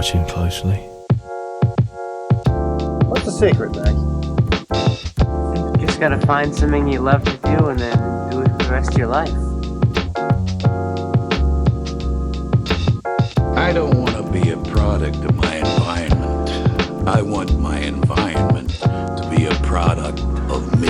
watching closely. What's the secret, Max? You just gotta find something you love to do and then do it for the rest of your life. I don't want to be a product of my environment. I want my environment to be a product of me.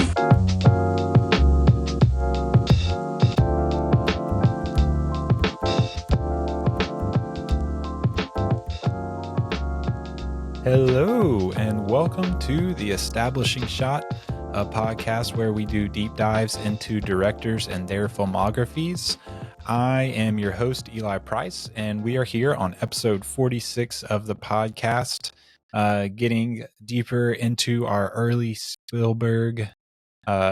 Hello, and welcome to The Establishing Shot, a podcast where we do deep dives into directors and their filmographies. I am your host, Eli Price, and we are here on episode 46 of the podcast, getting deeper into our early Spielberg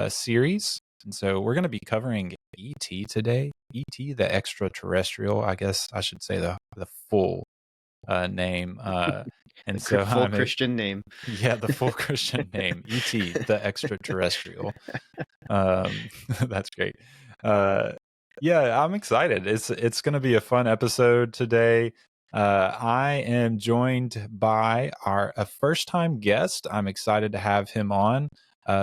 series. And so we're going to be covering E.T. today. E.T. the Extra Terrestrial, I guess I should say the full name. And the so full Christian name. Yeah, the full Christian name, E.T. the Extra Terrestrial. That's great. Yeah, I'm excited. It's going to be a fun episode today. I am joined by a first-time guest. I'm excited to have him on.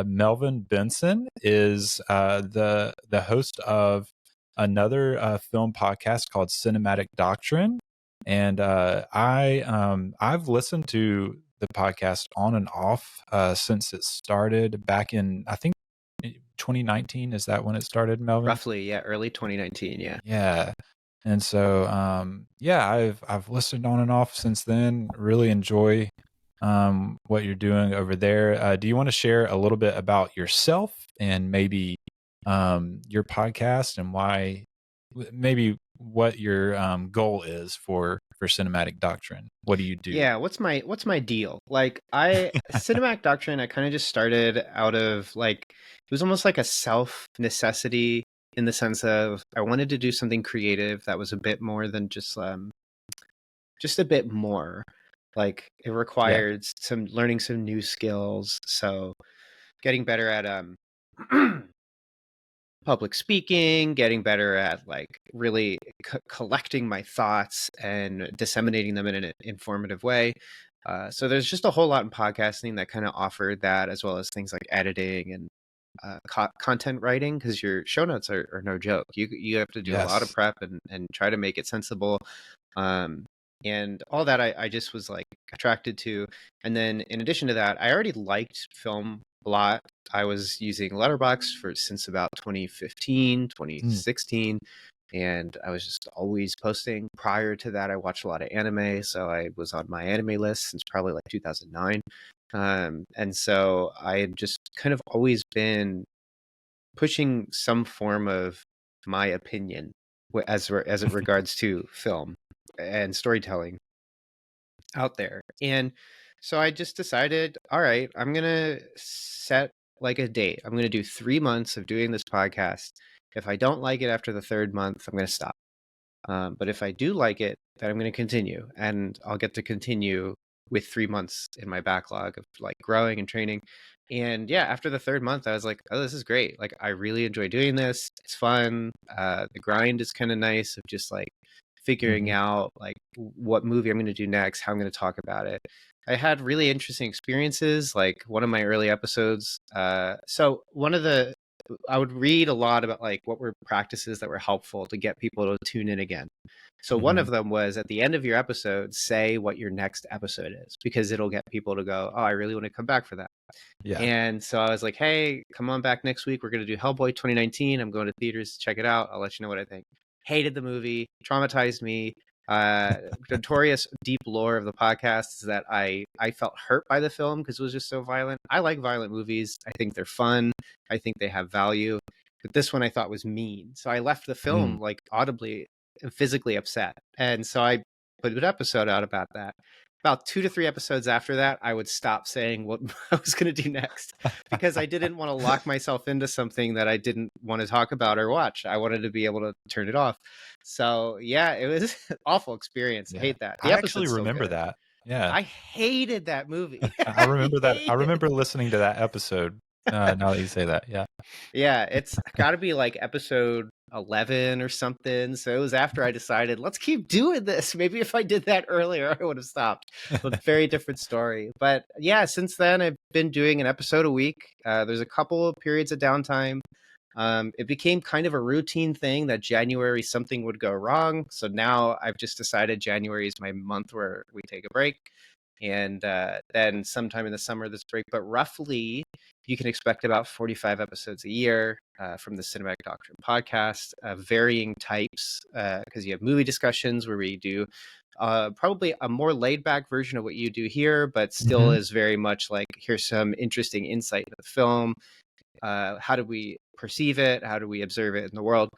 Melvin Benson is the host of another film podcast called Cinematic Doctrine. And I've listened to the podcast on and off since it started back in, I think, 2019. Is that when it started, Melvin? Roughly, yeah, early 2019, yeah. Yeah. And so, I've listened on and off since then. Really enjoy what you're doing over there. Do you want to share a little bit about yourself and maybe your podcast and why, maybe what your goal is for Cinematic Doctrine? What do you do? Yeah, what's my deal? Like, Cinematic Doctrine, I kind of just started out of, like, it was almost like a self necessity in the sense of I wanted to do something creative that was a bit more than just a bit more. Like, it required some learning some new skills, so getting better at public speaking, getting better at, like, really collecting my thoughts and disseminating them in an informative way. So there's just a whole lot in podcasting that kind of offered that, as well as things like editing and content writing, because your show notes are no joke. You have to do a lot of prep and try to make it sensible. And all that I just was, like, attracted to. And then in addition to that, I already liked film a lot. I was using Letterboxd since about 2015, 2016, and I was just always posting. Prior to that, I watched a lot of anime, so I was on my anime list since probably like 2009. And so I had just kind of always been pushing some form of my opinion as it regards to film and storytelling out there. And so I just decided, all right, I'm going to set like a date. I'm going to do 3 months of doing this podcast. If I don't like it after the third month, I'm going to stop. But if I do like it, then I'm going to continue, and I'll get to continue with 3 months in my backlog of, like, growing and training. And yeah, after the third month, I was like, oh, this is great. Like, I really enjoy doing this. It's fun. The grind is kind of nice of just, like, figuring out, like, what movie I'm going to do next, how I'm going to talk about it. I had really interesting experiences, like one of my early episodes. So I would read a lot about, like, what were practices that were helpful to get people to tune in again. So one of them was, at the end of your episode, say what your next episode is, because it'll get people to go, oh, I really want to come back for that. Yeah. And so I was like, hey, come on back next week. We're going to do Hellboy 2019. I'm going to theaters to check it out. I'll let you know what I think. Hated the movie, traumatized me. Notorious deep lore of the podcast is that I felt hurt by the film because it was just so violent. I like violent movies. I think they're fun. I think they have value. But this one I thought was mean. So I left the film like audibly and physically upset. And so I put an episode out about that. About 2 to 3 episodes after that, I would stop saying what I was going to do next, because I didn't want to lock myself into something that I didn't want to talk about or watch. I wanted to be able to turn it off. So yeah, it was an awful experience. I hate that. I actually remember that. Yeah. I hated that movie. I remember that. I remember listening to that episode. Now that you say that. Yeah. Yeah. It's got to be like episode 11 or something. So it was after I decided, let's keep doing this. Maybe if I did that earlier, I would have stopped. But very different story. But yeah, since then, I've been doing an episode a week. There's a couple of periods of downtime. It became kind of a routine thing that January something would go wrong. So now I've just decided January is my month where we take a break. And then sometime in the summer, this break. But roughly, you can expect about 45 episodes a year from the Cinematic Doctrine podcast, varying types, because you have movie discussions where we do probably a more laid back version of what you do here, but still is very much like, here's some interesting insight into the film. How do we perceive it? How do we observe it in the world?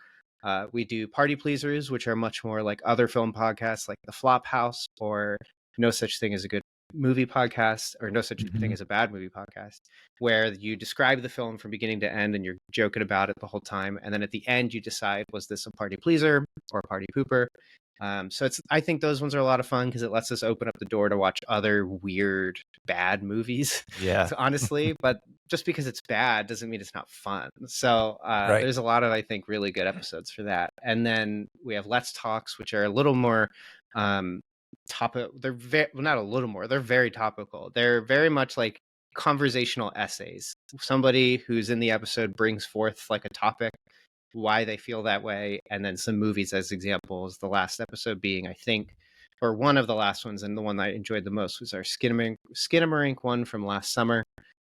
We do Party Pleasers, which are much more like other film podcasts like The Flop House or No Such Thing as a Good Movie Podcast, or No Such Thing as a Bad Movie Podcast, where you describe the film from beginning to end and you're joking about it the whole time. And then at the end, you decide, was this a party pleaser or a party pooper? So I think those ones are a lot of fun because it lets us open up the door to watch other weird, bad movies. Yeah. Honestly, but just because it's bad doesn't mean it's not fun. So there's a lot of, I think, really good episodes for that. And then we have Let's Talks, which are a little more they're not a little more, they're very topical. They're very much like conversational essays. Somebody who's in the episode brings forth like a topic, why they feel that way, and then some movies as examples. The last episode being, I think, or one of the last ones, and the one that I enjoyed the most was our Skinamarink one from last summer.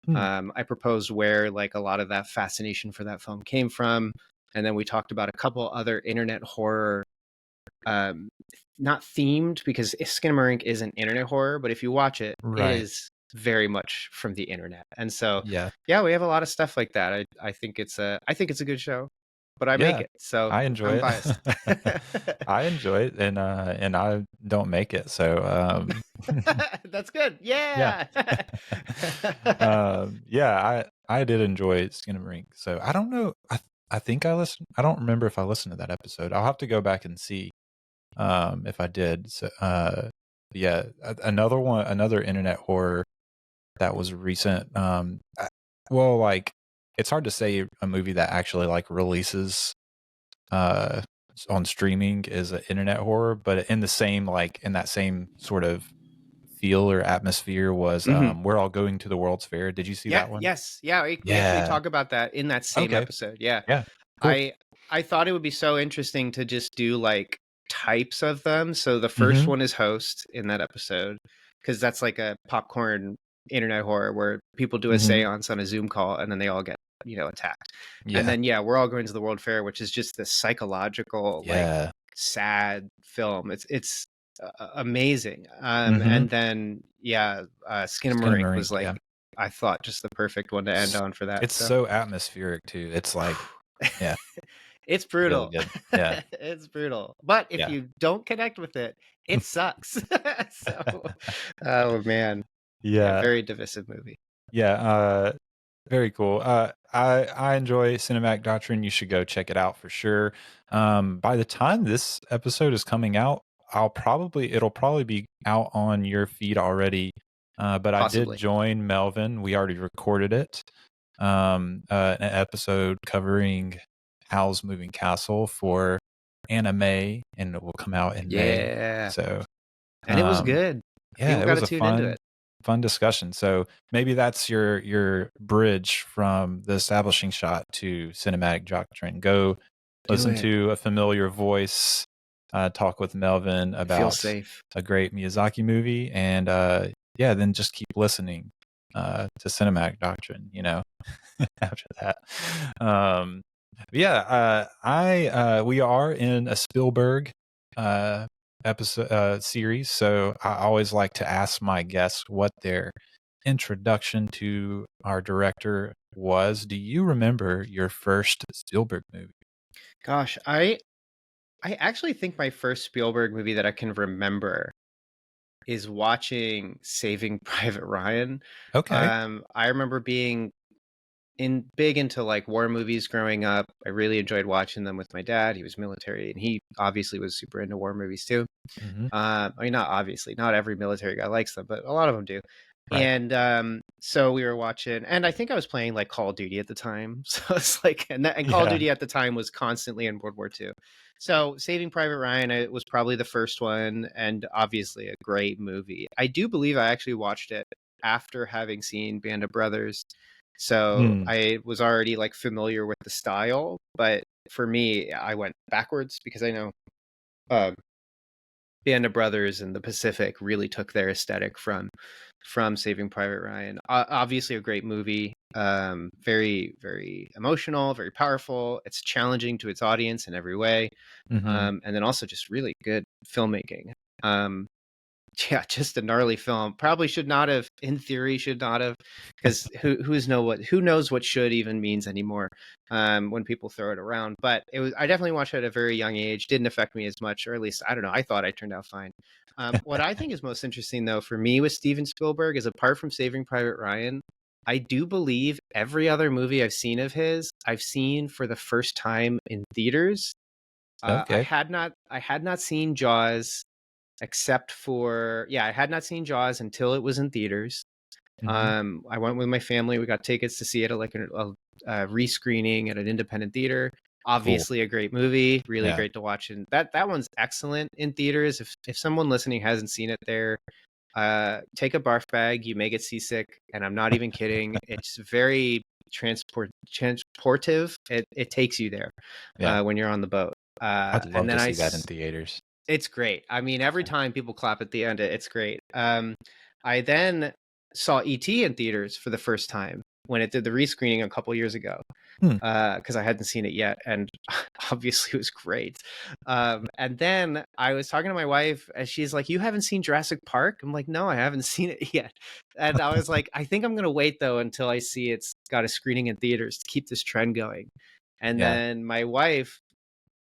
I proposed where like a lot of that fascination for that film came from, and then we talked about a couple other internet horror, not themed, because Skinamarink isn't internet horror, but if you watch it, it is very much from the internet. And so yeah, we have a lot of stuff like that. I think it's a good show, but I make it, so I enjoy it. I enjoy it, and I don't make it, so that's good. Yeah. I did enjoy Skinamarink. So I don't know. I think I listened. I don't remember if I listened to that episode. I'll have to go back and see if I did. So yeah, another internet horror that was recent. Well, like, it's hard to say a movie that actually like releases on streaming is an internet horror, but in that same sort of feel or atmosphere was We're All Going to the World's Fair. Did you see that one? Yes. We actually talk about that in that same episode. Yeah. Cool. I thought it would be so interesting to just do like types of them. So the first one is host in that episode, because that's like a popcorn internet horror where people do a seance on a Zoom call and then they all get attacked. And then We're All Going to the World Fair, which is just this psychological like sad film. It's amazing. And then Skinamarink was like I thought just the perfect one to end on for that. It's so atmospheric too. It's like it's brutal. Really good. Yeah. It's brutal. But if you don't connect with it, it sucks. So oh man. Yeah. Very divisive movie. Yeah. Very cool. I enjoy Cinematic Doctrine. You should go check it out for sure. By the time this episode is coming out, it'll probably be out on your feed already. But possibly. I did join Melvin. We already recorded it. An episode covering Howl's Moving Castle for anime, and it will come out in May. So, and it was good. Yeah, it was a fun discussion. So maybe that's your bridge from the establishing shot to Cinematic Doctrine. Go listen to a familiar voice talk with Melvin about a great Miyazaki movie, and then just keep listening to Cinematic Doctrine, after that. We are in a Spielberg episode series, so I always like to ask my guests what their introduction to our director was. Do you remember your first Spielberg movie? Gosh, I actually think my first Spielberg movie that I can remember is watching Saving Private Ryan. Okay. I remember being big into like war movies growing up. I really enjoyed watching them with my dad. He was military, and he obviously was super into war movies too. I mean, not obviously, not every military guy likes them, but a lot of them do. Right. And so we were watching, and I think I was playing like Call of Duty at the time. So it's like, and Call of Yeah. Duty at the time was constantly in World War II. So Saving Private Ryan was probably the first one, and obviously a great movie. I do believe I actually watched it after having seen Band of Brothers. So Mm. I was already like familiar with the style, but for me, I went backwards because I know um, Band of Brothers and the Pacific really took their aesthetic from Saving Private Ryan. Obviously, a great movie. Very very emotional, very powerful. It's challenging to its audience in every way, Hmm. and then also just really good filmmaking. Um, yeah, just a gnarly film. Probably should not have, in theory, should not have, because who knows what should even means anymore when people throw it around. But it was, I definitely watched it at a very young age. Didn't affect me as much, or at least I don't know. I thought I turned out fine. What I think is most interesting though for me with Steven Spielberg is, apart from Saving Private Ryan, I do believe every other movie I've seen of his, I've seen for the first time in theaters. Okay. I had not seen Jaws, except for, yeah, I had not seen Jaws until it was in theaters. Hmm. I went with my family. We got tickets to see it at like a re-screening at an independent theater. Cool. Obviously a great movie, really Yeah. great to watch, and that one's excellent in theaters. If someone listening hasn't seen it there, take a barf bag, you may get seasick, and I'm not even kidding. It's very transportive. It takes you there Yeah. when you're on the boat. I'd And love then to see that in theaters. it's great. I mean, every time people clap at the end, it's great. I then saw E.T. in theaters for the first time when it did the rescreening a couple years ago, Hmm. because I hadn't seen it yet, and obviously it was great. And then I was talking to my wife, and she's like, "You haven't seen Jurassic Park?" I'm like, "No, I haven't seen it yet." And I was like, "I think I'm gonna wait though until I see it's got a screening in theaters to keep this trend going." And Yeah. then my wife,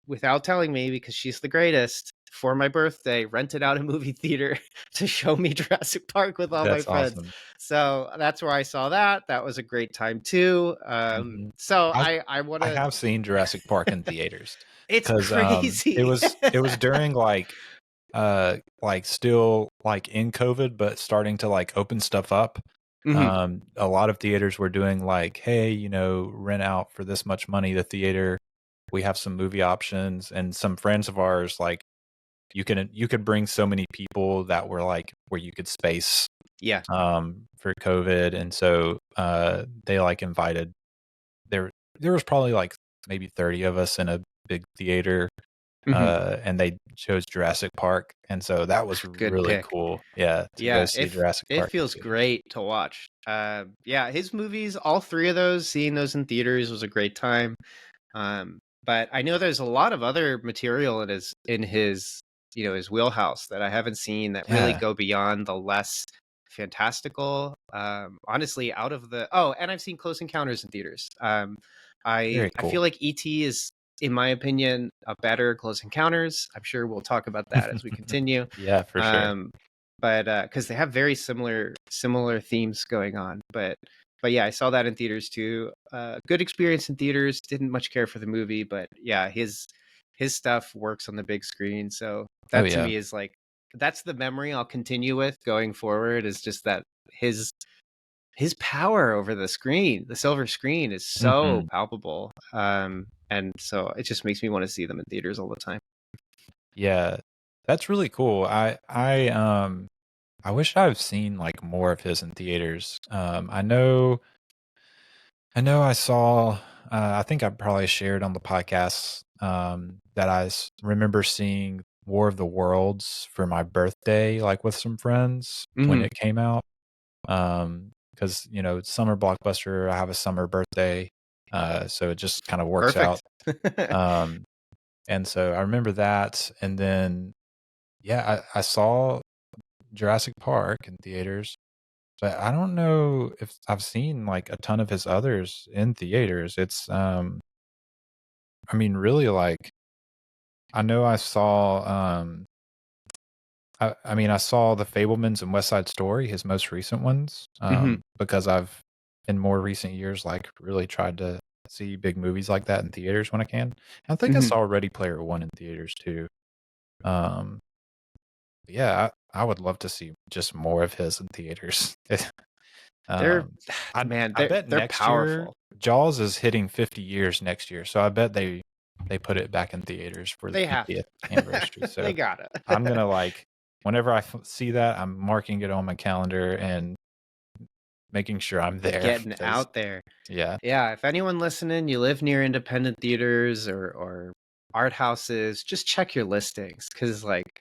without telling me, because she's the greatest, for my birthday, rented out a movie theater to show me Jurassic Park with all my That's friends. awesome. So that's where I saw that. That was a great time too. Hmm. So I I want I to. have seen Jurassic Park in theaters It's because it crazy. was during like still like in COVID, but starting to like open stuff up. Mhm. A lot of theaters were doing like, hey, rent out for this much money the theater. We have some movie options, and some friends of ours, like, you could bring so many people that were like where you could space Yeah. for COVID, and so they like invited there was probably like maybe 30 of us in a big theater, Mhm. and they chose Jurassic Park, and so that was Good really pick. cool. Yeah, to go Yeah, see Jurassic it Park in feels theaters. great to watch. Yeah, his movies, all three of those, seeing those in theaters was a great time. But I know there's a lot of other material in his his wheelhouse that I haven't seen that really Yeah, go beyond the less fantastical. Honestly, out of the and I've seen Close Encounters in theaters. very I feel cool. like E.T. is, in my opinion, a better Close Encounters. I'm sure we'll talk about that as we continue. Yeah, for sure. Um, but because they have very similar themes going on, but yeah, I saw that in theaters too. Good experience in theaters. Didn't much care for the movie, but yeah, his stuff works on the big screen. So Oh that to yeah. me is like, that's the memory I'll continue with going forward. Is just that his his power over the screen, the silver screen, is so Hmm. palpable. And so it just makes me want to see them in theaters all the time. Yeah, that's really cool. I wish I've seen like more of his in theaters. I know I saw, I think I probably shared on the podcast that remember seeing War of the Worlds for my birthday, like with some friends when Hmm. it came out. Because, it's summer blockbuster, I have a summer birthday. So it just kind of works out. Perfect. Um, and so I remember that. And then, yeah, I saw Jurassic Park in theaters. But I don't know if I've seen like a ton of his others in theaters. It's I mean really like I know I saw I mean I saw The Fablemans and West Side Story, his most recent ones, Hmm. because I've in more recent years like really tried to see big movies like that in theaters when I can. And I think I Hmm. saw Ready Player One in theaters too. Um yeah, I would love to see just more of his in theaters. They're I man, bet they're next year powerful. Jaws is hitting 50 years next year, so I bet they put it back in theaters for the They have 50th to. anniversary. So They gotta. I'm gonna whenever I see that, I'm marking it on my calendar and making sure I'm there. Getting out there. Yeah. Yeah, if anyone listening, you live near independent theaters or art houses, just check your listings because like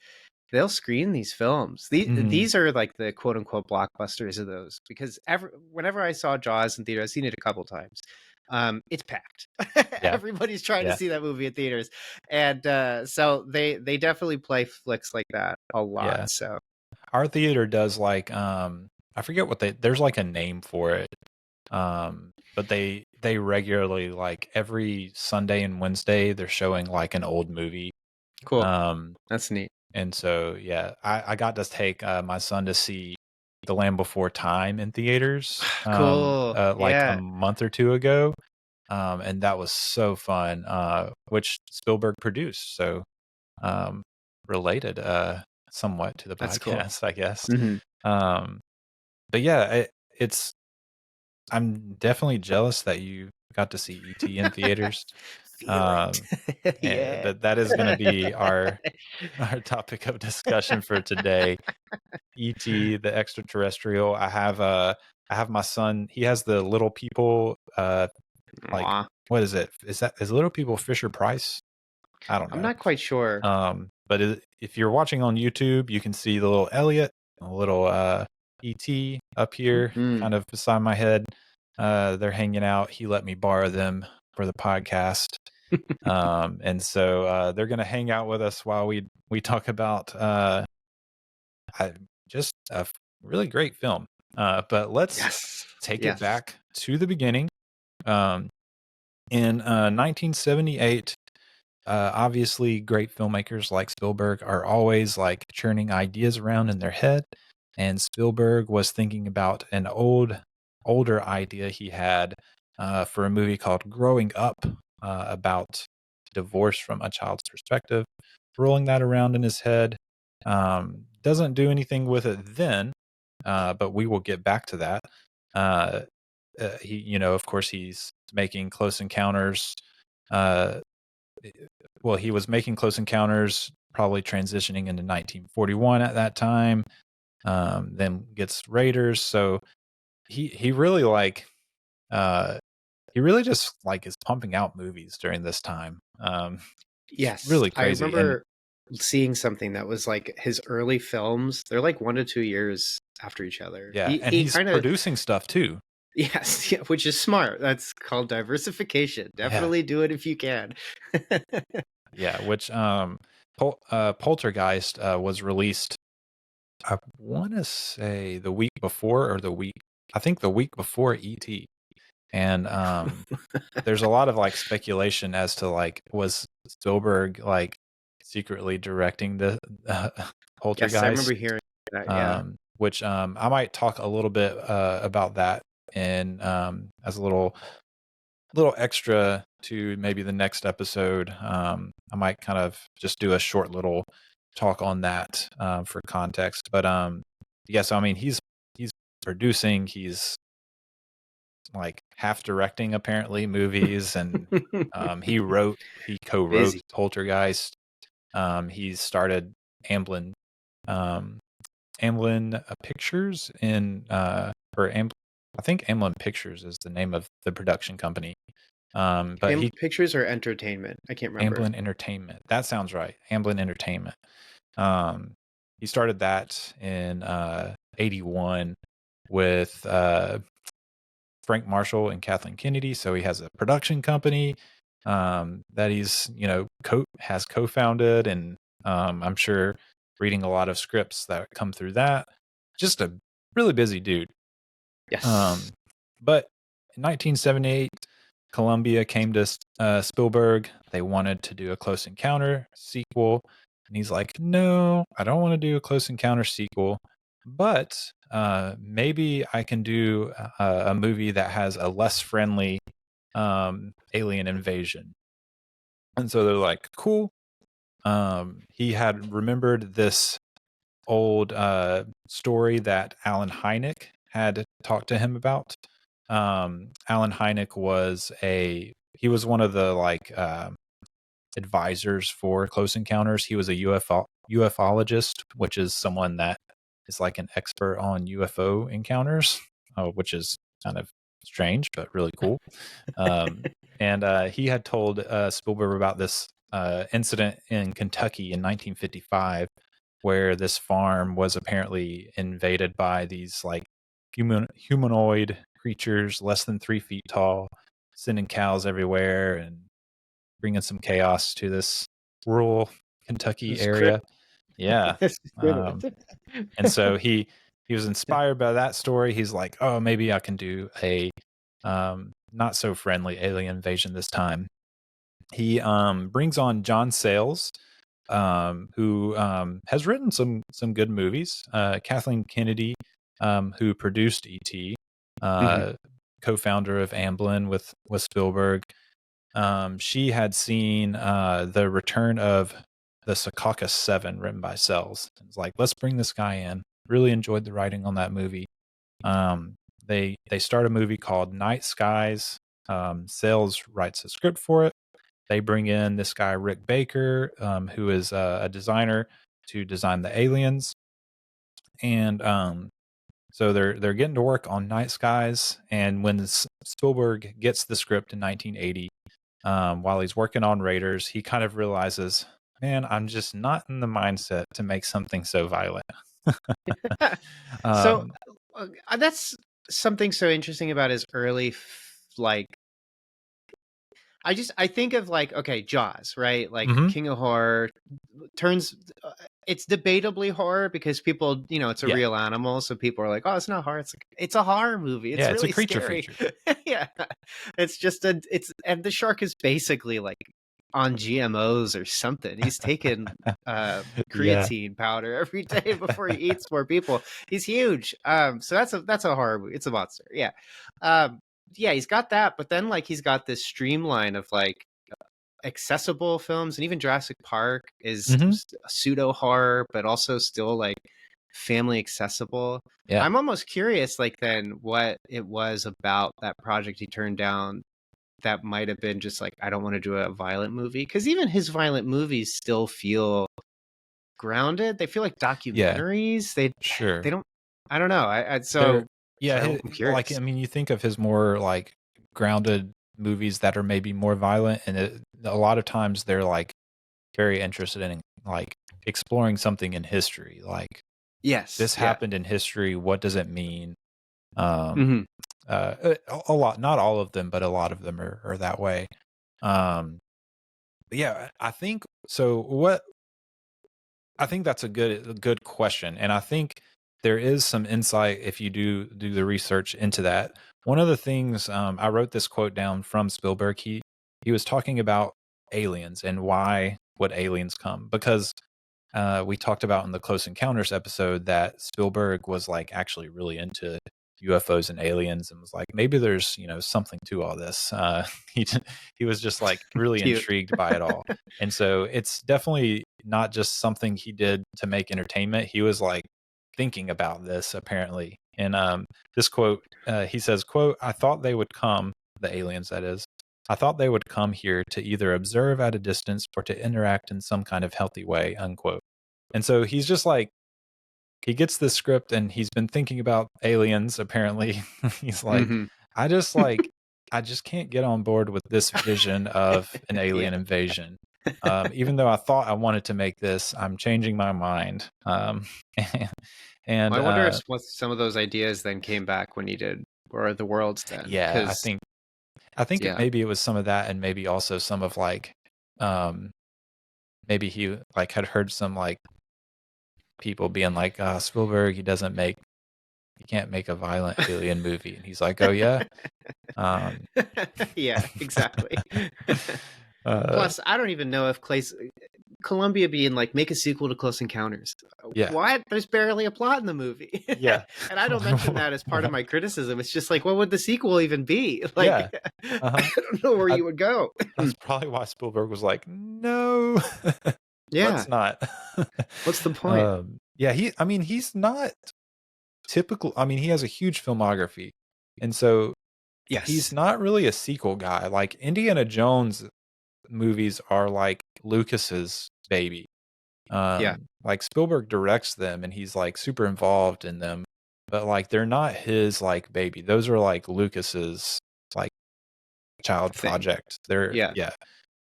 they'll screen these films. These are like the quote unquote blockbusters of those because whenever I saw Jaws in theater, I've seen it a couple times. It's packed. Everybody's trying to see that movie in theaters, and so they definitely play flicks like that a lot. Yeah. So our theater does like I forget what there's like a name for it. But they regularly, like every Sunday and Wednesday, they're showing like an old movie. cool. That's neat. And so yeah, I got to take my son to see The Land Before Time in theaters. Cool. Like a month or two ago. And that was so fun. Which Spielberg produced, so related somewhat to the That's podcast, cool. I guess. Mm-hmm. But yeah, I'm definitely jealous that you got to see E.T. in theaters. Yeah. But that is going to be our topic of discussion for today. E.T. the Extraterrestrial. I have my son. He has the Little People. Like what is it? Is Little People Fisher Price? I don't know. I'm not quite sure. But if you're watching on YouTube, you can see the little Elliot, a little E.T. up here, kind of beside my head. They're hanging out. He let me borrow them for the podcast. And so they're going to hang out with us while we talk about just a really great film. But let's take it back to the beginning. In 1978, obviously great filmmakers like Spielberg are always like churning ideas around in their head. And Spielberg was thinking about an older idea he had for a movie called Growing Up, about divorce from a child's perspective, rolling that around in his head. Doesn't do anything with it then, but we will get back to that. He, of course, he's making Close Encounters. Well, he was making Close Encounters, probably transitioning into 1941 at that time. Then gets Raiders. So he really just like is pumping out movies during this time. Yes, really crazy. I remember seeing something that was like his early films. They're like 1 to 2 years after each other. Yeah, and he's producing stuff too. Yes, which is smart. That's called diversification. Definitely do it if you can. Yeah, which Poltergeist was released, I want to say the week before I think the week before E.T. And there's a lot of like speculation as to like, was Spielberg like secretly directing the Poltergeist? Yes, I remember hearing that. Yeah, which I might talk a little bit about that in as a little extra to maybe the next episode. I might kind of just do a short little talk on that for context. But so I mean, he's producing, he's like half directing apparently movies, and he co-wrote Poltergeist. He started Amblin Pictures I think Amblin Pictures is the name of the production company. But Amblin Pictures or Entertainment? I can't remember. Amblin Entertainment. That sounds right. Amblin Entertainment. He started that in 81 with Frank Marshall and Kathleen Kennedy. So he has a production company that he's has co-founded, and I'm sure reading a lot of scripts that come through that. Just a really busy dude. Yes. But in 1978, Columbia came to Spielberg. They wanted to do a Close Encounter sequel, and he's like, "No, I don't want to do a Close Encounter sequel, but maybe I can do a movie that has a less friendly alien invasion." And so they're like, "Cool." He had remembered this old story that Alan Hynek had talked to him about. Alan Hynek was one of the advisors for Close Encounters. He was a ufologist, which is someone that is like an expert on UFO encounters, which is kind of strange but really cool. And he had told Spielberg about this incident in Kentucky in 1955, where this farm was apparently invaded by these like humanoid creatures less than 3 feet tall, sending cows everywhere and bringing some chaos to this rural Kentucky area. Yeah. And so he was inspired by that story. He's like, oh, maybe I can do a not so friendly alien invasion this time. He brings on John Sayles, who has written some good movies. Kathleen Kennedy, who produced E.T., co-founder of Amblin with Spielberg. She had seen the Return of the Secaucus 7 written by Sayles. It's like, let's bring this guy in. Really enjoyed the writing on that movie. They start a movie called Night Skies. Sayles writes a script for it. They bring in this guy Rick Baker, who is a designer, to design the aliens. And so they're getting to work on Night Skies. And when Spielberg gets the script in 1980, while he's working on Raiders, he kind of realizes, man, I'm just not in the mindset to make something so violent. So that's something so interesting about his early I think of like, okay, Jaws, right? Like King of Horror turns, it's debatably horror because people, it's a real animal. So people are like, oh, it's not horror. It's a horror movie. It's really it's a creature scary. feature. Yeah. It's just and the shark is basically like on GMOs or something. He's taken creatine powder every day before he eats more people. He's huge. So that's a horror movie. It's a monster. Yeah. He's got that, but then like he's got this streamline of like accessible films, and even Jurassic Park is pseudo horror, but also still like family accessible. Yeah. I'm almost curious, like then what it was about that project he turned down that might have been just like, I don't want to do a violent movie, because even his violent movies still feel grounded. They feel like documentaries. They don't. I don't know. I'm curious. Like, I mean, you think of his more like grounded movies that are maybe more violent, and a lot of times they're like very interested in like exploring something in history. Like, this happened in history. What does it mean? A lot, not all of them, but a lot of them are that way. But yeah, I think so. I think that's a good question, and I think there is some insight if you do the research into that. One of the things, I wrote this quote down from Spielberg. He was talking about aliens and why would aliens come, because we talked about in the Close Encounters episode that Spielberg was like actually really into UFOs and aliens, and was like, maybe there's something to all this. He was just like really intrigued by it all. And so it's definitely not just something he did to make entertainment. He was like thinking about this apparently. And this quote, he says, quote, I thought they would come, the aliens that is, I thought they would come here to either observe at a distance or to interact in some kind of healthy way, unquote. And so he's just like, he gets this script and he's been thinking about aliens apparently. He's like, I just can't get on board with this vision of an alien invasion. Even though I thought I wanted to make this, I'm changing my mind. And I wonder if some of those ideas then came back when he did War of the Worlds then. Yeah, I think maybe it was some of that, and maybe also some of like, maybe he like had heard some like people being like, Spielberg, he can't make a violent alien movie. And he's like, oh yeah. Yeah, exactly. Plus, I don't even know if Columbia being like, make a sequel to Close Encounters. Yeah. What? There's barely a plot in the movie. Yeah. And I don't mention that as part of my criticism. It's just like, what would the sequel even be? Like, I don't know where you would go. That's probably why Spielberg was like, no. Yeah. Let's not. What's the point? Yeah, he's not typical. I mean, he has a huge filmography, and so he's Yes. not really a sequel guy. Like Indiana Jones movies are like Lucas's baby. Yeah. Like Spielberg directs them, and he's like super involved in them, but like they're not his like baby. Those are like Lucas's like child Thing. project. They're Yeah. yeah,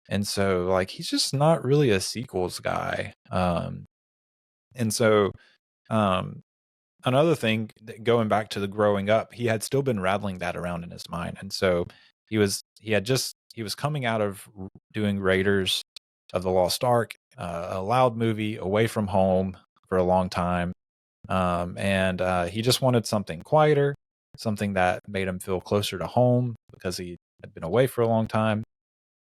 and so like he's just not really a sequels guy. And so um another thing, going back to the growing up, he had still been rattling that around in his mind, and so he was coming out of doing Raiders of the Lost Ark, a loud movie, away from home for a long time, and he just wanted something quieter, something that made him feel closer to home because he had been away for a long time.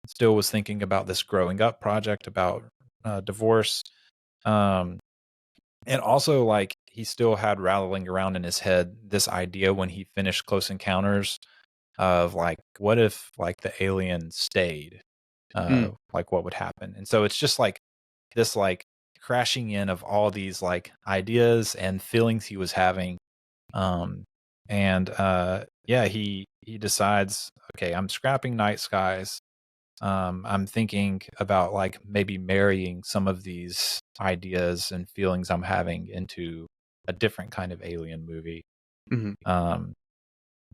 Still was thinking about this growing up project about divorce. Um, and also, like, he still had rattling around in his head this idea when he finished Close Encounters of like, what if like the alien stayed? Mm. Like what would happen? And so it's just like this like crashing in of all these like ideas and feelings he was having. Um, and yeah, he decides, okay, I'm scrapping Night Skies. I'm thinking about like maybe marrying some of these ideas and feelings I'm having into a different kind of alien movie. Hmm. Um,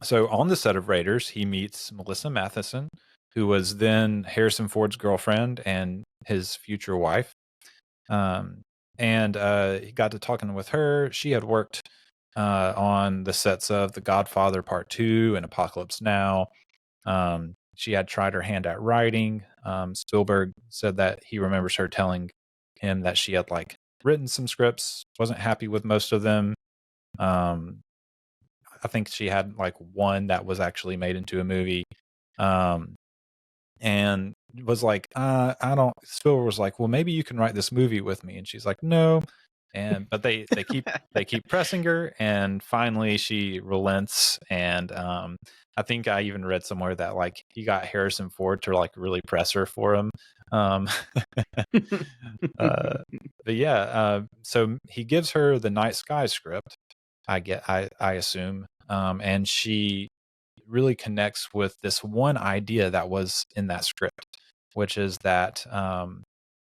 so on the set of Raiders, he meets Melissa Matheson, who was then Harrison Ford's girlfriend and his future wife. Um, and he got to talking with her. She had worked on the sets of The Godfather Part 2 and Apocalypse Now. She had tried her hand at writing. Spielberg said that he remembers her telling him that she had like written some scripts, wasn't happy with most of them. Um, I think she had like one that was actually made into a movie. Um, and was like, I don't. Spielberg was like, well, maybe you can write this movie with me, and she's like, no. And but they keep pressing her, and finally she relents. And I think I even read somewhere that like he got Harrison Ford to like really press her for him. Um, but yeah, so he gives her the Night Sky script. I assume, and she really connects with this one idea that was in that script, which is that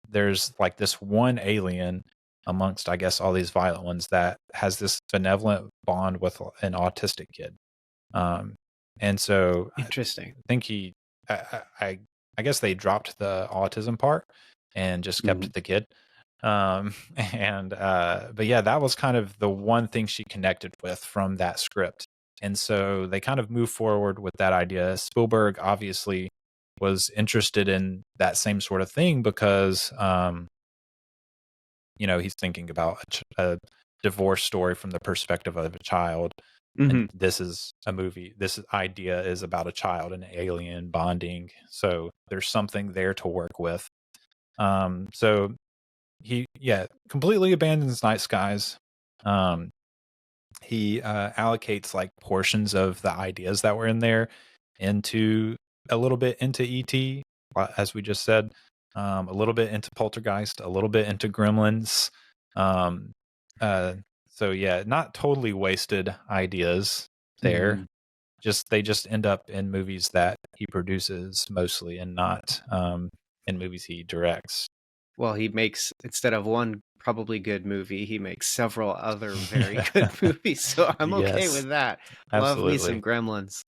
there's like this one alien amongst, I guess, all these violent ones that has this benevolent bond with an autistic kid. Um, and so I Interesting. think I guess they dropped the autism part and just kept Mhm. the kid. And but yeah, that was kind of the one thing she connected with from that script. And so they kind of moved forward with that idea. Spielberg obviously was interested in that same sort of thing because he's thinking about a divorce story from the perspective of a child. Mhm. And this is a movie. This idea is about a child and an alien bonding. So there's something there to work with. So he completely abandons Night Skies. He allocates like portions of the ideas that were in there into a little bit into ET, as we just said, a little bit into Poltergeist, a little bit into Gremlins. Um, so yeah, not totally wasted ideas there. Mhm. They just end up in movies that he produces mostly, and not in movies he directs. Well, he makes, instead of one probably good movie, he makes several other very Yeah. good movies. So I'm okay Yes, with that. Love me some absolutely. Gremlins.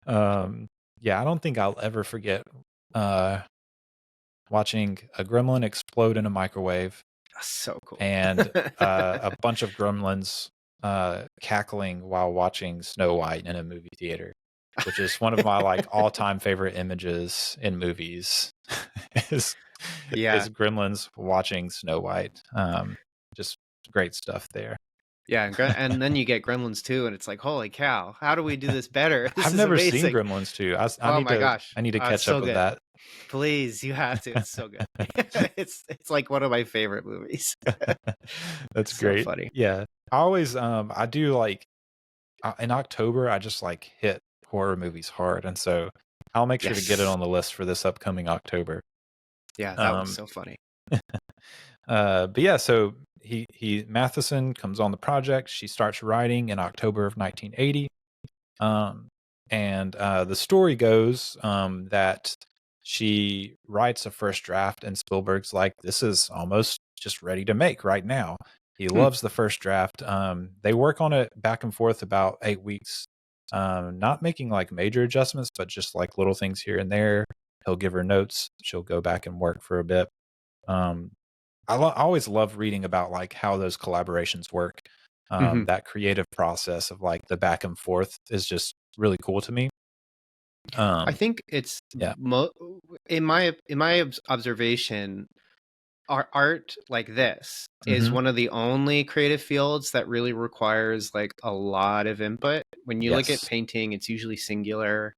Yeah, I don't think I'll ever forget uh, watching a gremlin explode in a microwave So cool. and a bunch of gremlins cackling while watching Snow White in a movie theater, which is one of my like all-time favorite images in movies. is Yeah. is gremlins watching Snow White. Just great stuff there. Yeah. And then you get Gremlins 2, and it's like, holy cow, how do we do this better? This I've is never seen amazing. Gremlins 2. I Oh need my to gosh. I need to It's catch so up with good. that. Please, you have to. It's so good. It's like one of my favorite movies. That's So great. funny. Yeah. I always I do like in October I just like hit horror movies hard, and so I'll make sure to get it Yes. on the list for this upcoming October. Yeah, that was Um so funny. But yeah, so Matheson comes on the project. She starts writing in October of 1980. And the story goes that she writes a first draft, and Spielberg's like, this is almost just ready to make right now. He loves the first draft. They work on it back and forth about 8 weeks, not making like major adjustments, but just like little things here and there. He'll give her notes. She'll go back and work for a bit. I always love reading about like how those collaborations work. That creative process of like the back and forth is just really cool to me. I think it's in my observation, art like this is one of the only creative fields that really requires like a lot of input. When you look at painting, it's usually singular.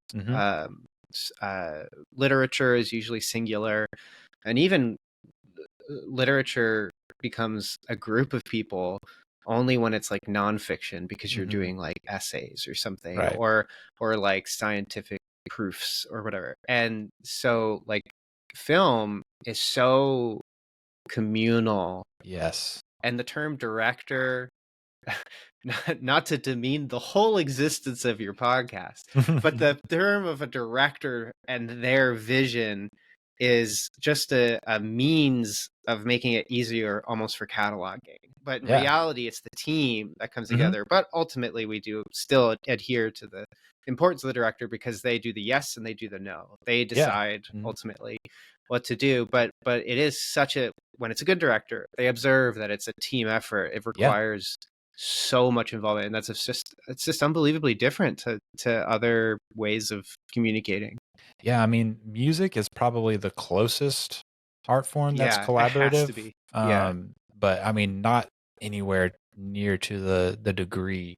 Literature is usually singular, and even literature becomes a group of people only when it's like nonfiction, because you're doing like essays or something, Right. or like scientific proofs or whatever. And so like film is so communal. Yes. And the term director, not to demean the whole existence of your podcast, but the term of a director and their vision is just a means of making it easier almost for cataloging. But in reality, it's the team that comes together. But ultimately, we do still adhere to the importance of the director, because they do the yes and they do the no. They decide ultimately what to do. But it is when it's a good director, they observe that it's a team effort. It requires so much involvement, and it's just unbelievably different to other ways of communicating. Yeah, I mean, music is probably the closest art form that's collaborative. It has to be. But I mean, not anywhere near to the degree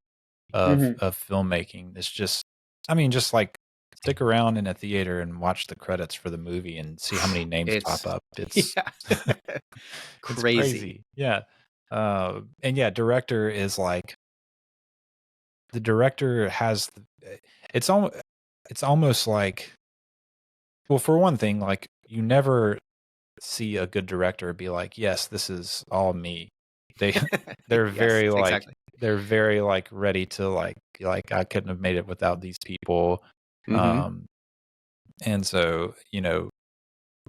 of filmmaking. It's just, I mean, just like stick around in a theater and watch the credits for the movie and see how many names pop up. It's crazy. Yeah. And yeah, director is like, the director has, it's almost like, well, for one thing, like you never see a good director be like, yes, this is all me. They're very like, they're very like ready to like I couldn't have made it without these people. And so, you know,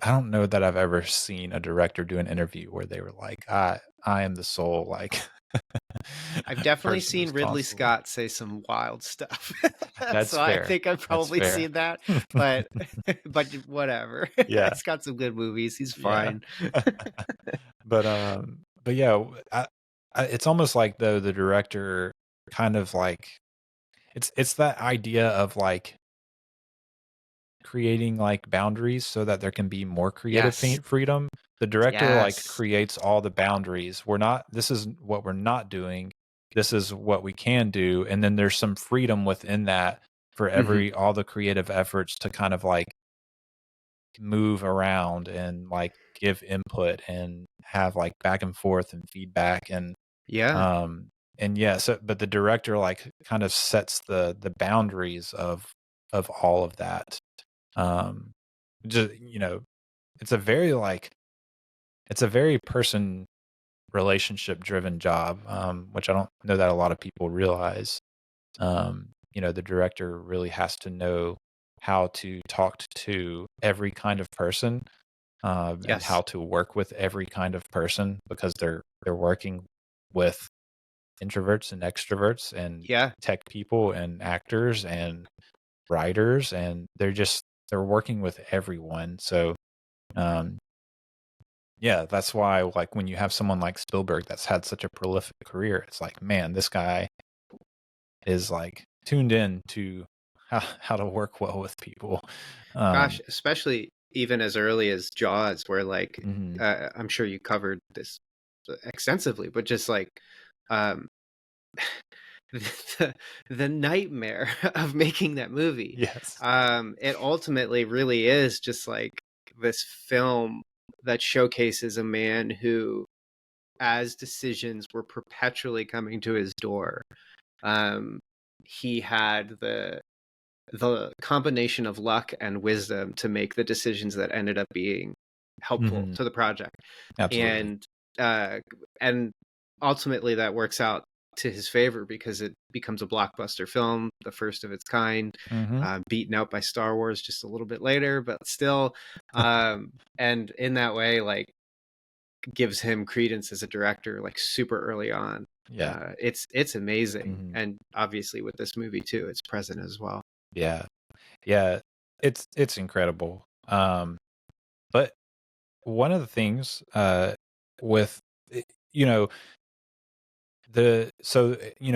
I don't know that I've ever seen a director do an interview where they were like, I am the sole, like, I've definitely seen Ridley Scott say some wild stuff. That's so fair. I think I've probably seen that, but whatever. Yeah. He's got some good movies. He's fine. But yeah, it's almost like though the director kind of like, it's that idea of like creating like boundaries so that there can be more creative freedom. The director like creates all the boundaries. This is what we're not doing. This is what we can do. And then there's some freedom within that for all the creative efforts to kind of like move around and like give input and have like back and forth and feedback and so but the director like kind of sets the boundaries of all of that. Just, you know, it's a very person relationship driven job, which I don't know that a lot of people realize. You know, the director really has to know how to talk to every kind of person, and how to work with every kind of person, because they're working with introverts and extroverts and tech people and actors and writers, and they're working with everyone. So that's why like when you have someone like Spielberg that's had such a prolific career, it's like, man, this guy is like tuned in to how to work well with people. Gosh, especially even as early as Jaws, where like I'm sure you covered this extensively, but just like the nightmare of making that movie. It ultimately really is just like this film that showcases a man who, as decisions were perpetually coming to his door, he had the combination of luck and wisdom to make the decisions that ended up being helpful to the project. Absolutely. And uh, and ultimately that works out to his favor because it becomes a blockbuster film, the first of its kind, Mm-hmm. beaten out by Star Wars just a little bit later, but still, and in that way, like, gives him credence as a director, like, super early on. Yeah. It's amazing, Mhm. and obviously with this movie too, it's present as well. Yeah. Yeah. It's incredible. But one of the things with you know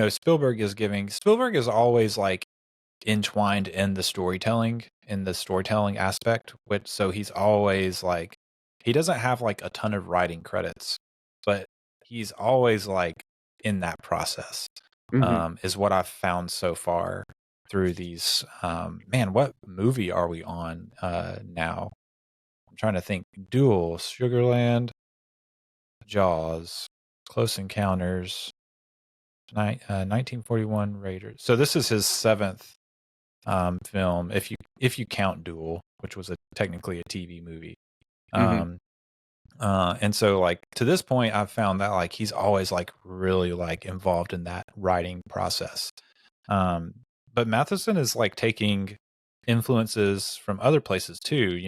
Spielberg is always like entwined in the storytelling aspect, which so he's always like he doesn't have like a ton of writing credits, but he's always like in that process. Mhm. Is what I've found so far through these man, what movie are we on now? I'm trying to think. Duel, Sugarland, Jaws, Close Encounters, 1941 Raiders. So this is his seventh film, if you count Duel, which was technically a TV movie. Mhm. Um, and so like to this point, I've found that like he's always like really like involved in that writing process. Um, but Matheson is like taking influences from other places too.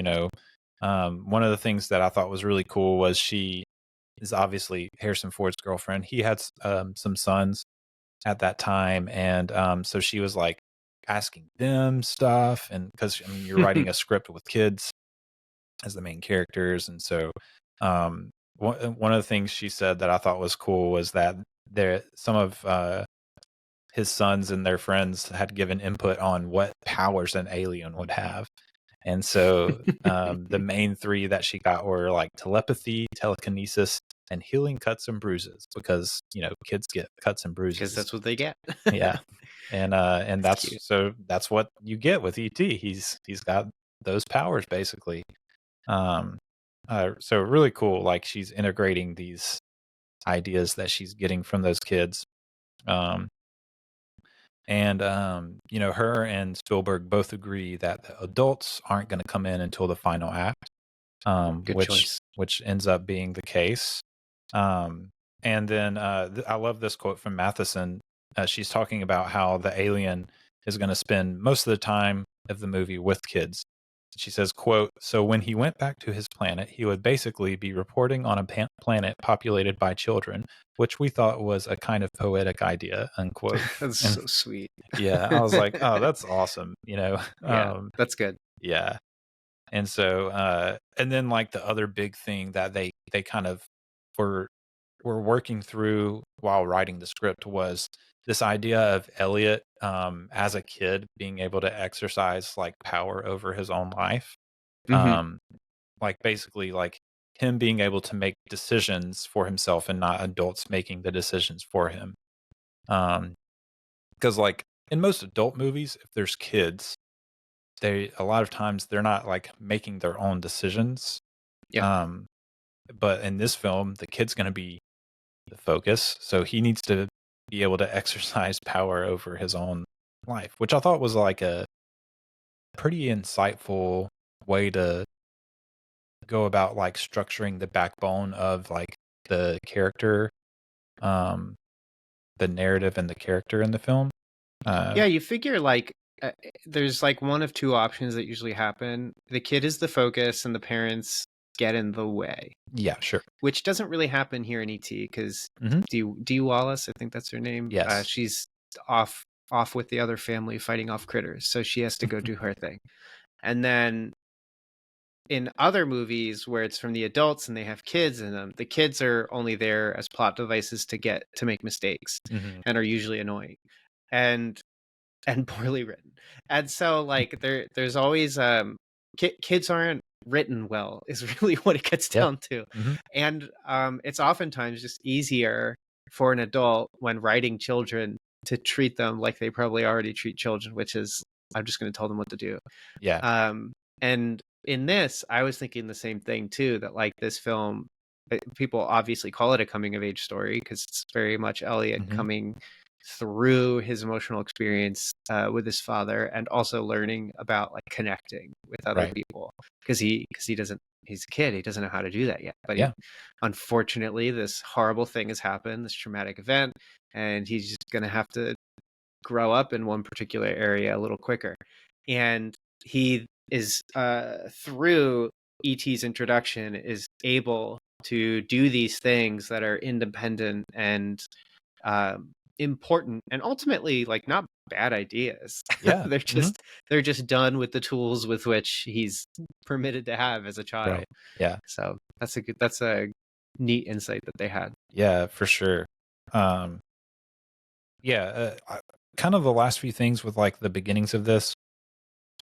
One of the things that I thought was really cool was she is obviously Harrison Ford's girlfriend. He had some sons at that time, and so she was like asking them stuff, and because I mean you're writing a script with kids as the main characters, and so one of the things she said that I thought was cool was that some of his sons and their friends had given input on what powers an alien would have. And so the main three that she got were like telepathy, telekinesis, and healing cuts and bruises, because kids get cuts and Because bruises. that's what they get. Yeah. And That's cute. that's what you get with ET. He's got those powers basically. So really cool. Like she's integrating these ideas that she's getting from those kids. Her and Spielberg both agree that the adults aren't going to come in until the final act, Good choice. which ends up being the case. And then I love this quote from Matheson. She's talking about how the alien is going to spend most of the time of the movie with kids. She says, quote, "So when he went back to his planet, he would basically be reporting on a planet populated by children, which we thought was a kind of poetic idea," unquote. That's And so sweet. yeah, I was like, oh, that's awesome. Yeah, that's good. Yeah. And so, and then like the other big thing that they kind of were working through while writing the script was this idea of Elliot as a kid being able to exercise like power over his own life. Mhm. Like basically like him being able to make decisions for himself and not adults making the decisions for him. Because like in most adult movies, if there's kids, a lot of times they're not like making their own decisions. Yeah. But in this film, the kid's going to be the focus, so he needs to be able to exercise power over his own life, which I thought was like a pretty insightful way to go about like structuring the backbone of like the character, the narrative and the character in the film. Yeah, you figure like there's like one of two options that usually happen. The kid is the focus and the parents get in the way, Yeah, sure. which doesn't really happen here in ET because Dee Wallace, I think that's her name. Yes. She's off with the other family fighting off critters, so she has to go do her thing. And then in other movies where it's from the adults and they have kids in them, the kids are only there as plot devices to make mistakes and are usually annoying and poorly written. And so like there's always kids aren't written well is really what it gets down to. And it's oftentimes just easier for an adult when writing children to treat them like they probably already treat children, which is I'm just going to tell them what to do. Yeah. And in this, I was thinking the same thing too, that like this film, people obviously call it a coming of age story because it's very much Elliot coming through his emotional experience with his father, and also learning about like connecting with other Right. people, because he doesn't, he's a kid, he doesn't know how to do that yet, but Yeah. unfortunately this horrible thing has happened, this traumatic event, and he's just going to have to grow up in one particular area a little quicker. And he is through ET's introduction is able to do these things that are independent and important, and ultimately like not bad ideas. Yeah. They're just done with the tools with which he's permitted to have as a child. Right. Yeah. So that's a neat insight that they had. Yeah, for sure. Kind of the last few things with like the beginnings of this,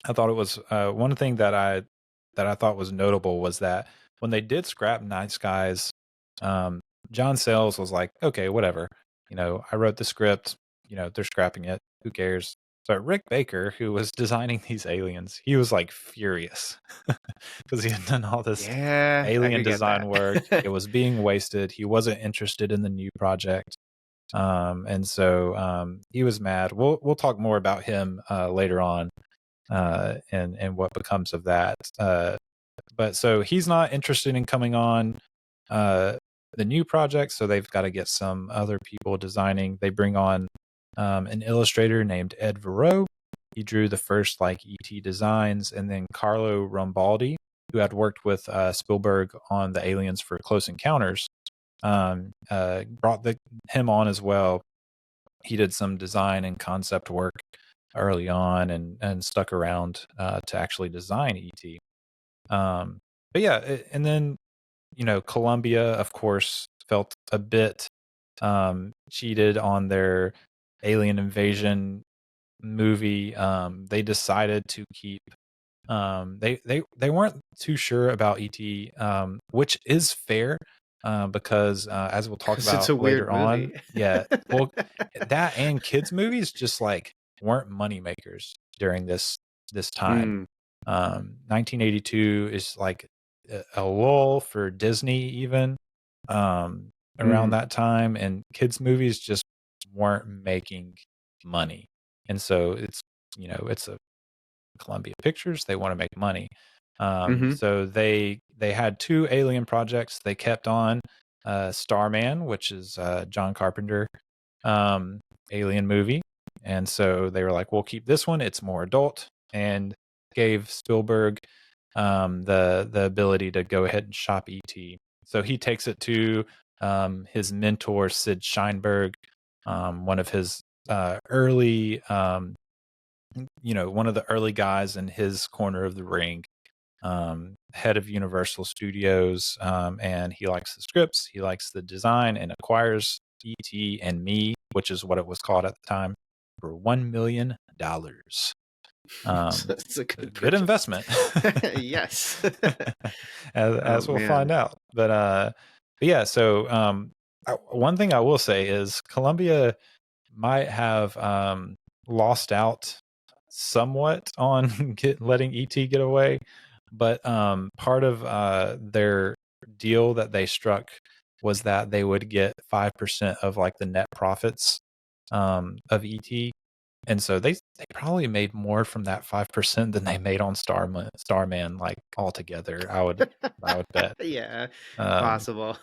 I thought it was one thing that I thought was notable was that when they did scrap Night Skies, John Sayles was like, okay, whatever. I wrote the script. They're scrapping it. Who cares? So Rick Baker, who was designing these aliens, he was like furious because he had done all this alien design work. It was being wasted. He wasn't interested in the new project. And so he was mad. We'll talk more about him later on, and what becomes of that. But so he's not interested in coming on the new project, so they've got to get some other people designing. They bring on an illustrator named Ed Verreau. He drew the first like ET designs, and then Carlo Rambaldi, who had worked with Spielberg on the aliens for Close Encounters, brought him on as well. He did some design and concept work early on, and stuck around to actually design ET. But yeah, and then Columbia, of course, felt a bit cheated on their alien invasion movie. They decided to keep. They weren't too sure about ET, which is fair. Because as we'll talk about later on, yeah, well, that and kids movies just like weren't money makers during this time. 1982 is like a lull for Disney even around that time, and kids movies just weren't making money, and so it's a Columbia Pictures, they want to make money. So they had two alien projects they kept on. Starman, which is John Carpenter alien movie, and so they were like, we'll keep this one, it's more adult, and gave Spielberg the ability to go ahead and shop ET. So he takes it to his mentor Sid Sheinberg, one of his early one of the early guys in his corner of the ring, head of Universal Studios, and he likes the scripts, he likes the design, and acquires E.T. and Me, which is what it was called at the time, for $1 million. It's a good investment. Yes. as we'll find out. But yeah, so one thing I will say is Columbia might have lost out somewhat on letting ET get away, but part of their deal that they struck was that they would get 5% of like the net profits of ET, and so they probably made more from that 5% than they made on Starman like altogether. I would bet. Yeah, possible.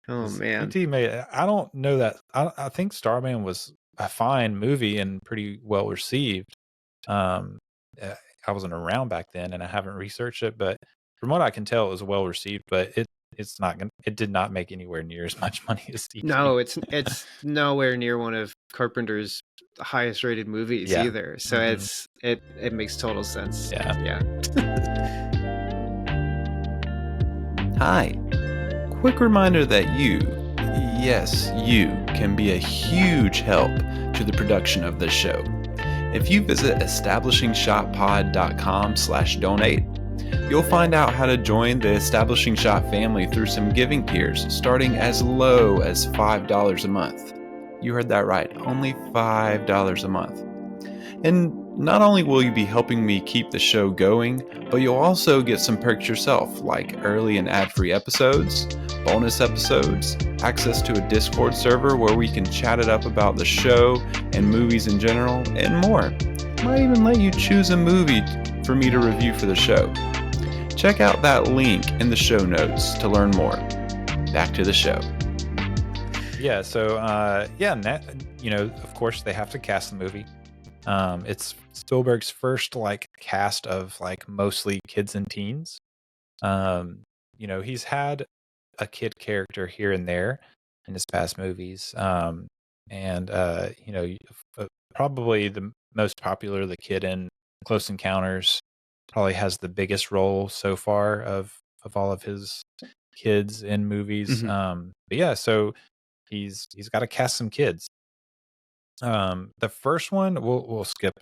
Oh man, ET made. I don't know that. I think Starman was a fine movie and pretty well received. I wasn't around back then, and I haven't researched it, but from what I can tell, it was well received. But it did not make anywhere near as much money as ET. No, it's nowhere near one of Carpenter's highest rated movies either. So it makes total sense. Yeah. Hi. Quick reminder that you can be a huge help to the production of this show. If you visit establishingshotpod.com/donate, you'll find out how to join the Establishing Shot family through some giving tiers starting as low as $5 a month. You heard that right, only $5 a month. And Not only will you be helping me keep the show going, but you'll also get some perks yourself, like early and ad-free episodes, bonus episodes, access to a Discord server where we can chat it up about the show and movies in general, and more. Might even let you choose a movie for me to review for the show. Check out that link in the show notes to learn more. Back to the show. Yeah, so of course they have to cast the movie. It's Spielberg's first like cast of like mostly kids and teens. He's had a kid character here and there in his past movies. Probably the most popular, the kid in Close Encounters, probably has the biggest role so far of all of his kids in movies. But yeah, so he's got to cast some kids. The first one we'll skip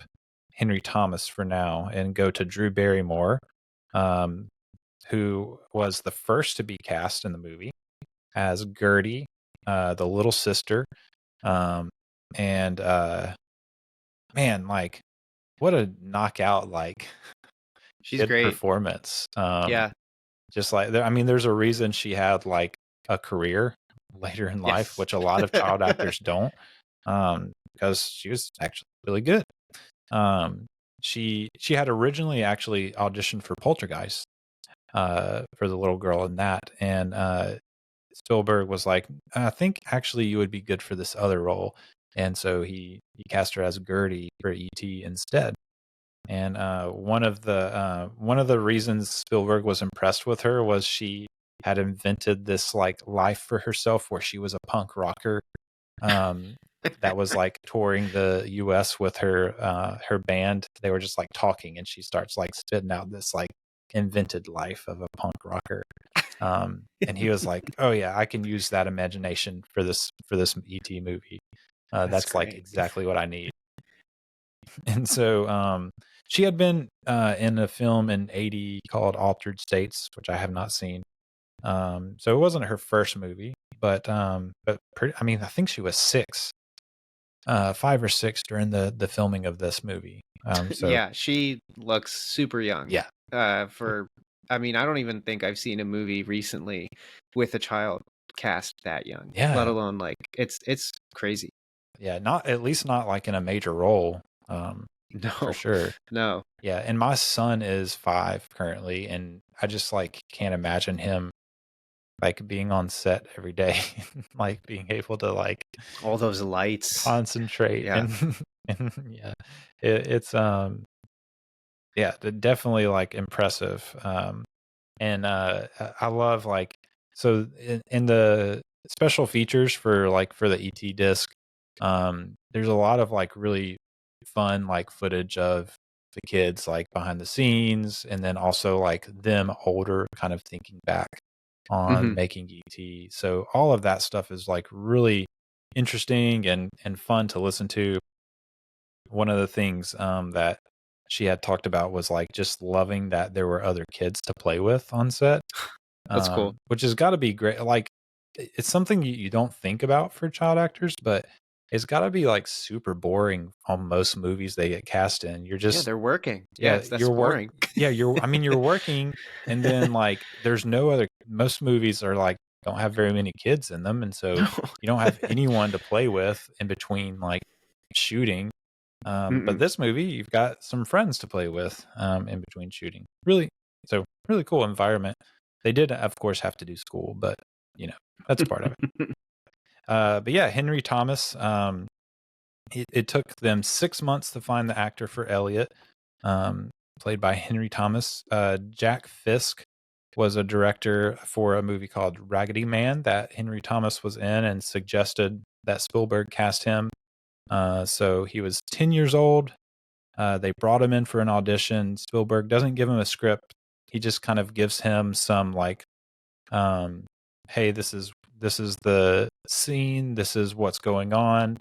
Henry Thomas for now and go to Drew Barrymore, who was the first to be cast in the movie as Gertie, the little sister. Man, like what a knockout like She's great performance. Yeah. Just like there's a reason she had like a career later in life, Yes. which a lot of child actors don't. Because she was actually really good. She had originally actually auditioned for Poltergeist, for the little girl in that, and Spielberg was like, I think actually you would be good for this other role, and so he cast her as Gertie for E.T. instead. And one of the reasons Spielberg was impressed with her was she had invented this like life for herself where she was a punk rocker. That was like touring the US with her band. They were just like talking and she starts like spitting out this like invented life of a punk rocker. And he was like, oh yeah, I can use that imagination for this ET movie. That's like exactly what I need. And so she had been in a film in 1980 called Altered States, which I have not seen. So it wasn't her first movie, but I think she was 5 or 6 during the filming of this movie. Yeah, she looks super young. Yeah. I don't even think I've seen a movie recently with a child cast that young. Yeah. Let alone like it's crazy. Yeah, at least not like in a major role. No, for sure. No. Yeah, and my son is 5 currently, and I just like can't imagine him like being on set every day, like being able to like all those lights, concentrate. Yeah. and yeah, it's definitely like impressive. And I love like, so in the special features for the ET disc, there's a lot of like really fun like footage of the kids like behind the scenes, and then also like them older kind of thinking back on making ET. So all of that stuff is like really interesting and fun to listen to. One of the things that she had talked about was like just loving that there were other kids to play with on set. That's cool. Which has got to be great. Like it's something you don't think about for child actors, but it's got to be like super boring on most movies they get cast in. You're just they're working. That's boring. You're working, and then like there's no other. Most movies are like don't have very many kids in them, and so you don't have anyone to play with in between like shooting. But this movie, you've got some friends to play with in between shooting. Really cool environment. They did, of course, have to do school, but that's part of it. But yeah, Henry Thomas. It took them 6 months to find the actor for Elliot, played by Henry Thomas. Jack Fisk was a director for a movie called Raggedy Man that Henry Thomas was in and suggested that Spielberg cast him. So he was 10 years old. They brought him in for an audition. Spielberg doesn't give him a script. He just kind of gives him some like, hey, this is the scene. This is what's going on.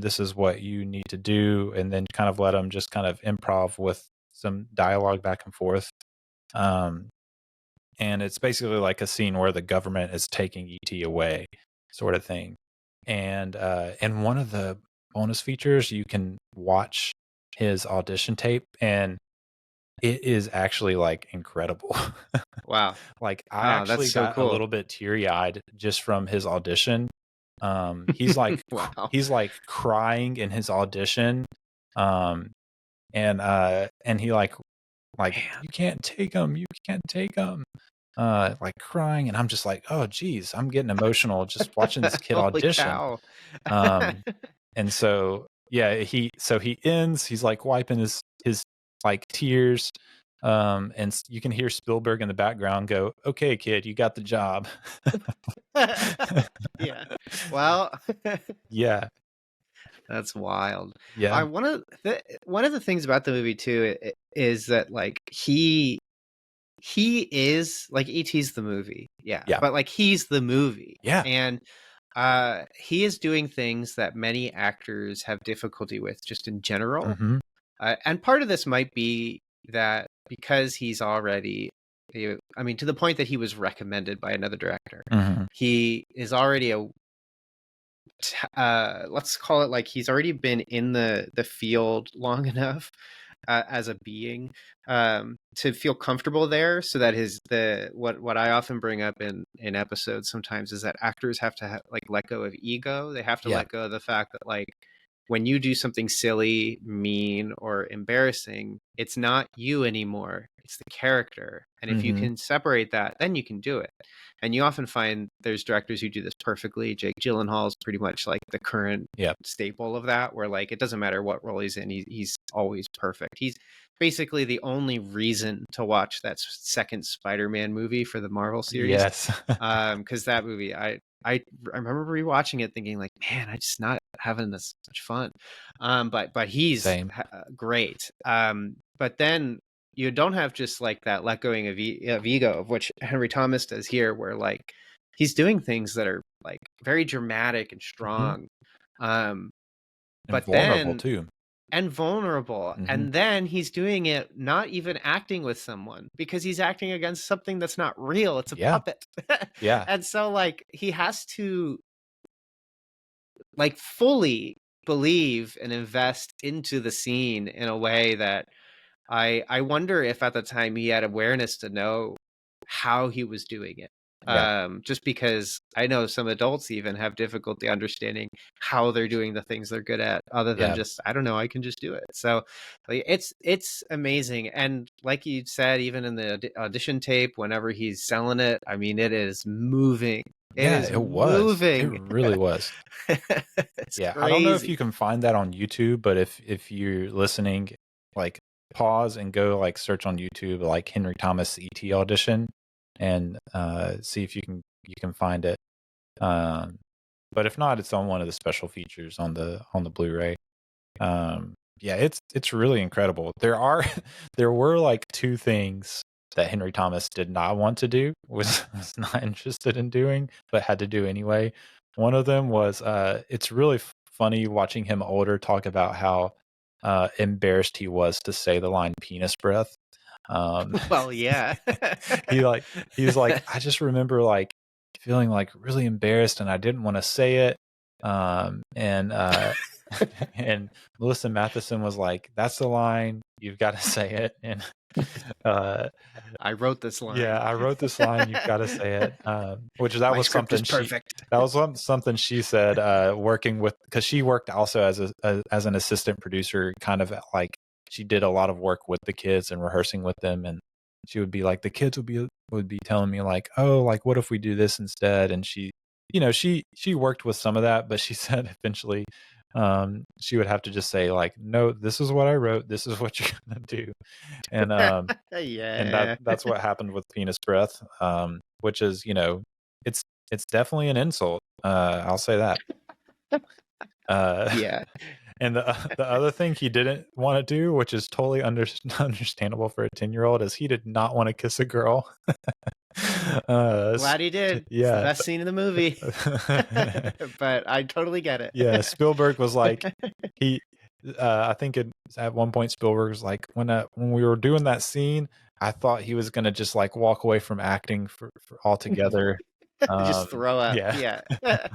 This is what you need to do. And then kind of let him just kind of improv with some dialogue back and forth. And it's basically like a scene where the government is taking ET away, sort of thing. And one of the bonus features, you can watch his audition tape, and it is actually like incredible. Wow. Like I Oh, that's actually so got a cool. little bit teary-eyed just from his audition. He's like Wow. he's like crying in his audition. And he like Man. you can't take him, like crying, and I'm just like, oh geez, I'm getting emotional just watching this kid Holy audition. cow. And so yeah, he ends, he's like wiping his like tears, and you can hear Spielberg in the background go, okay kid, you got the job. Yeah. Well, Yeah. that's wild. Yeah. One of the things about the movie too is that like he is like E.T.'s the movie. Yeah. But like he's the movie. Yeah. And he is doing things that many actors have difficulty with just in general. Mm-hmm. And part of this might be that because he's already, I mean, to the point that he was recommended by another director, Mm-hmm. he is already let's call it like he's already been in the field long enough as a being to feel comfortable there, so that what I often bring up in episodes sometimes is that actors have to like let go of ego. They have to let go of the fact that like when you do something silly, mean, or embarrassing, it's not you anymore. It's the character. And if you can separate that, then you can do it. And you often find there's directors who do this perfectly. Jake Gyllenhaal is pretty much like the current staple of that, where like it doesn't matter what role he's in, he's always perfect. He's basically the only reason to watch that second Spider-Man movie for the Marvel series. Yes. Because that movie, I remember rewatching it thinking like, man, I'm just not having this much fun. But he's great. But then you don't have just like that let going of ego, of which Henry Thomas does here, where like he's doing things that are like very dramatic and strong, and but vulnerable then too. And vulnerable. And then he's doing it not even acting with someone, because he's acting against something that's not real. It's a puppet. Yeah. And so like he has to like fully believe and invest into the scene in a way that I wonder if at the time he had awareness to know how he was doing it. Just because I know some adults even have difficulty understanding how they're doing the things they're good at, other than just, I don't know, I can just do it. So like, it's amazing. And like you said, even in the audition tape, whenever he's selling it, I mean, it is moving. It was moving. It really was. It's crazy. I don't know if you can find that on YouTube, but if you're listening, like pause and go like search on YouTube like Henry Thomas ET audition, and see if you can find it. But if not, it's on one of the special features on the Blu-ray. It's really incredible. There were like two things that Henry Thomas did not want to do, was not interested in doing, but had to do anyway. One of them was it's really funny watching him older talk about how embarrassed he was to say the line penis breath. Well, yeah. he was like, I just remember like feeling like really embarrassed and I didn't want to say it. And Melissa Matheson was like, that's the line, you've got to say it. And I wrote this line. Yeah, I wrote this line, you've got to say it. Which that was something something she said, working with, because she worked also as an assistant producer, kind of like she did a lot of work with the kids and rehearsing with them, and she would be like, the kids would be telling me like, oh, like what if we do this instead? And she worked with some of that, but she said eventually she would have to just say like, no, this is what I wrote, this is what you're gonna do. And and that's what happened with penis breath, which is, it's definitely an insult, I'll say that. And the other thing he didn't want to do, which is totally understandable for a 10-year-old, is he did not want to kiss a girl. Glad he did. Yeah, it's the best scene in the movie. But I totally get it. Yeah, Spielberg was like, I think at one point Spielberg was like, when we were doing that scene, I thought he was gonna just like walk away from acting for altogether. Just throw up. Yeah. Yeah.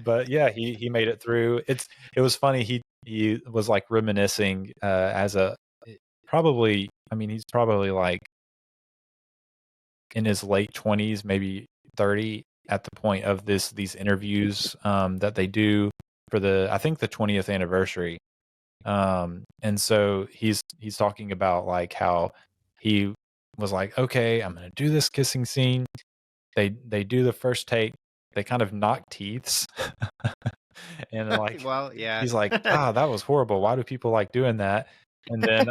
But yeah, he made it through. It was funny. He was like reminiscing as a probably. I mean, he's probably like in his late 20s, maybe 30, at the point of these interviews that they do for I think the 20th anniversary. And so he's talking about like how he was like, okay, I'm gonna do this kissing scene. They do the first take. They kind of knock teeths, and like Well, yeah. he's like, that was horrible. Why do people like doing that? And then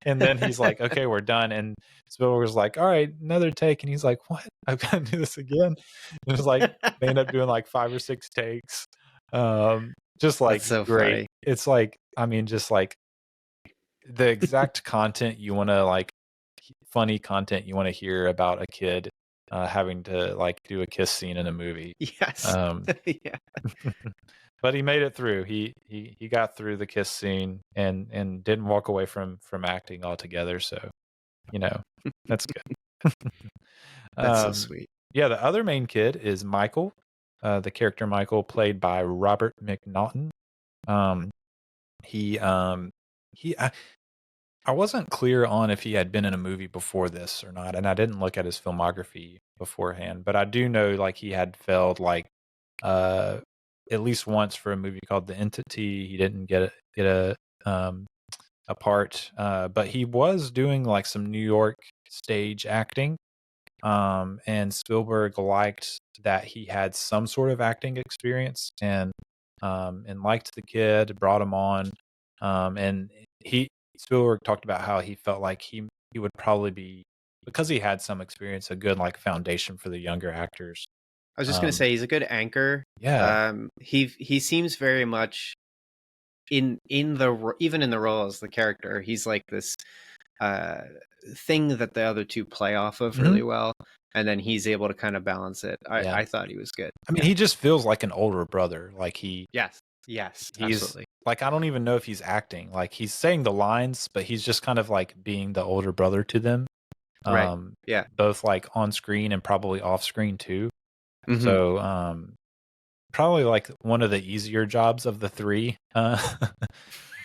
and then he's like, okay, we're done. And Spielberg was like, all right, another take. And he's like, what? I've got to do this again. And it was like they end up doing like 5 or 6 takes. Just like That's so great. funny. It's like, I mean, just like the exact content you want to like, funny content you want to hear about a kid having to like do a kiss scene in a movie. Yes. Yeah. But he made it through. He got through the kiss scene and didn't walk away from acting altogether. So, you know, that's good. That's so sweet. Yeah, the other main kid is Michael, the character Michael, played by Robert McNaughton. I wasn't clear on if he had been in a movie before this or not, and I didn't look at his filmography beforehand, but I do know like he had failed like at least once for a movie called The Entity. He didn't get a part, but he was doing like some New York stage acting, and Spielberg liked that he had some sort of acting experience, and liked the kid, brought him on, and Spielberg talked about how he felt like he would probably be, because he had some experience, a good like foundation for the younger actors. I was just gonna say he's a good anchor. Yeah. He seems very much even in the role as the character. He's like this thing that the other two play off of really well, and then he's able to kind of balance it. I thought he was good. I mean, he just feels like an older brother. Like Yes, he's absolutely. like, I don't even know if he's acting. Like he's saying the lines, but he's just kind of like being the older brother to them. Right. Yeah. Both like on screen and probably off screen too. Mhm. So probably like one of the easier jobs of the 3.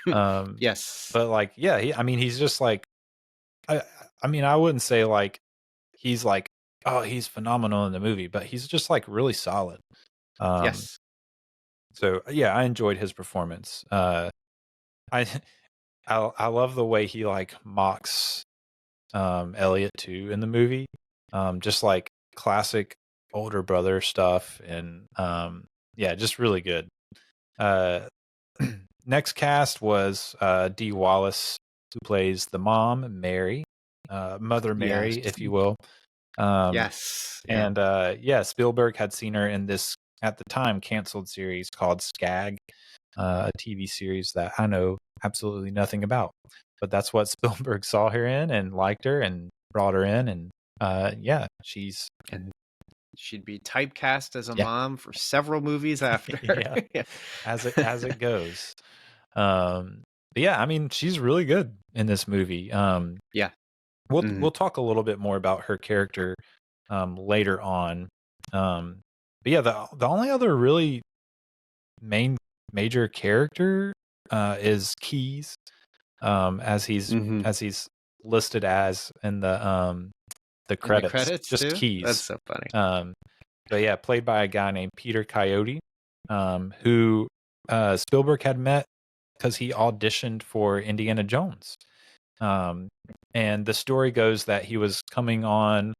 Yes. But like, yeah, he's just like, I mean, I wouldn't say like he's like, oh, he's phenomenal in the movie, but he's just like really solid. Yes. So yeah, I enjoyed his performance. I love the way he like mocks Elliot too in the movie. Just like classic older brother stuff, and yeah, just really good. Next cast was Dee Wallace, who plays the mom, Mary, Mother Mary, if you will. Yes. Yeah. And yeah, Spielberg had seen her in this, at the time, canceled series called Skag, a TV series that I know absolutely nothing about. But that's what Spielberg saw her in and liked her and brought her in. And yeah, she'd be typecast as a mom for several movies after. Yeah, as it goes. But yeah, I mean, she's really good in this movie. Yeah. We'll talk a little bit more about her character later on. But yeah, the only other really major character is Keyes, as he's listed as in the credits. Just too? Keyes. That's so funny. But yeah, played by a guy named Peter Coyote, who Spielberg had met because he auditioned for Indiana Jones. And the story goes that he was coming on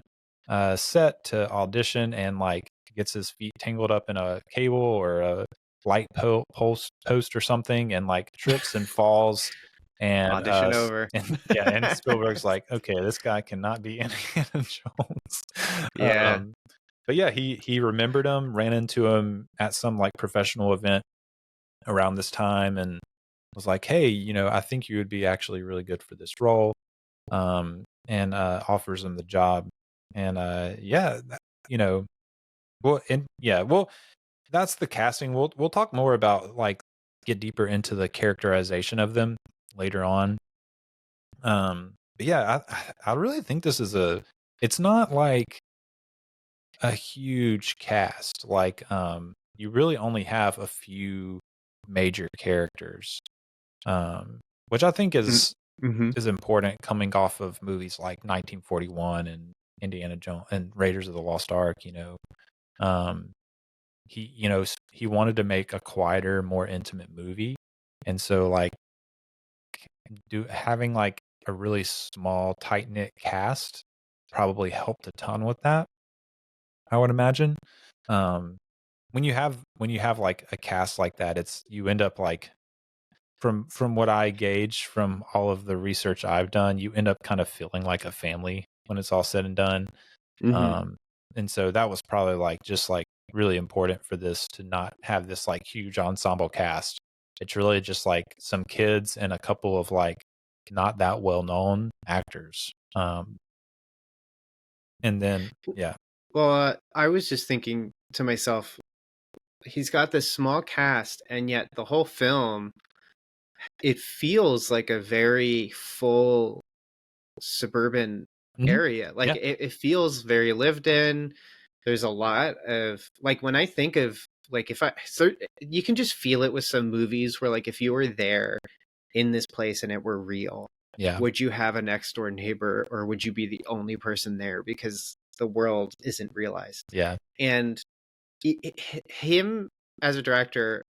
set to audition and like gets his feet tangled up in a cable or a light post or something, and like trips and falls. And audition over. And Spielberg's like, okay, this guy cannot be Indiana Jones. Yeah. But yeah, he remembered him, ran into him at some like professional event around this time, and was like, hey, I think you would be actually really good for this role, and offers him the job. And well, that's the casting. We'll talk more about like get deeper into the characterization of them later on. But yeah, I really think this is it's not like a huge cast. Like, you really only have a few major characters, which I think Mm-hmm. is important coming off of movies like 1941 and Indiana Jones and Raiders of the Lost Ark. Um, he wanted to make a quieter, more intimate movie, and so like having like a really small, tight knit cast probably helped a ton with that, I would imagine. Um, when you have like a cast like that, you end up like from what I gauge from all of the research I've done, you end up kind of feeling like a family when it's all said and done. Mm-hmm. Um, and so that was probably like just like really important for this to not have this like huge ensemble cast. It's really just like some kids and a couple of like not that well known actors. And then yeah. Well, I was just thinking to myself, he's got this small cast, and yet the whole film, it feels like a very full suburban Mhm. area. Like Yeah. it feels very lived in. There's a lot of like when I think of like you can just feel it with some movies where like if you were there in this place and it were real, Yeah. would you have a next door neighbor or would you be the only person there because the world isn't realized? Yeah. And him as a director,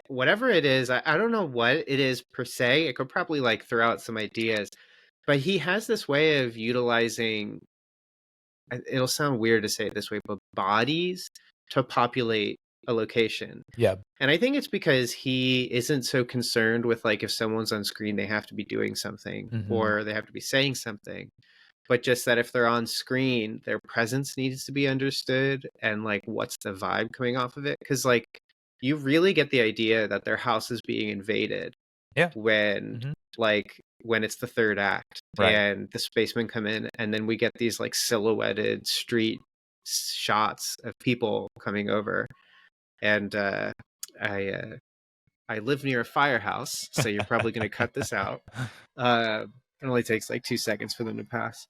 whatever it is, I don't know what it is per se. It could probably like throw out some ideas, but he has this way of utilizing, it'll sound weird to say it this way, but bodies to populate a location. Yeah. And I think it's because he isn't so concerned with like if someone's on screen, they have to be doing something Mhm. or they have to be saying something, but just that if they're on screen, their presence needs to be understood and like what's the vibe coming off of it. Because like you really get the idea that their house is being invaded Yeah. when Mhm. like when it's the third act Right. and the spacemen come in and then we get these like silhouetted street shots of people coming over. And I live near a firehouse, so you're probably going to cut this out. It only takes like 2 seconds for them to pass.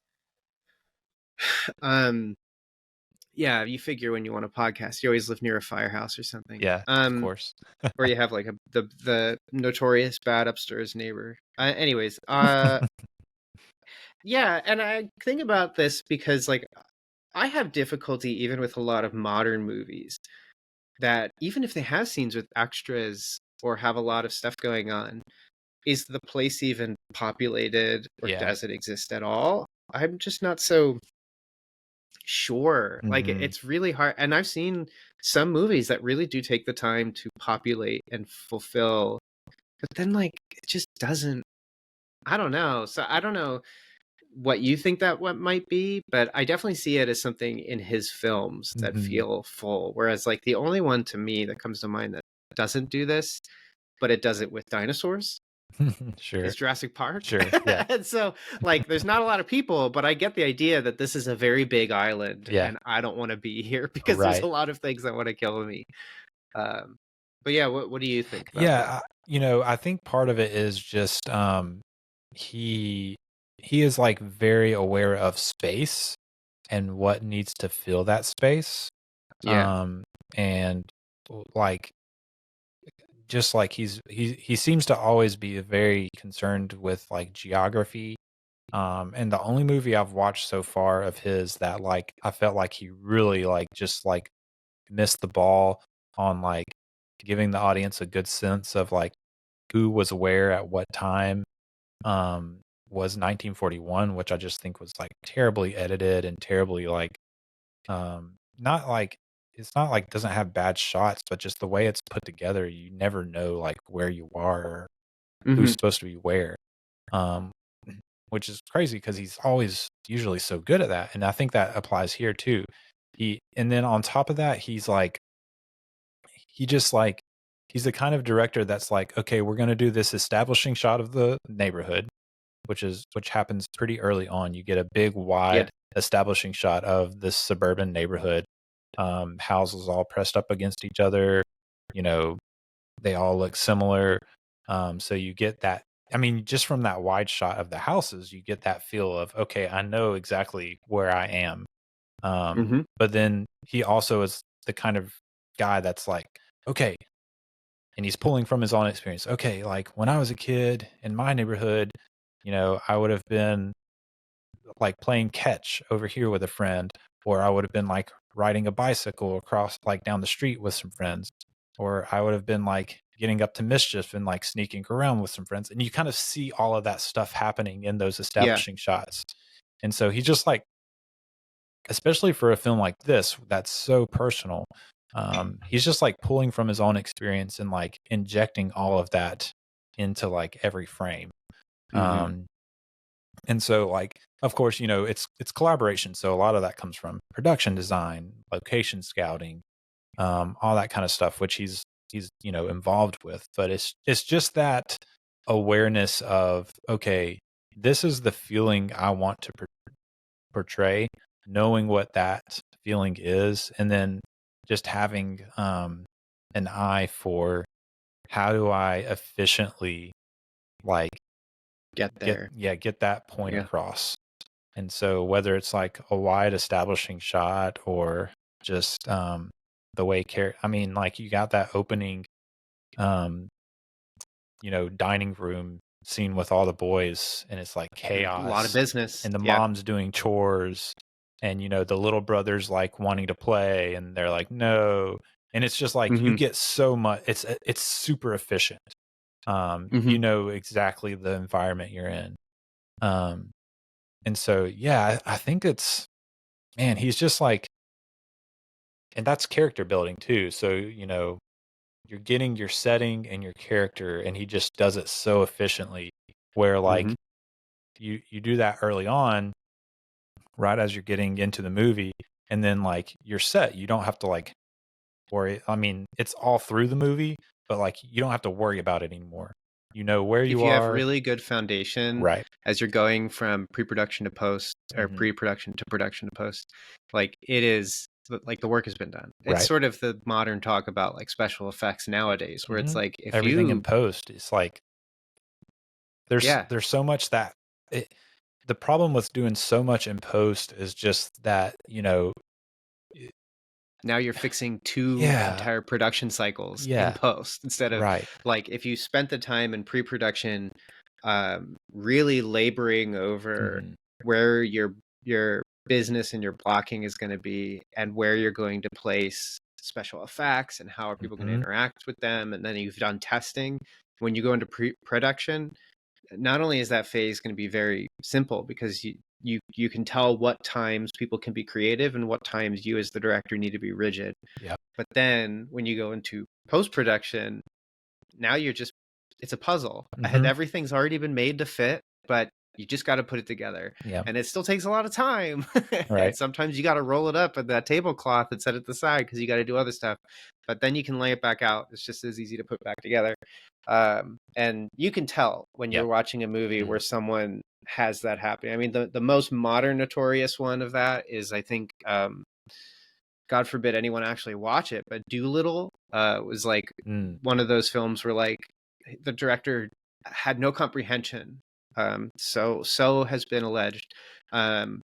Yeah, you figure when you want a podcast, you always live near a firehouse or something. Yeah, of course. Or you have like the notorious bad upstairs neighbor. Anyways, yeah, and I think about this because like I have difficulty even with a lot of modern movies that even if they have scenes with extras or have a lot of stuff going on, is the place even populated or Yeah. does it exist at all? I'm just not so sure. Like Mhm. it's really hard. And I've seen some movies that really do take the time to populate and fulfill, but then like it just doesn't. I don't know. So I don't know what you think that what might be, but I definitely see it as something in his films that Mhm. feel full. Whereas like the only one to me that comes to mind that doesn't do this, but it does it with dinosaurs, Sure. is Jurassic Park. Sure. Yeah. And so like there's not a lot of people, but I get the idea that this is a very big island Yeah. and I don't want to be here because there's Right. a lot of things that want to kill me. But yeah, what do you think about Yeah, that? I think part of it is just he he is like very aware of space and what needs to fill that space. Yeah. And like just like he seems to always be very concerned with like geography. And the only movie I've watched so far of his that like I felt like he really like just like missed the ball on like giving the audience a good sense of like who was where at what time, was 1941, which I just think was like terribly edited and terribly like not like it's not like doesn't have bad shots, but just the way it's put together, you never know like where you are or who's Hmm. supposed to be where. Um, which is crazy because he's always usually so good at that, and I think that applies here too. And then on top of that, he just like he's the kind of director that's like, okay, we're going to do this establishing shot of the neighborhood, which happens pretty early on. You get a big Yeah. wide establishing shot of this suburban neighborhood, houses all pressed up against each other, you know, they all look similar. So you get that. I mean, just from that wide shot of the houses, you get that feel of, okay, I know exactly where I am. But then he also is the kind of guy that's like, okay, and he's pulling from his own experience. Okay, like when I was a kid in my neighborhood, I would have been like playing catch over here with a friend, or I would have been like riding a bicycle across like down the street with some friends, or I would have been like getting up to mischief and like sneaking around with some friends. And you kind of see all of that stuff happening in those establishing shots. And so he just like, especially for a film like this that's so personal, he's just like pulling from his own experience and like injecting all of that into like every frame. And so like, of course, it's collaboration, so a lot of that comes from production design, location scouting, all that kind of stuff, which he's involved with. But it's just that awareness of, okay, this is the feeling I want to portray, knowing what that feeling is, and then just having an eye for how do I efficiently like get there. Get that point across. And so whether it's like a wide establishing shot or just the way I mean, like you got that opening dining room scene with all the boys, and it's like chaos, a lot of business, and the mom's doing chores, and the little brother's like wanting to play and they're like no, and it's just like you get so much. It's super efficient. You know exactly the environment you're in. And so I think it's, man, he's just like, and that's character building too. So you're getting your setting and your character, and he just does it so efficiently, where like you do that early on, right as you're getting into the movie, and then like you're set. You don't have to like worry. I mean, it's all through the movie, but like you don't have to worry about it anymore. You know where you are. If you have really good foundation, right, as you're going from pre-production to post, or pre-production to production to post, like it is like the work has been done. It's sort of the modern talk about like special effects nowadays, where it's like if everything in post, it's like there's so much that the problem with doing so much in post is just that now you're fixing two entire production cycles in post, instead of like if you spent the time in pre-production really laboring over where your business and your blocking is going to be, and where you're going to place special effects and how are people going to interact with them, and then you've done testing. When you go into pre-production, not only is that phase going to be very simple, because you can tell what times people can be creative and what times you as the director need to be rigid. But then when you go into post-production, now it's a puzzle, and everything's already been made to fit, but you just got to put it together. And it still takes a lot of time. And sometimes you got to roll it up at that tablecloth and set it aside because you got to do other stuff, but then you can lay it back out. It's just as easy to put back together. And you can tell when you're watching a movie where someone has that happening. I mean, the most modern notorious one of that is, I think, God forbid anyone actually watch it, but Doolittle was like one of those films where like the director had no comprehension. So has been alleged from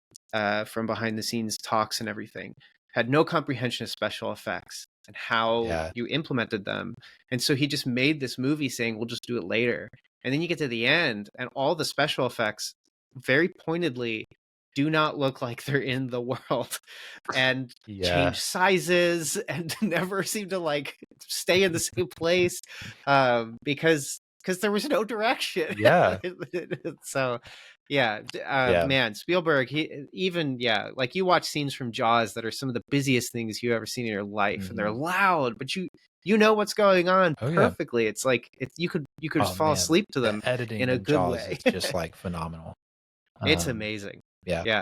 behind the scenes talks and everything, had no comprehension of special effects and how you implemented them. And so he just made this movie saying, we'll just do it later. And then you get to the end and all the special effects very pointedly do not look like they're in the world, and change sizes and never seem to like stay in the same place because there was no direction. So man, Spielberg, he even like you watch scenes from Jaws that are some of the busiest things you've ever seen in your life, and they're loud, but you know what's going on perfectly. It's like you could fall asleep to them. The editing in a good Jaws way. is just like phenomenal. It's amazing. And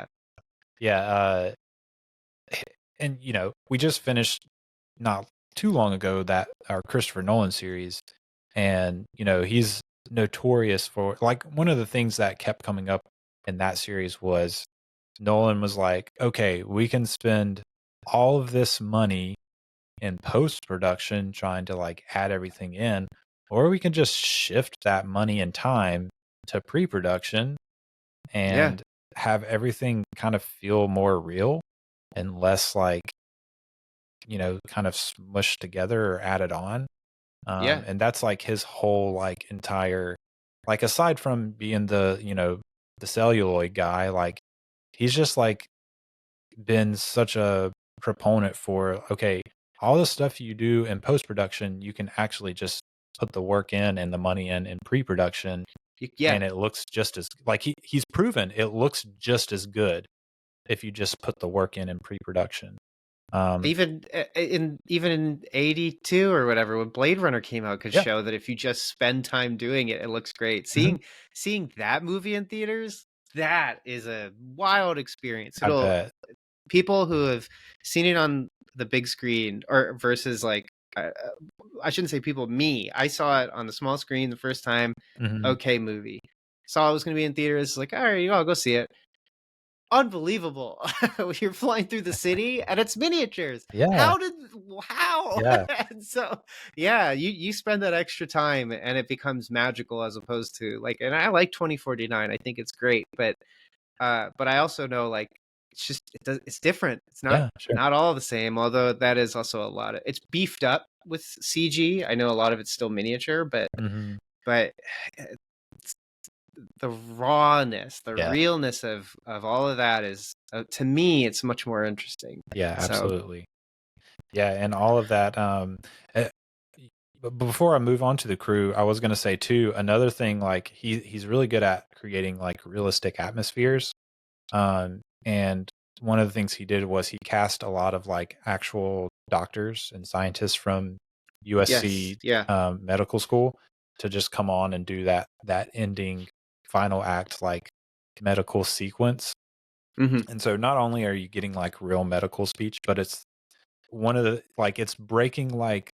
we just finished not too long ago that our Christopher Nolan series, and he's notorious for, like, one of the things that kept coming up in that series was Nolan was like, okay, we can spend all of this money in post-production trying to like add everything in, or we can just shift that money and time to pre-production and have everything kind of feel more real. and less like, kind of smushed together or added on. Yeah. And that's like his whole like entire, like aside from being the, the celluloid guy, like he's just like been such a proponent for, okay, all the stuff you do in post production, you can actually just put the work in the money in pre-production, Yeah. and it looks just as like he's proven it looks just as good if you just put the work in pre-production. Even in 82 or whatever, when Blade Runner came out, could Yeah. show that if you just spend time doing it, it looks great. Mhm. Seeing that movie in theaters, that is a wild experience. I bet. People who have seen it on the big screen, or versus like I shouldn't say people, me. I saw it on the small screen the first time. Mhm. Okay, movie. Saw it was going to be in theaters. Like, all right, I'll go see it. Unbelievable. You're flying through the city and it's miniatures. Yeah. How? Yeah. And so, yeah, you spend that extra time and it becomes magical, as opposed to like, and I like 2049. I think it's great, but I also know, like, it's different. It's Yeah, sure. not all the same, although that is also a lot of, it's beefed up with CG. I know a lot of it's still miniature, but Mhm. the rawness, the Yeah. realness of all of that is, to me, it's much more interesting. Yeah, So, absolutely. Yeah, and all of that. Uh, but before I move on to the crew, I was going to say too, another thing, like he's really good at creating like realistic atmospheres. And one of the things he did was he cast a lot of like actual doctors and scientists from USC yes, yeah, medical school to just come on and do that ending final act like medical sequence. Mhm. And so not only are you getting like real medical speech, but it's one of the like it's breaking like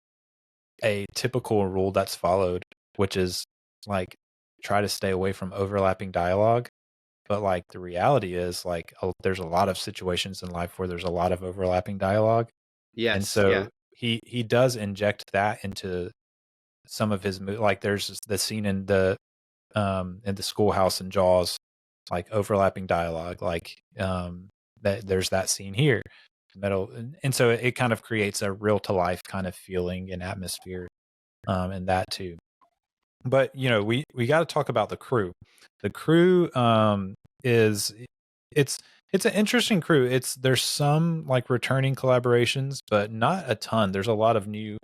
a typical rule that's followed, which is like try to stay away from overlapping dialogue. But like the reality is like there's a lot of situations in life where there's a lot of overlapping dialogue. And Yes, yeah, so he does inject that into some of his like there's the scene in the schoolhouse in Jaws, like overlapping dialogue, like that there's that scene here metal, and so it kind of creates a real to life kind of feeling and atmosphere, and that too. But we got to talk about the crew. The crew is it's an interesting crew. There's some like returning collaborations, but not a ton. There's a lot of new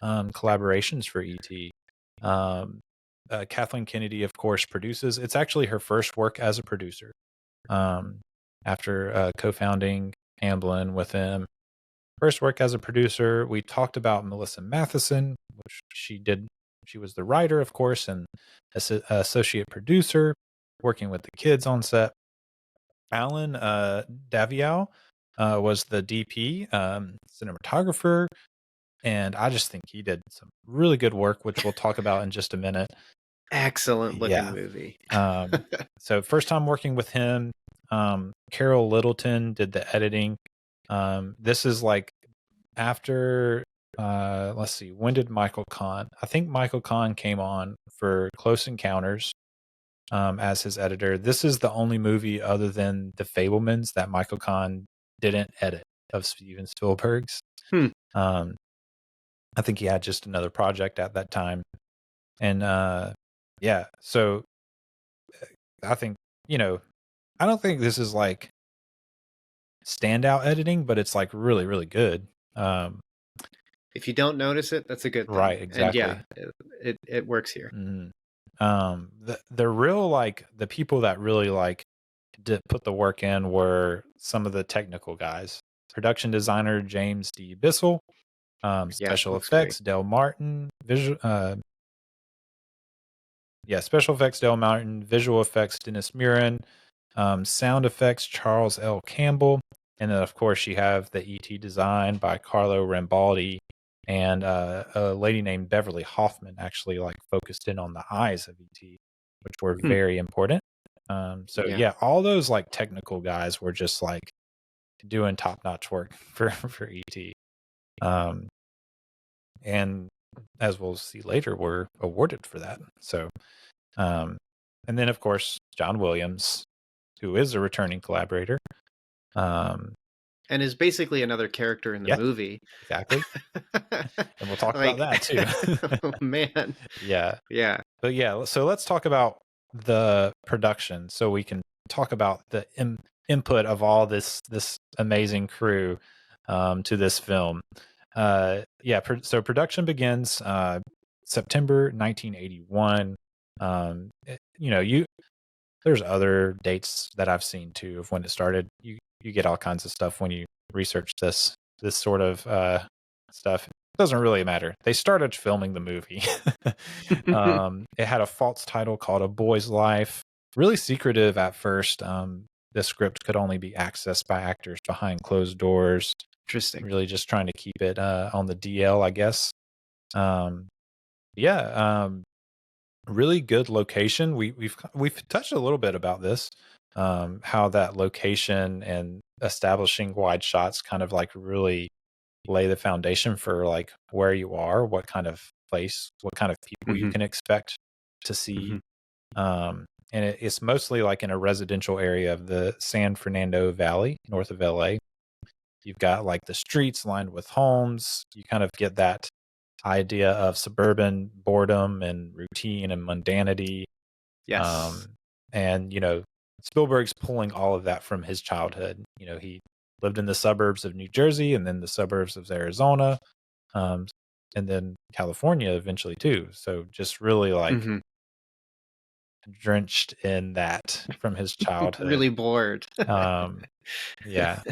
collaborations for ET. Kathleen Kennedy, of course, produces. It's actually her first work as a producer, after co-founding Amblin with him. First work as a producer. We talked about Melissa Matheson, which she did. She was the writer, of course, and associate producer, working with the kids on set. Alan Daviau was the DP, cinematographer, and I just think he did some really good work, which we'll talk about in just a minute. excellent looking Yeah. movie. So first time working with him. Carol Littleton did the editing. This is like after let's see, when did Michael Kahn? I think Michael Kahn came on for Close Encounters as his editor. This is the only movie other than The Fablemans that Michael Kahn didn't edit of Steven Spielberg's. I think he had just another project at that time. And yeah, so I think, I don't think this is like standout editing, but it's like really, really good. If you don't notice it, that's a good thing. Right, exactly. And yeah, it works here. Mhm. The real like the people that really like did put the work in were some of the technical guys. Production designer James D. Bissell, special looks effects Del Martin, special effects Del Martin, visual effects Dennis Murin, sound effects Charles L. Campbell, and then of course you have the ET design by Carlo Rambaldi, and a lady named Beverly Hoffman actually like focused in on the eyes of ET, which were very important. So yeah, all those like technical guys were just like doing top-notch work for ET. And as we'll see later, were awarded for that. So, and then of course John Williams, who is a returning collaborator. And is basically another character in the Yeah, movie. exactly. And we'll talk about Like, that too. oh man. Yeah. Yeah. But yeah, so let's talk about the production so we can talk about the input of all this amazing crew to this film. So production begins September 1981. There's other dates that I've seen too of when it started. You get all kinds of stuff when you research this sort of stuff. It doesn't really matter. They started filming the movie. It had a false title called A Boy's Life. Really secretive at first. The script could only be accessed by actors behind closed doors. Interesting. Really just trying to keep it on the DL, I guess. Really good location. We've touched a little bit about this, how that location and establishing wide shots kind of like really lay the foundation for like where you are, what kind of place, what kind of people you can expect to see. And it's mostly like in a residential area of the San Fernando Valley, north of LA. You've got like the streets lined with homes. You kind of get that idea of suburban boredom and routine and mundanity. Yes. And Spielberg's pulling all of that from his childhood. He lived in the suburbs of New Jersey and then the suburbs of Arizona, and then California eventually too. So just really like drenched in that from his childhood. Really bored. Yeah.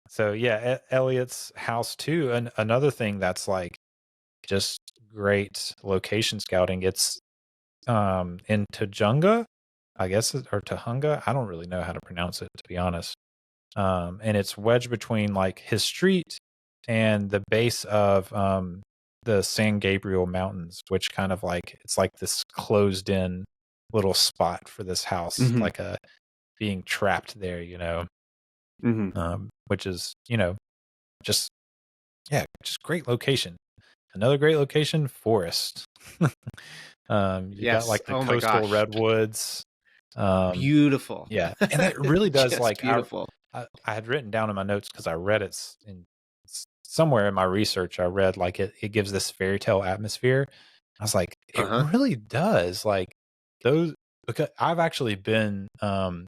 So yeah, Elliot's house too. And another thing that's like just great location scouting. It's in Tujunga, I guess, or Tujunga. I don't really know how to pronounce it, to be honest. And it's wedged between like his street and the base of the San Gabriel Mountains, which kind of like it's like this closed in little spot for this house, like a being trapped there, which is just great location. Another great location, forest. You got like the coastal redwoods. Beautiful. Yeah, and it really does like beautiful. I had written down in my notes because I read it somewhere in my research. I read like it gives this fairy tale atmosphere. I was like, it really does. Like those, because I've actually been I've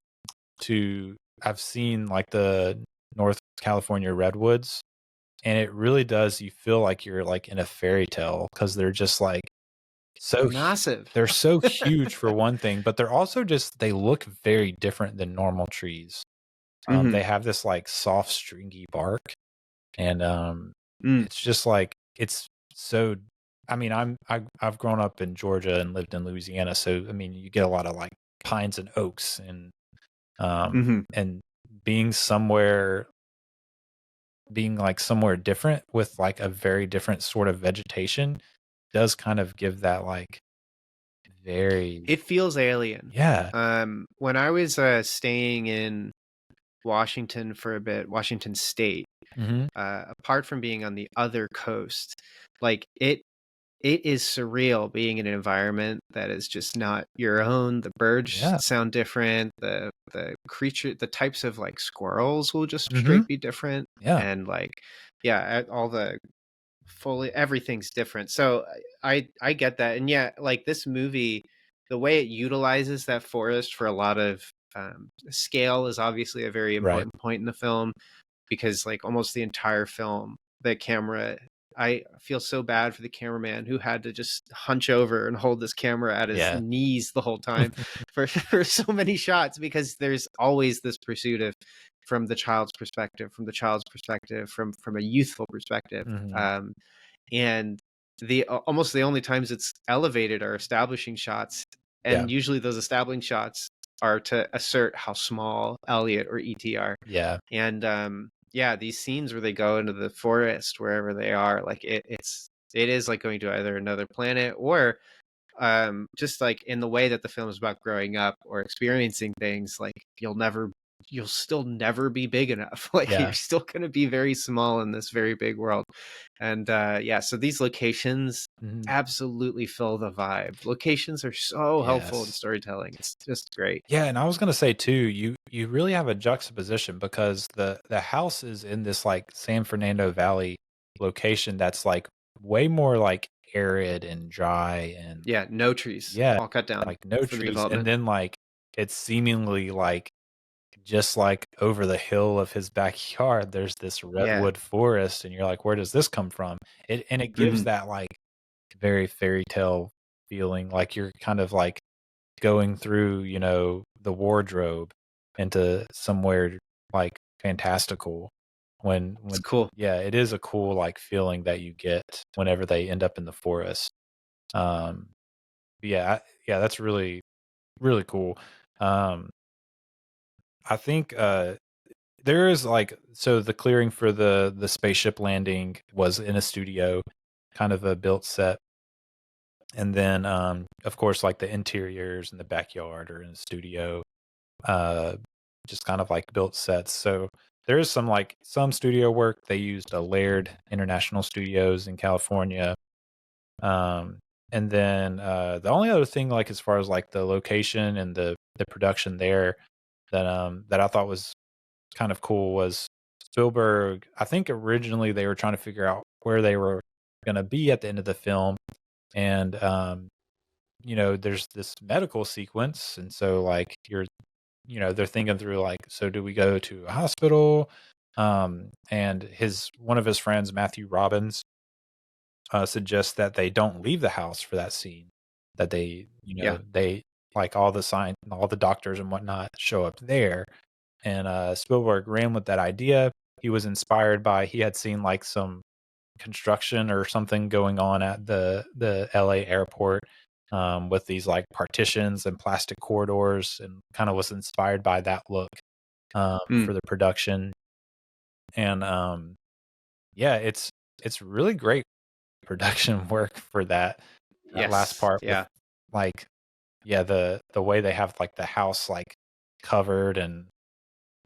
seen like the North California redwoods, and it really does. You feel like you're like in a fairy tale because they're just like so massive. They're so huge for one thing, but they're also they look very different than normal trees. They have this like soft, stringy bark, and it's just like it's so. I mean, I've grown up in Georgia and lived in Louisiana, so I mean, you get a lot of like pines and oaks, and and being like somewhere different with like a very different sort of vegetation does kind of give that like very. It feels alien. Yeah. When I was staying in Washington for a bit, Washington State, apart from being on the other coast, like it is surreal being in an environment that is just not your own. The birds sound different. The creature, the types of like squirrels will just straight be different. And like, all the everything's different. So I get that. And like this movie, the way it utilizes that forest for a lot of scale is obviously a very important point in the film, because like almost the entire film, the camera, I feel so bad for the cameraman who had to just hunch over and hold this camera at his knees the whole time for so many shots, because there's always this pursuit of from the child's perspective, from a youthful perspective. And the almost the only times it's elevated are establishing shots, and usually those establishing shots are to assert how small Elliot or ET are. And these scenes where they go into the forest, wherever they are, like it is like going to either another planet or just like in the way that the film is about growing up or experiencing things like you'll never you'll still never be big enough. Like Yeah. you're still going to be very small in this very big world. And yeah, so these locations Mhm. absolutely fill the vibe. Locations are so helpful in Yes. storytelling. It's just great. Yeah, and I was gonna say too, you really have a juxtaposition because the house is in this like San Fernando Valley location that's like way more like arid and dry and Yeah, no trees, yeah, all cut down like no for the trees. And development. then like it's seemingly like just like over the hill of his backyard, there's this Yeah. redwood forest, and you're like, where does this come from? It gives Mhm. that like very fairy tale feeling, like you're kind of like going through, the wardrobe into somewhere like fantastical It's when cool. yeah, it is a cool like feeling that you get whenever they end up in the forest. Um yeah, yeah, that's really really cool. Um I think there is like so the clearing for the spaceship landing was in a studio, kind of a built set. And then of course like the interiors and the backyard are in a studio. uh, just kind of like built sets. So there is some like some studio work. They used a Laird International Studios in California. Um, and then the only other thing, like as far as like the location and the production there, that I thought was kind of cool was Spielberg. I think originally they were trying to figure out where they were going to be at the end of the film, and there's this medical sequence, and so like they're thinking through like, so do we go to a hospital? And one of his friends, Matthew Robbins, suggests that they don't leave the house for that scene. That Yeah. they like all the doctors and whatnot show up there. And Spielberg ran with that idea. He was inspired by he had seen like some construction or something going on at the LA airport, with these like partitions and plastic corridors, and kind of was inspired by that look Mm. for the production. And yeah, it's really great production work for that last Yes. part with Yeah. like yeah, the way they have like the house like covered, and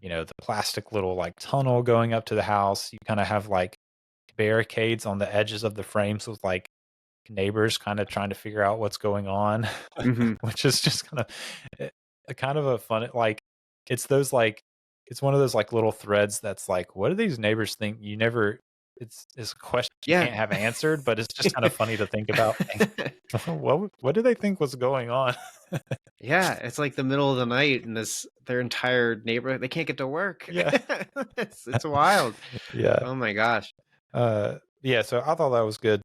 the plastic little like tunnel going up to the house. You kind of have like barricades on the edges of the frames with like neighbors kind of trying to figure out what's going on, Mhm. which is just kind of a fun like it's those like it's one of those like little threads that's like, what do these neighbors think? You never it's a question you Yeah. can't have answered, but it's just kind of funny to think about. Like, what do they think was going on? Yeah, it's like the middle of the night and their entire neighborhood, they can't get to work. Yeah. It's wild. Yeah. Oh my gosh. Yeah, so I thought that was good.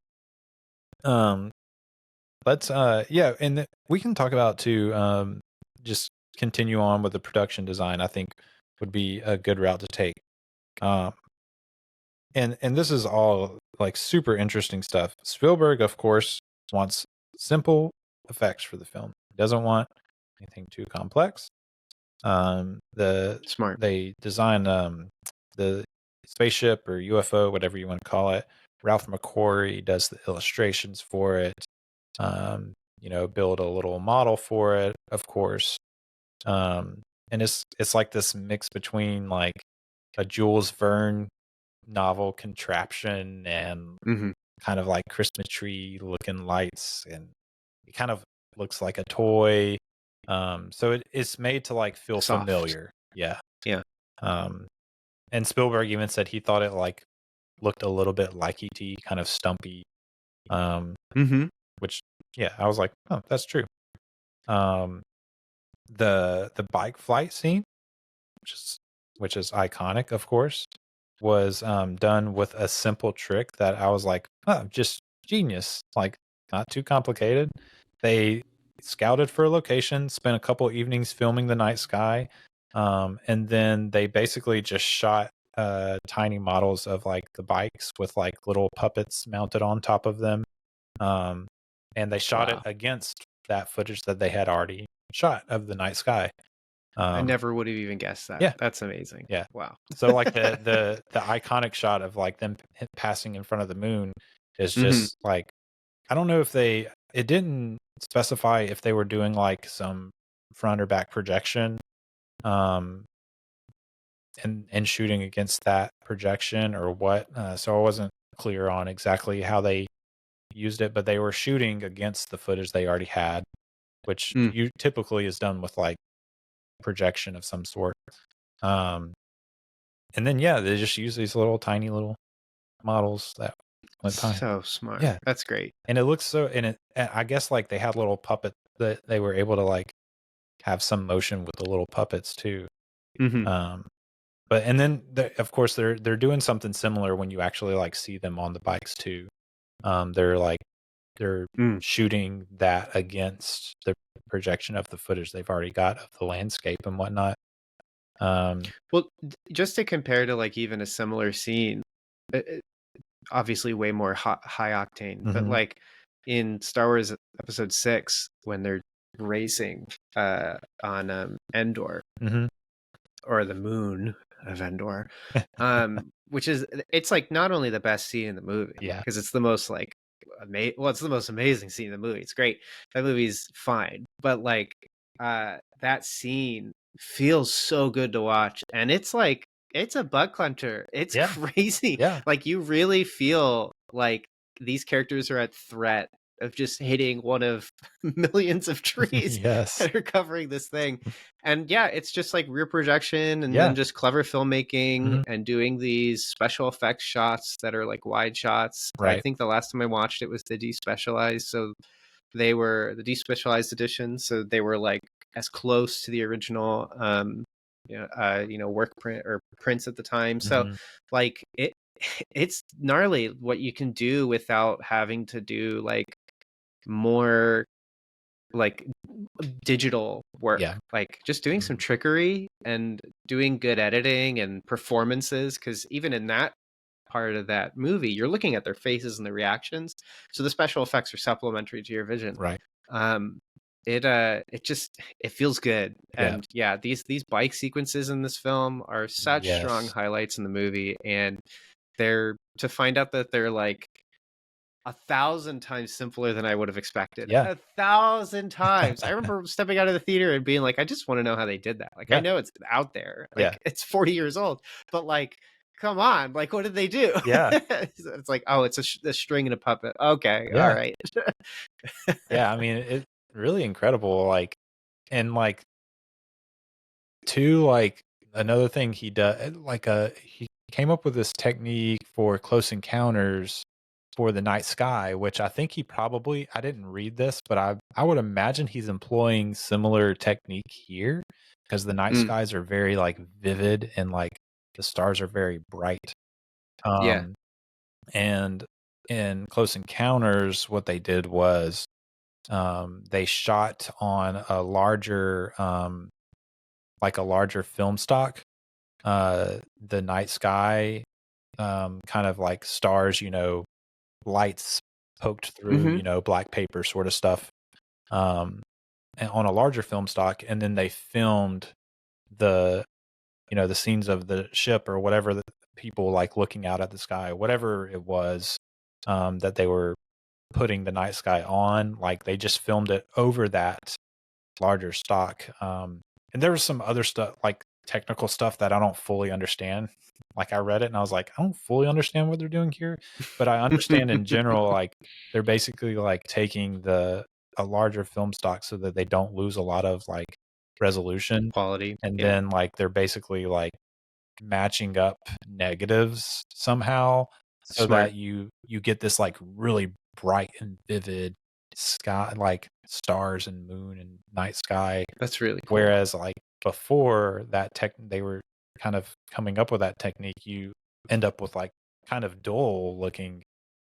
Um let's yeah, and we can talk about too, just continue on with the production design. I think would be a good route to take. Um and this is all like super interesting stuff. Spielberg, of course, wants simple effects for the film. He doesn't want anything too complex. Smart. They design the spaceship or UFO, whatever you want to call it. Ralph McQuarrie does the illustrations for it. Build a little model for it, of course. And it's like this mix between like a Jules Verne novel contraption and Mhm. kind of like Christmas tree looking lights, and it kind of looks like a toy. So it's made to like feel Soft. familiar. Yeah. Yeah. Um, and Spielberg even said he thought it like looked a little bit like ET, kind of stumpy. Um, Mhm. which yeah, I was like, oh, that's true. Um, the bike flight scene, which is iconic, of course, was done with a simple trick that I was like, oh, just genius. Like, not too complicated. They scouted for a location, spent a couple evenings filming the night sky, and then they basically just shot tiny models of like the bikes with like little puppets mounted on top of them. And they shot it Wow. against that footage that they had already shot of the night sky. I never would have even guessed that. Yeah. That's amazing. Yeah. Wow. So like the iconic shot of like them passing in front of the moon is Mhm. just like, I don't know if it didn't specify if they were doing like some front or back projection. Um and shooting against that projection or what. So I wasn't clear on exactly how they used it, but they were shooting against the footage they already had, which Mm. you typically is done with like projection of some sort. And then they just use these tiny little models that went by. So smart. Yeah, That's great. and it looks so. And I guess like they had little puppet that they were able to like have some motion with the little puppets too. Hmm. But and then of course they're doing something similar when you actually like see them on the bikes too. They're Mm. shooting that against the projection of the footage they've already got of the landscape and whatnot. Well, just to compare to like even a similar scene, obviously way more high octane, but Mhm. like in Star Wars Episode 6 when they're racing on Endor Mhm. or the moon of Endor, which is it's like not only the best scene in the movie Yeah. because it's the most like it's the most amazing scene in the movie. It's great. That movie's fine, but like that scene feels so good to watch, and it's like it's a butt clencher. It's Yeah. crazy. Yeah. Like you really feel like these characters are at threat of just hitting one of millions of trees Yes. that are covering this thing. And yeah, it's just like rear projection and Yeah. then just clever filmmaking Mhm. and doing these special effects shots that are like wide shots. I Right. think the last time I watched it was the despecialized. So they were the despecialized edition. So they were like as close to the original work print or prints at the time. So Mhm. like it's gnarly what you can do without having to do like more like digital work. Yeah. Like just doing some trickery and doing good editing and performances, because even in that part of that movie you're looking at their faces and their reactions, so the special effects are supplementary to your vision. Right. It feels good. Yeah. And yeah, these bike sequences in this film are such strong Yes. highlights in the movie, and they're to find out that they're like 1,000 times simpler than I would have expected. Yeah. 1,000 times. I remember stepping out of the theater and being like, I just want to know how they did that. Like, I Yeah. know it's out there. Like, Yeah. it's 40 years old, but like, come on. Like, what did they do? Yeah. It's like, oh, it's a string and a puppet. Okay. Yeah. All right. Yeah. I mean, it's really incredible. Like, and like, too, like another thing he does, like, he came up with this technique for close encounters for the night sky, which I think I didn't read this, but I would imagine he's employing similar technique here because the night Mm. skies are very like vivid and like the stars are very bright. Yeah. And in Close Encounters, what they did was they shot on a larger film stock, the night sky, kind of like stars, lights poked through, Mhm. black paper sort of stuff, and on a larger film stock, and then they filmed the the scenes of the ship or whatever, the people like looking out at the sky, whatever it was, that they were putting the night sky on, like they just filmed it over that larger stock. And there was some other stuff, like technical stuff that I don't fully understand. Like I read it and I was like, I don't fully understand what they're doing here, but I understand in general, like they're basically like taking a larger film stock so that they don't lose a lot of like resolution. Quality. And Yeah. then like they're basically like matching up negatives somehow so Smart. that you get this like really bright and vivid sky, like stars and moon and night sky. That's really cool. Whereas like before that they were kind of coming up with that technique, you end up with like kind of dull looking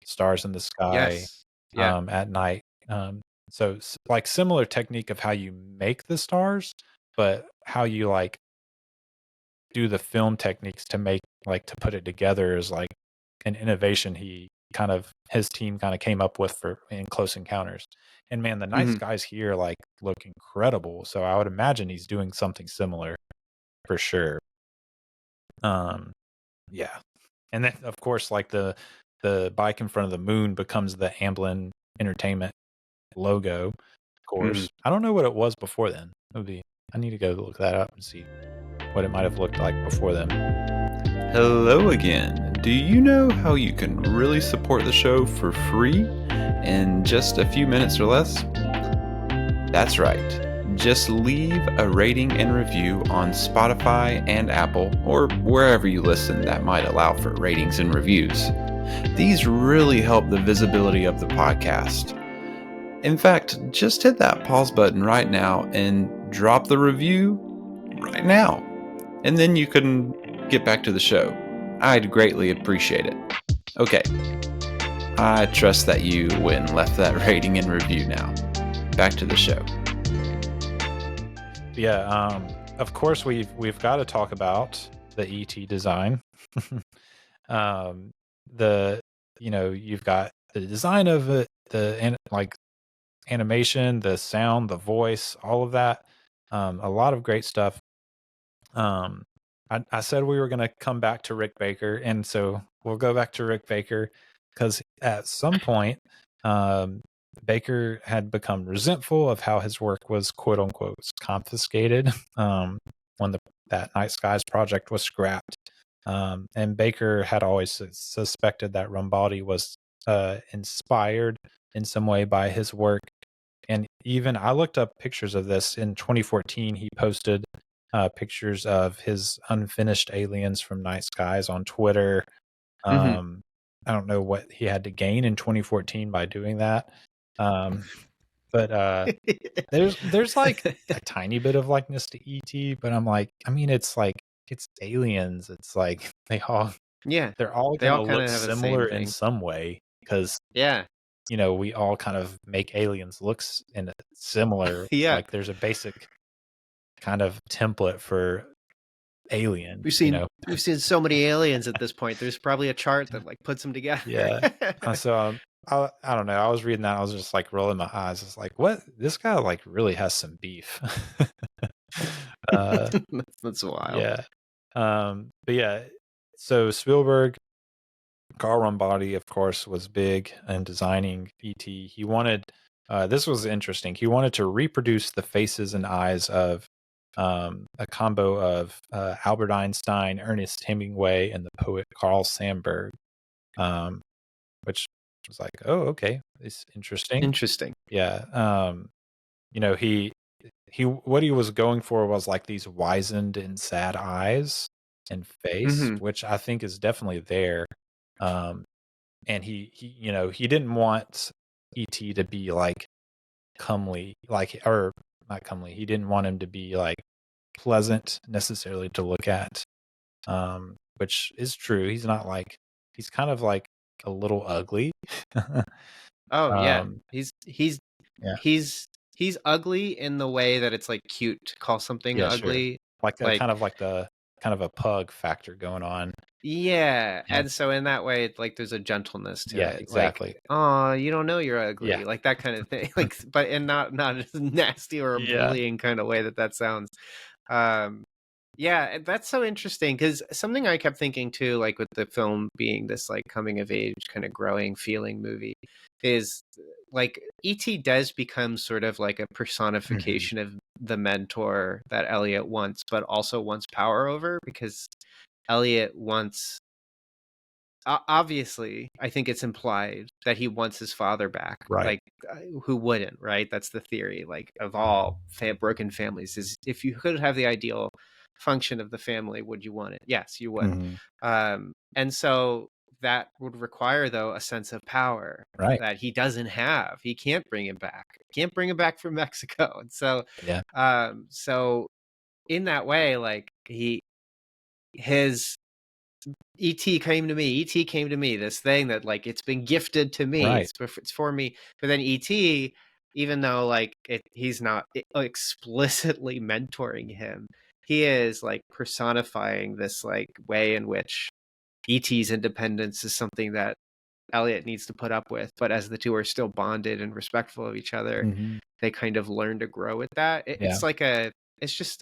stars in the sky Yes. Yeah. at night. So like similar technique of how you make the stars, but how you like do the film techniques to make like to put it together is like an innovation his team kind of came up with for in Close Encounters. And man, the night Mhm. skies here like look incredible. So I would imagine he's doing something similar for sure. Yeah. And then of course like the bike in front of the moon becomes the Amblin Entertainment logo. Of course. I don't know what it was before then. I need to go look that up and see. what it might have looked like before them. Hello again. Do you know how you can really support the show for free in just a few minutes or less? That's right. Just leave a rating and review on Spotify and Apple, or wherever you listen that might allow for ratings and reviews. These really help the visibility of the podcast. In fact, just hit that pause button right now and drop the review right now. And then you can get back to the show. I'd greatly appreciate it. Okay. I trust that you went and left that rating and review now. Back to the show. Yeah, of course we've got to talk about the ET design. You've got the design of it, animation, the sound, the voice, all of that. A lot of great stuff. I said we were going to come back to Rick Baker, and so we'll go back to Rick Baker because at some point, Baker had become resentful of how his work was "quote unquote" confiscated when that Night Skies project was scrapped. And Baker had always suspected that Rambaldi was inspired in some way by his work. And even I looked up pictures of this in 2014. He posted pictures of his unfinished aliens from Night Skies on Twitter. I don't know what he had to gain in 2014 by doing that. But there's like a tiny bit of likeness to ET, but I'm like, I mean, it's aliens. It's like they're all gonna look similar in some way because we all kind of make aliens look in a similar. Like there's a basic kind of template for alien. We've seen so many aliens at this point. There's probably a chart that like puts them together. Yeah. So I don't know. I was reading that. I was just like rolling my eyes. It's like, what? This guy like really has some beef. That's wild. Yeah. But yeah. So Spielberg, Carl Rambaldi, of course, was big in designing E.T. He wanted. This was interesting. He wanted to reproduce the faces and eyes of a combo of Albert Einstein, Ernest Hemingway, and the poet Carl Sandburg, which was like, oh, okay, it's interesting. Yeah. He what he was going for was like these wizened and sad eyes and face, which I think is definitely there. And he didn't want E.T. to be like comely, or not comely. He didn't want him to be like pleasant necessarily to look at, which is true. He's not like, he's kind of like a little ugly. He's ugly in the way that it's like cute to call something ugly. Sure. Like kind of a pug factor going on. Yeah. And so in that way, like there's a gentleness to it. Yeah, exactly. Like, oh, you don't know you're ugly, like that kind of thing. Like, but in not as nasty or a bullying kind of way that sounds. Yeah, that's so interesting because something I kept thinking too, like with the film being this like coming of age kind of growing feeling movie, is like E.T. does become sort of like a personification of the mentor that Elliot wants, but also wants power over, because Elliot wants, obviously, I think it's implied that he wants his father back. Right. Like, who wouldn't, right? That's the theory, like, of all broken families, is if you could have the ideal function of the family, would you want it? Yes, you would. And so that would require, though, a sense of power that he doesn't have. He can't bring him back. Can't bring him back from Mexico. And so, so in that way, like his E.T. came to me. E.T. came to me. This thing that like it's been gifted to me. It's for me. But then E.T., even though like he's not explicitly mentoring him, he is like personifying this like way in which E.T.'s independence is something that Elliot needs to put up with. But as the two are still bonded and respectful of each other, they kind of learn to grow with that. It's like it's just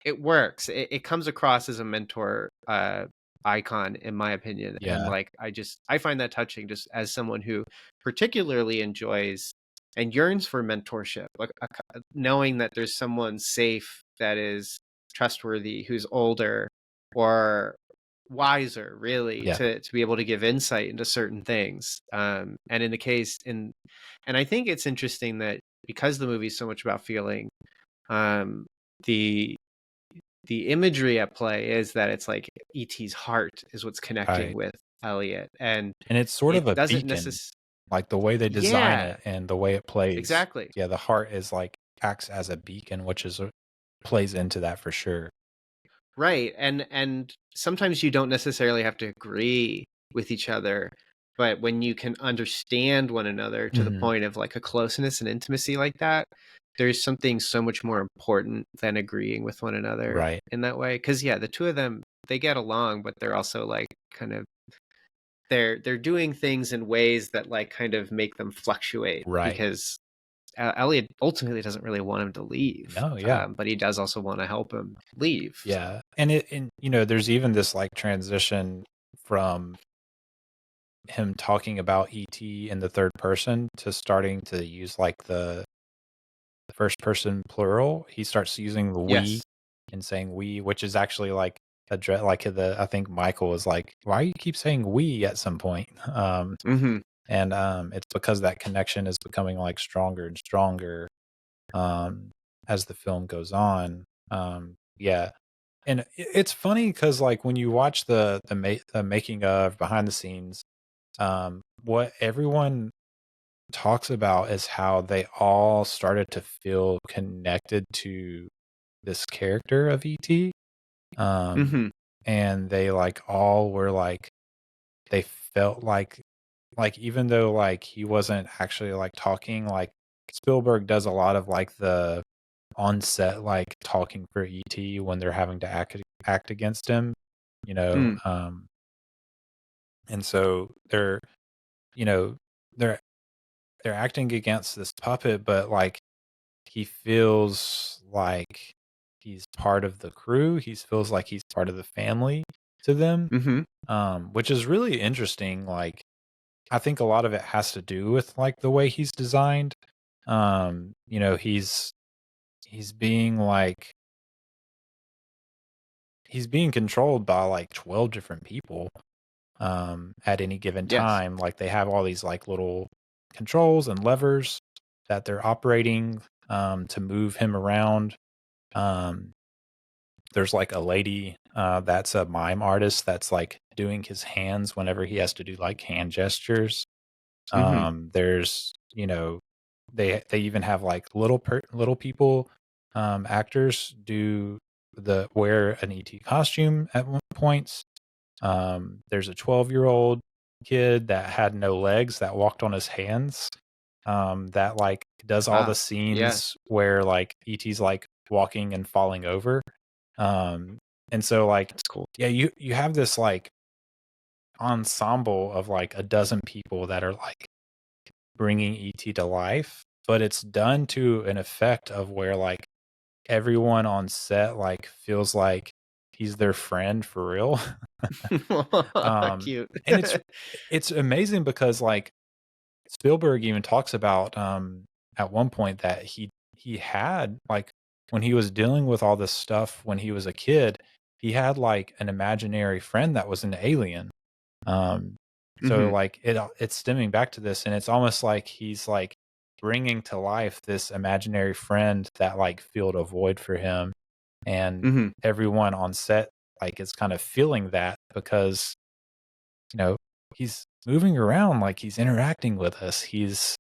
it works. It comes across as a mentor icon, in my opinion. And like I find that touching, just as someone who particularly enjoys and yearns for mentorship, like knowing that there's someone safe that is trustworthy, who's older or wiser, really, Yeah. to be able to give insight into certain things. And in the case and I think it's interesting that because the movie is so much about feeling, um, the imagery at play is that it's like ET's heart is what's connecting Right. with Elliot, and And it's sort it of a doesn't beacon, necessarily. like the way they design Yeah, it and the way it plays. exactly. Yeah, the heart is like acts as a beacon, which is plays into that for sure. Right. And sometimes you don't necessarily have to agree with each other, but when you can understand one another to the Mhm. point of like a closeness and intimacy like that, there's something so much more important than agreeing with one another Right. in that way. Because yeah, the two of them, they get along, but they're also like kind of they're doing things in ways that like kind of make them fluctuate Right. because Elliot ultimately doesn't really want him to leave, No, yeah. but he does also want to help him leave. Yeah. And there's even this like transition from him talking about ET in the third person to starting to use like the first person plural. He starts using the we Yes. and saying we, which is actually like I think Michael was like, why do you keep saying we at some point? Mm-hmm. And it's because that connection is becoming like stronger and stronger as the film goes on. Yeah. And it's funny because like when you watch the making of behind the scenes, what everyone talks about is how they all started to feel connected to this character of ET. Mm-hmm. And they like all were like they felt like even though like he wasn't actually like talking, like Spielberg does a lot of like the on set like talking for ET when they're having to act against him, you know. Mm. And so they're you know they're acting against this puppet, but like he feels like he's part of the crew. He feels like he's part of the family to them, Mm-hmm. which is really interesting. Like I think a lot of it has to do with like the way he's designed. He's being like he's being controlled by like 12 different people at any given Yes. time. Like they have all these like little controls and levers that they're operating to move him around. Um, there's like a lady that's a mime artist that's like doing his hands whenever he has to do like hand gestures. Mm-hmm. There's they even have like little people actors do wear an ET costume at one points. There's a 12-year-old kid that had no legs that walked on his hands. That like does all the Ah, yeah. scenes where like ET's like walking and falling over. Um, and so like That's cool. yeah, you have this like ensemble of like a dozen people that are like bringing ET to life, but it's done to an effect of where like everyone on set like feels like he's their friend for real. um Cute. and it's amazing because like Spielberg even talks about at one point that he had like when he was dealing with all this stuff when he was a kid, he had like an imaginary friend that was an alien. Um so Mm-hmm. like it's stemming back to this, and it's almost like he's like bringing to life this imaginary friend that like filled a void for him, and Mm-hmm. everyone on set like is kind of feeling that because you know he's moving around, like he's interacting with us, he's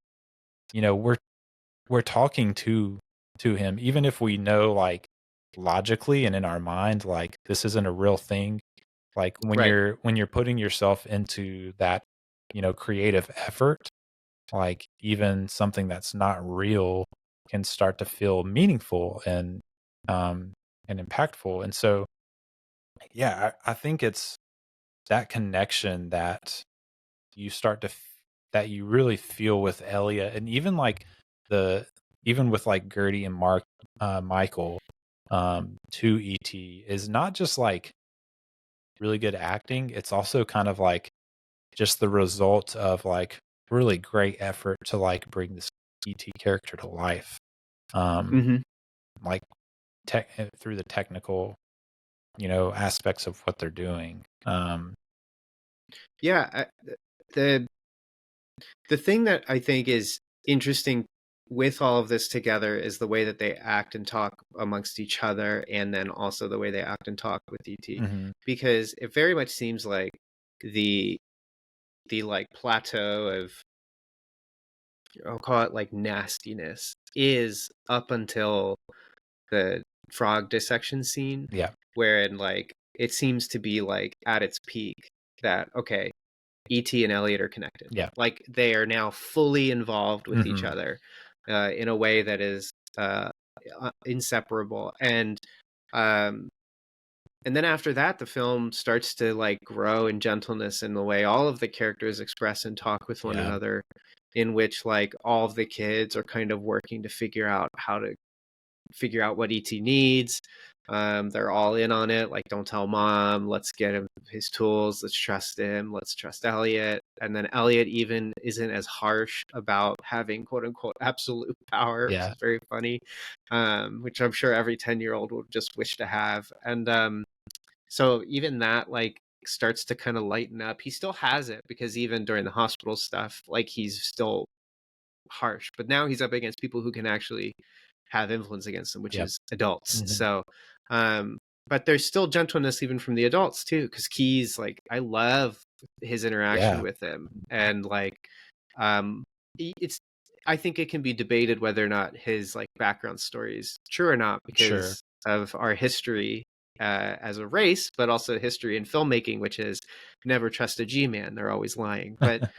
we're talking to him even if we know like logically and in our mind like this isn't a real thing. Like Right. when you're putting yourself into that creative effort, like even something that's not real can start to feel meaningful um and impactful. And so yeah, I think it's that connection that you start to that you really feel with Elliot, and even like the even with like Gertie and Michael to ET is not just like really good acting, it's also kind of like just the result of like really great effort to like bring this ET character to life. Um Mm-hmm. like through the technical, aspects of what they're doing. Yeah, the thing that I think is interesting with all of this together is the way that they act and talk amongst each other, and then also the way they act and talk with ET, Mhm. because it very much seems like the like plateau of, I'll call it like nastiness, is up until the frog dissection scene, Yeah. wherein like it seems to be like at its peak that, okay, E.T. and Elliot are connected. Yeah. Like they are now fully involved with each Mhm. other in a way that is inseparable. And then after that, the film starts to like grow in gentleness in the way all of the characters express and talk with one Yeah. another, in which like all of the kids are kind of working to figure out how to figure out what ET needs. They're all in on it. Like, don't tell mom. Let's get him his tools. Let's trust him. Let's trust Elliot. And then Elliot even isn't as harsh about having quote unquote absolute power, which Yeah. is very funny, which I'm sure every 10-year-old would just wish to have. And so even that like starts to kind of lighten up. He still has it because even during the hospital stuff, like he's still harsh, but now he's up against people who can actually have influence against him, which Yep. is adults. Mhm. So, but there's still gentleness even from the adults too, because Keyes, like, I love his interaction Yeah. with him, and like, it's. I think it can be debated whether or not his like background story is true or not because of our history as a race, but also history in filmmaking, which is never trust a G-man; they're always lying. But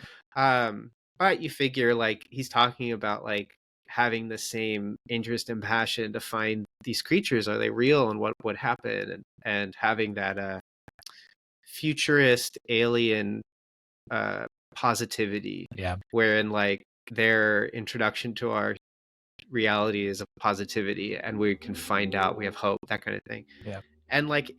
you figure like he's talking about like having the same interest and passion to find these creatures, are they real, and what would happen, and having that futurist alien positivity, Yeah. wherein like their introduction to our reality is a positivity, and we can find out, we have hope, that kind of thing. Yeah. And like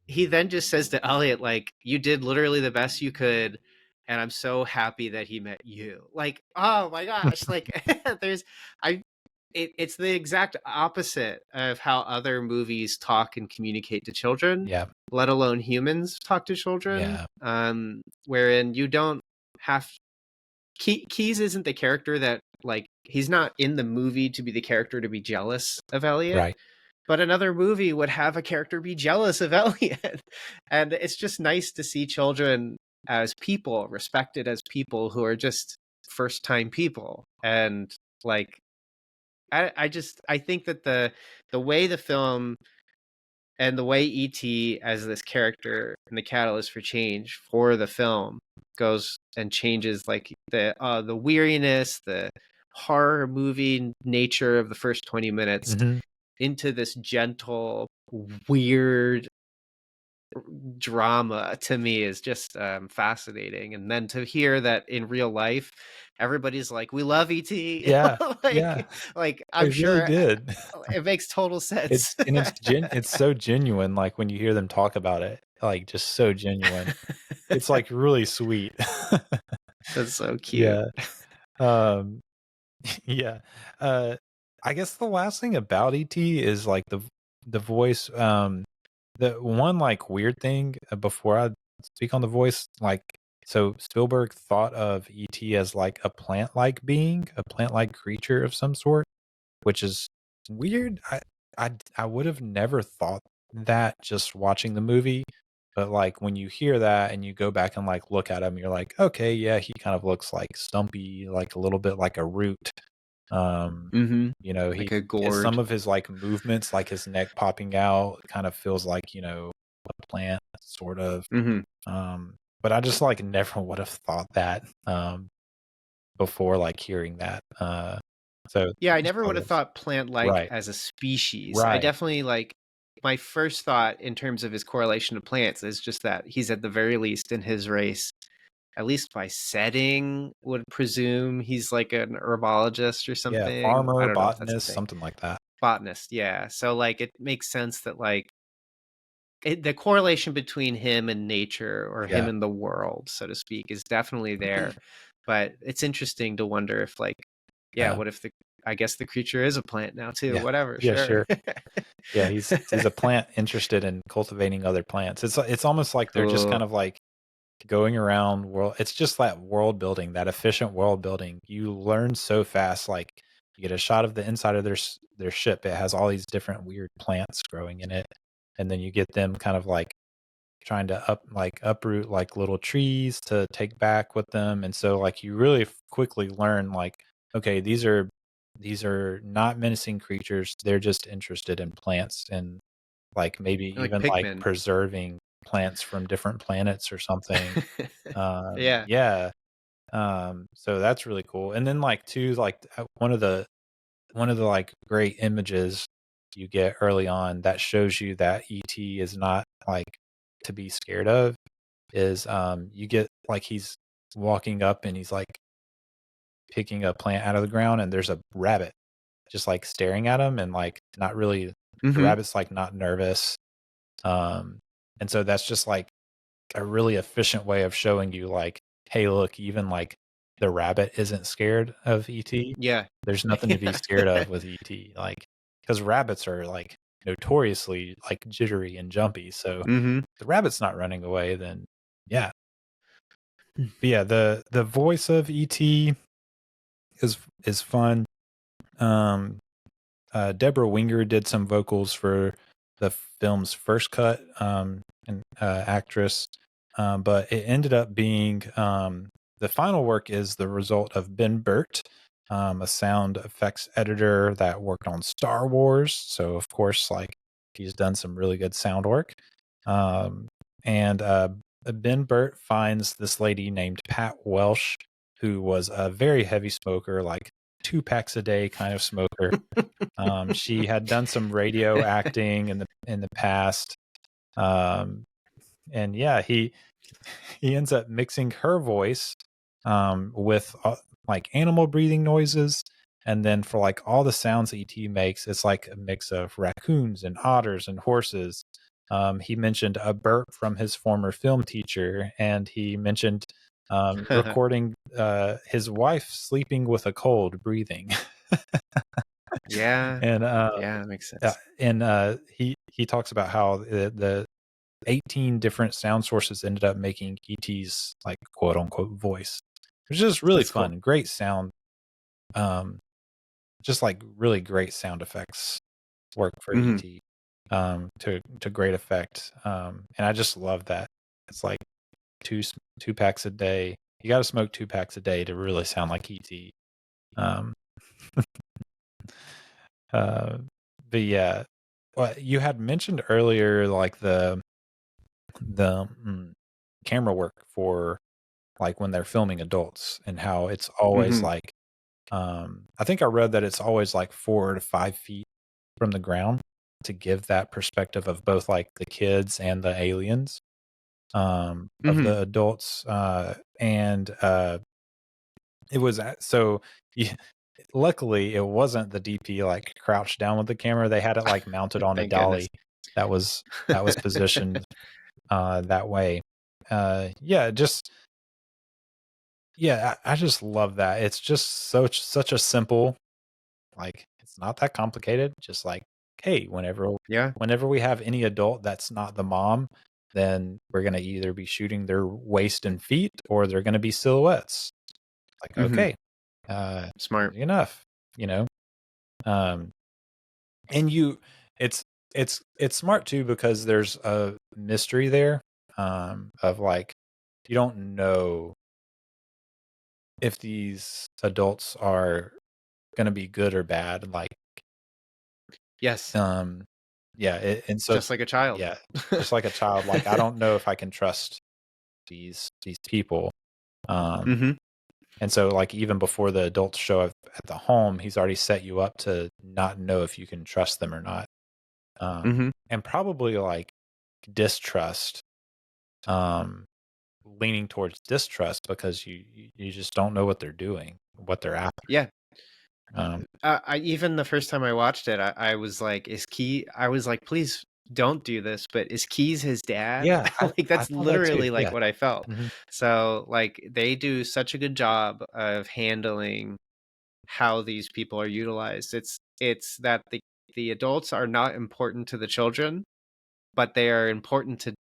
he then just says to Elliot, like, you did literally the best you could, and I'm so happy that he met you. Like, oh my gosh, like it's the exact opposite of how other movies talk and communicate to children, Yeah. let alone humans talk to children. Yeah. Wherein you don't have Keyes isn't the character that, like, he's not in the movie to be the character to be jealous of Elliot. Right. But another movie would have a character be jealous of Elliot. And it's just nice to see children as people, respected as people who are just first time people. And like, I think that the way the film and the way E.T. as this character and the catalyst for change for the film goes and changes like the weariness, the horror movie nature of the first 20 minutes Mhm. into this gentle, weird drama, to me is just fascinating. And then to hear that in real life, everybody's like, we love E.T. Yeah. like, Yeah. like I'm They really sure did. it makes total sense. It's so genuine, like, when you hear them talk about it, like, just so genuine. It's, like, really sweet. That's so cute. Yeah. Um, yeah. I guess the last thing about ET is, like, the voice, the one, like, weird thing, before I speak on the voice, like, so Spielberg thought of ET as, like, a plant-like being, a plant-like creature of some sort, which is weird. I would have never thought that just watching the movie, but like when you hear that and you go back and like look at him, you're like, okay, yeah, he kind of looks like stumpy, like a little bit like a root. Mm-hmm. He Like a gourd. some of his like movements, like his neck popping out, kind of feels like a plant, sort of. Mm-hmm. But I just like never would have thought that before like hearing that. So Yeah, I just never thought would it have was thought plant-like right, as a species. I right, definitely like, my first thought in terms of his correlation to plants is just that he's at the very least in his race, at least by setting, would presume he's like an herbologist or yeah, something. I farmer, don't know if that's a botanist, thing. something like that. Botanist, yeah. So like it makes sense that like the correlation between him and nature, or him Yeah, and the world, so to speak, is definitely there. But it's interesting to wonder if like, yeah, yeah, what if I guess the creature is a plant now too. Yeah. Whatever. Yeah, Sure. sure. Yeah, he's a plant interested in cultivating other plants. It's almost like they're just Cool. kind of like going around world. It's just that world building, that efficient world building. You learn so fast. Like you get a shot of the inside of their ship. It has all these different weird plants growing in it, and then you get them kind of like trying to uproot like little trees to take back with them. And so like you really quickly learn like, okay, these are not menacing creatures. They're just interested in plants and like maybe Like even like pigmen. preserving plants from different planets or something. Yeah. Yeah. So that's really cool. And then like too, like one of the like great images you get early on that shows you that ET is not like to be scared of is you get like he's walking up and he's like picking a plant out of the ground and there's a rabbit just like staring at him and like not really the Mhm. rabbit's like not nervous. And so that's just like a really efficient way of showing you like, hey, look, even like the rabbit isn't scared of ET. Yeah. There's nothing to be scared of with ET. Like, because rabbits are like notoriously like jittery and jumpy. So Mhm. the rabbit's not running away, then yeah. But yeah, the voice of ET is fun. Deborah Winger did some vocals for the film's first cut, an actress, but it ended up being the final work is the result of Ben Burt, a sound effects editor that worked on Star Wars. So of course, like he's done some really good sound work. And Ben Burt finds this lady named Pat Welsh, who was a very heavy smoker, like 2 packs a day kind of smoker. She had done some radio acting in the past. And yeah, he ends up mixing her voice with like animal breathing noises. And then for like all the sounds that ET makes, it's like a mix of raccoons and otters and horses. He mentioned a burp from his former film teacher, and he mentioned recording his wife sleeping with a cold breathing. Yeah. And Yeah, that makes sense. and he talks about how the 18 different sound sources ended up making ET's like quote unquote voice, which is really That's cool. fun. Great sound, just like really great sound effects work for Mhm. ET, to great effect. And I just love that. It's like two packs a day. You got to smoke 2 packs a day to really sound like ET. But yeah, well, you had mentioned earlier like the camera work for like when they're filming adults and how it's always Mhm. like I think I read that it's always like 4 to 5 feet from the ground to give that perspective of both like the kids and the aliens of Mhm. the adults. And it was so yeah, luckily it wasn't the DP like crouched down with the camera. They had it like mounted on a Thank dolly goodness. that was positioned that way. Yeah, just yeah, I just love that. It's just such a simple, like it's not that complicated. Just like, hey, Yeah. whenever we have any adult that's not the mom, then we're gonna either be shooting their waist and feet or they're gonna be silhouettes. Like, Mhm. okay, Smart. easy enough, you know. Um, and it's smart too because there's a mystery there, of like you don't know if these adults are gonna be good or bad. Like, Yes. yeah, and so Just like a child. yeah, just like a child. Like I don't know if I can trust these people. Mhm. And so like even before the adults show up at the home, he's already set you up to not know if you can trust them or not. Mhm. And probably like distrust, leaning towards distrust because you just don't know what they're doing, what they're after. Yeah. Um, I even the first time I watched it, I was like, I was like, please don't do this, but is Keys his dad? yeah, Like I that's thought that too. literally like Yeah. what I felt. Mhm. So like they do such a good job of handling how these people are utilized. It's that the adults are not important to the children, but they are important to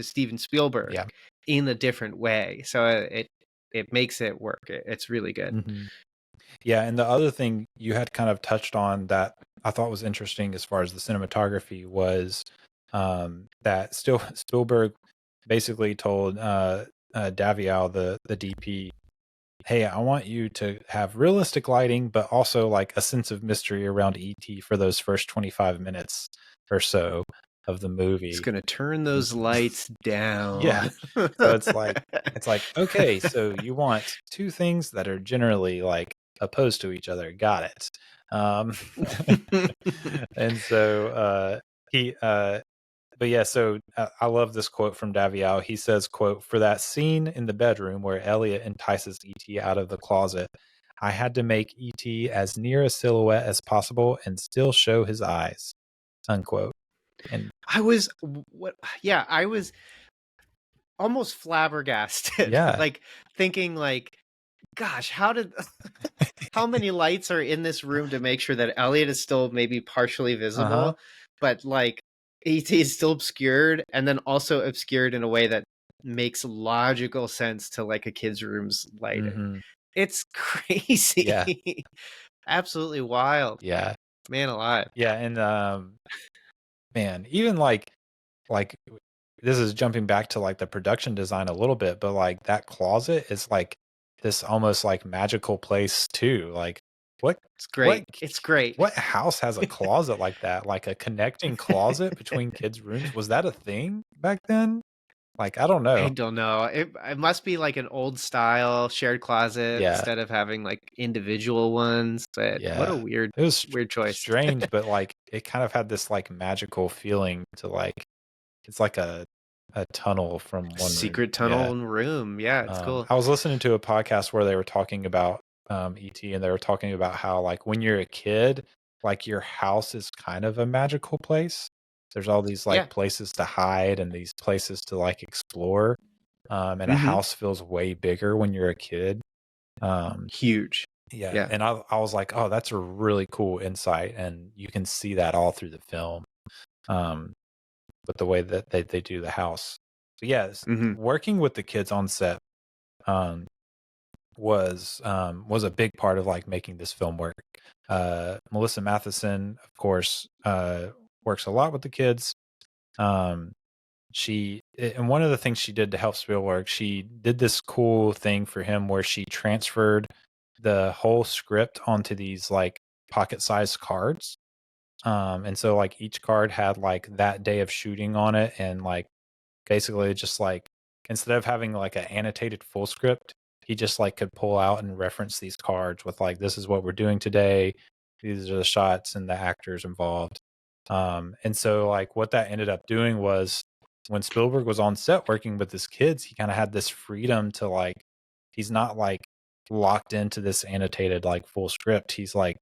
Steven Spielberg Yeah. in a different way. So it makes it work. It's really good. Mhm. Yeah, and the other thing you had kind of touched on that I thought was interesting as far as the cinematography was that Spielberg basically told Daviau, the DP, hey, I want you to have realistic lighting, but also like a sense of mystery around ET for those first 25 minutes or so of the movie. It's gonna turn those lights down. Yeah. So it's like okay, so you want two things that are generally like opposed to each other. Got it. And so he but yeah, so I love this quote from Daviau. He says, quote, "For that scene in the bedroom where Elliot entices ET out of the closet, I had to make ET as near a silhouette as possible and still show his eyes," unquote. And I was almost flabbergasted. Yeah. Like thinking like, gosh, how many lights are in this room to make sure that Elliot is still maybe partially visible, but like ET is still obscured, and then also obscured in a way that makes logical sense to like a kid's room's lighting. Mhm. It's crazy. Yeah. Absolutely wild. Yeah. Man alive. Yeah, and man, even like this is jumping back to like the production design a little bit, but like that closet is like this almost like magical place too. Like what It's great. It's great. what house has a closet like that? Like a connecting closet between kids' rooms? Was that a thing back then? Like I don't know. I don't know. It must be like an old style shared closet Yeah. instead of having like individual ones. But what a Yeah. It was weird choice. strange, but like it kind of had this like magical feeling to like it's like a tunnel from one room. Secret tunnel room. Yeah, it's cool. I was listening to a podcast where they were talking about ET, and they were talking about how like when you're a kid, like your house is kind of a magical place. There's all these like Yeah. places to hide and these places to like explore. And a Mhm. house feels way bigger when you're a kid. Huge. Yeah. Yeah. And I was like, oh, that's a really cool insight. And you can see that all through the film. With the way that they do the house. So yes, Mhm. working with the kids on set was a big part of like making this film work. Melissa Matheson, of course, works a lot with the kids. And one of the things she did to help Spielberg, she did this cool thing for him where she transferred the whole script onto these like pocket-sized cards. And so like each card had like that day of shooting on it, and like basically just like instead of having like an annotated full script, he just like could pull out and reference these cards with like, this is what we're doing today, these are the shots and the actors involved. And so like what that ended up doing was when Spielberg was on set working with his kids, he kind of had this freedom to like, he's not like locked into this annotated like full script. He's like,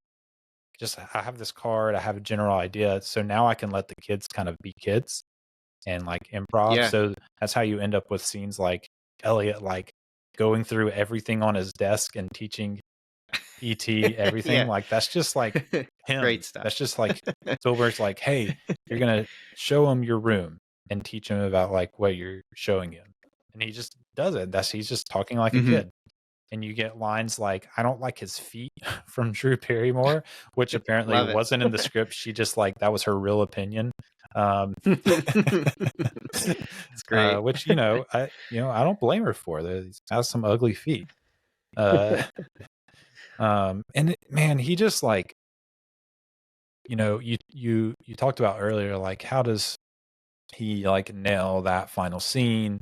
just I have this card, I have a general idea, so now I can let the kids kind of be kids and like improv. Yeah. So that's how you end up with scenes like Elliot like going through everything on his desk and teaching ET everything. Yeah. Like that's just like him. Great stuff. That's just like Spielberg's like, hey, you're gonna show him your room and teach him about like what you're showing him, and he just does it. He's just talking like Mhm. a kid. And you get lines like, I don't like his feet from Drew Barrymore, which apparently Love it. wasn't in the script. She just like, that was her real opinion. It's great. Which, I don't blame her for. He has some ugly feet. And man, he just like, you talked about earlier, like, how does he like nail that final scene,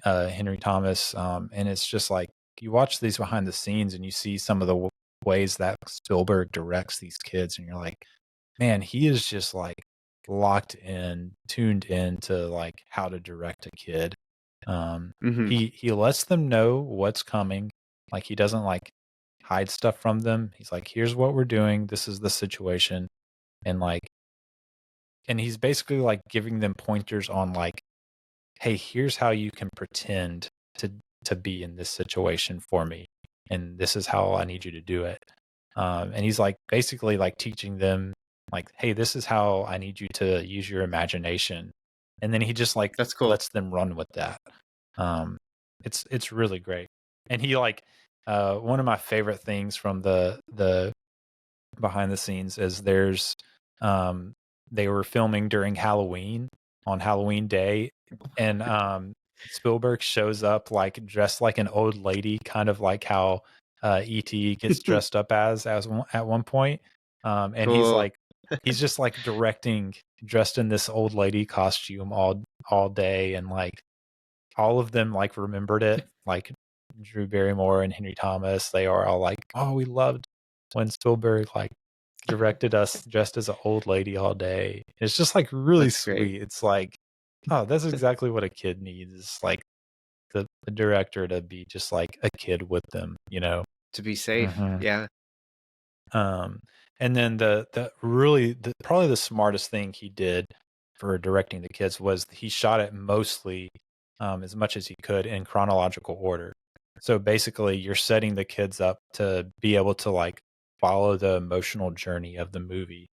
Henry Thomas? And it's just like, you watch these behind the scenes and you see some of the ways that Spielberg directs these kids, and you're like, man, he is just like locked in, tuned in to like how to direct a kid. Mhm. He lets them know what's coming. Like he doesn't like hide stuff from them. He's like, here's what we're doing. This is the situation. And he's basically like giving them pointers on like, hey, here's how you can pretend to be in this situation for me, and this is how I need you to do it. And he's like basically like teaching them like, hey, this is how I need you to use your imagination. And then he just like That's cool. lets them run with that. It's really great. And he like one of my favorite things from the behind the scenes is there's they were filming during Halloween on Halloween Day, and Spielberg shows up like dressed like an old lady, kind of like how E.T. gets dressed up as at one point. And Cool. he's just like directing dressed in this old lady costume all day, and like all of them like remembered it, like Drew Barrymore and Henry Thomas. They are all like, oh, we loved when Spielberg like directed us dressed as an old lady all day. It's just like really That's great. sweet. It's like, oh, that's exactly what a kid needs. It's like the director to be just like a kid with them, you know. To be safe. Mhm. Yeah. And then probably the smartest thing he did for directing the kids was he shot it mostly as much as he could in chronological order. So basically you're setting the kids up to be able to like follow the emotional journey of the movie.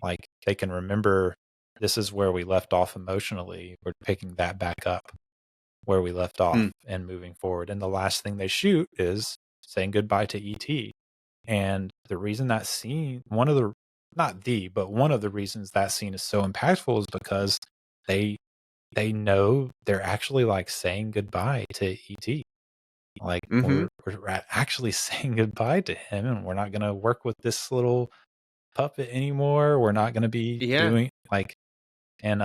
Like they can remember this is where we left off emotionally. We're picking that back up where we left off and moving forward. And the last thing they shoot is saying goodbye to E.T. And the reason that scene, one of the reasons that scene is so impactful is because they know they're actually like saying goodbye to E.T. Like we're actually saying goodbye to him, and we're not going to work with this little puppet anymore. We're not going to be doing like, and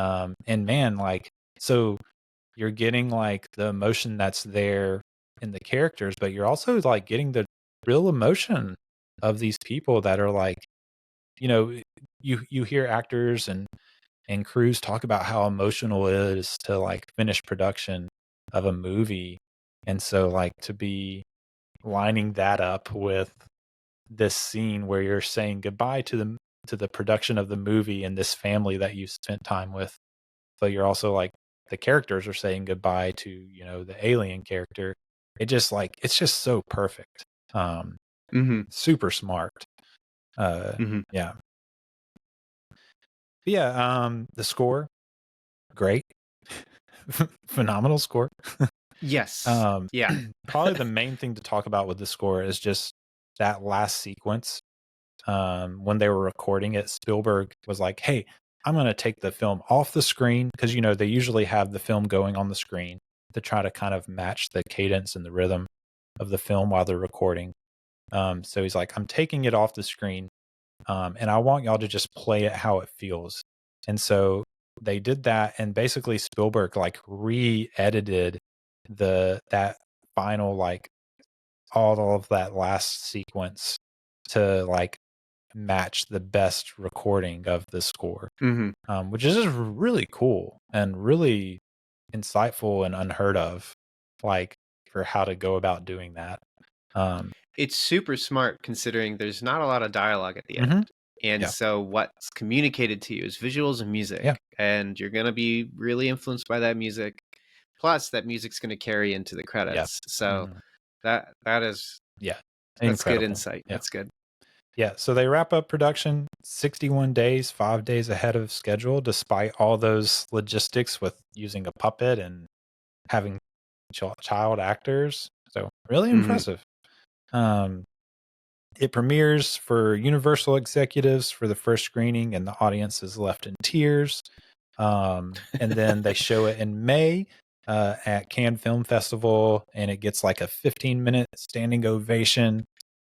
man, like, so you're getting like the emotion that's there in the characters, but you're also like getting the real emotion of these people that are like, you know, you hear actors and crews talk about how emotional it is to like finish production of a movie. And so like to be lining that up with this scene where you're saying goodbye to the production of the movie and this family that you spent time with, but you're also like the characters are saying goodbye to, you know, the alien character. It just like it's just so perfect. Super smart. Yeah. But yeah, the score, great. Phenomenal score. Yes. Yeah. Probably the main thing to talk about with the score is just that last sequence. When they were recording it, Spielberg was like, hey, I'm going to take the film off the screen because, you know, they usually have the film going on the screen to try to kind of match the cadence and the rhythm of the film while they're recording. So he's like, I'm taking it off the screen, and I want y'all to just play it how it feels. And so they did that, and basically Spielberg like re-edited that final like all of that last sequence to like match the best recording of the score, which is just really cool and really insightful and unheard of, like for how to go about doing that. It's super smart considering there's not a lot of dialogue at the end. And so what's communicated to you is visuals and music, and you're going to be really influenced by that music. Plus that music's going to carry into the credits. So that is, that's incredible. good insight. That's good. Yeah, so they wrap up production 61 days, 5 days ahead of schedule, despite all those logistics with using a puppet and having child actors. So really impressive. It premieres for Universal executives for the first screening, and the audience is left in tears. And then they show it in May at Cannes Film Festival, and it gets like a 15-minute standing ovation.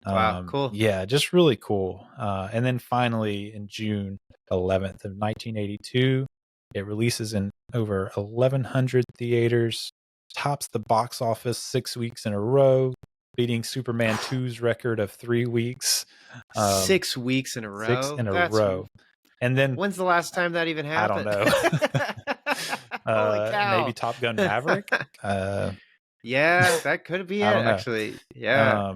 Wow, cool. Yeah, just really cool. And then finally, in June 11th of 1982, it releases in over 1,100 theaters, tops the box office 6 weeks in a row, beating Superman 2's record of 3 weeks. 6 weeks in a row? 6 in a row. And then when's the last time that even happened? I don't know. Holy cow. Maybe Top Gun Maverick. Yeah, that could be it, actually. Yeah.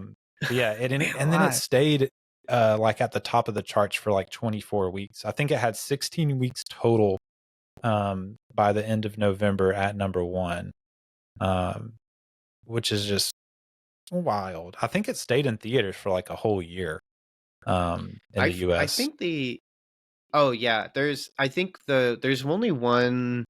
Yeah, and then it stayed like at the top of the charts for like 24 weeks. I think it had 16 weeks total by the end of November at number 1, which is just wild. I think it stayed in theaters for like a whole year. in the US. I think there's only one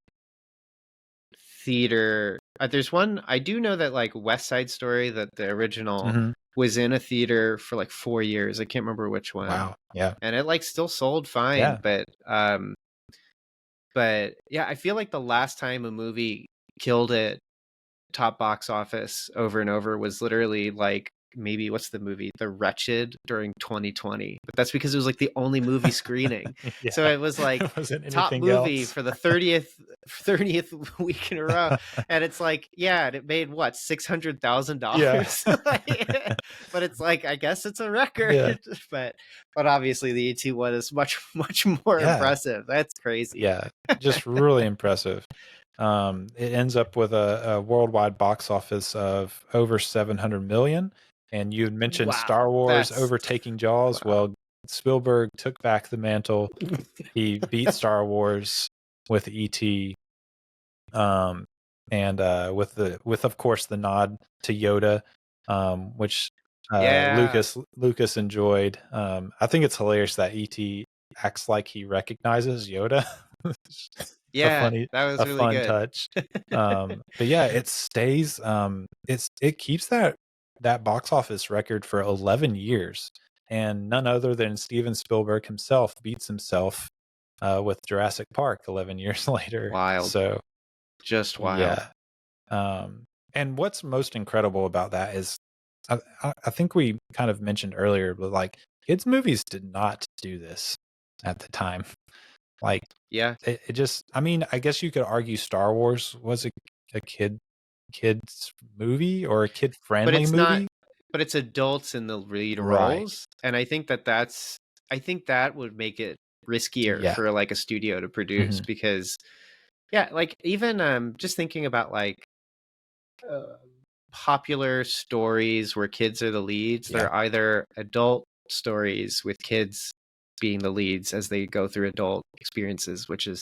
theater. There's one. I do know that like West Side Story, that the original was in a theater for like 4 years. I can't remember which one. Wow. Yeah. And it like still sold fine, Yeah. but yeah, I feel like the last time a movie killed it top box office over and over was literally like maybe what's the movie The Wretched during 2020, but that's because it was like the only movie screening. Yeah. So it was like top movie for the 30th week in a row, and it's like, yeah, it made what, $600,000. But it's like, I guess it's a record. Yeah. but obviously the ET one is much more impressive. That's crazy. Yeah, just really impressive. It ends up with a worldwide box office of over 700 million. And you had mentioned Star Wars overtaking Jaws. Well, Spielberg took back the mantle. He beat Star Wars with E.T. And with of course the nod to Yoda, which Lucas enjoyed. I think it's hilarious that E.T. acts like he recognizes Yoda. Yeah, that was really fun good. touch. But yeah, it stays. It keeps that box office record for 11 years, and none other than Steven Spielberg himself beats himself with Jurassic Park 11 years later. Wild. So just wild. Yeah. And what's most incredible about that is, I think we kind of mentioned earlier, but like kids movies did not do this at the time. Like, yeah, it just, I mean, I guess you could argue Star Wars was a kid's movie or a kid friendly movie, but it's adults in the lead roles, and I think that would make it riskier for like a studio to produce, because like even just thinking about like popular stories where kids are the leads, they're either adult stories with kids being the leads as they go through adult experiences, which is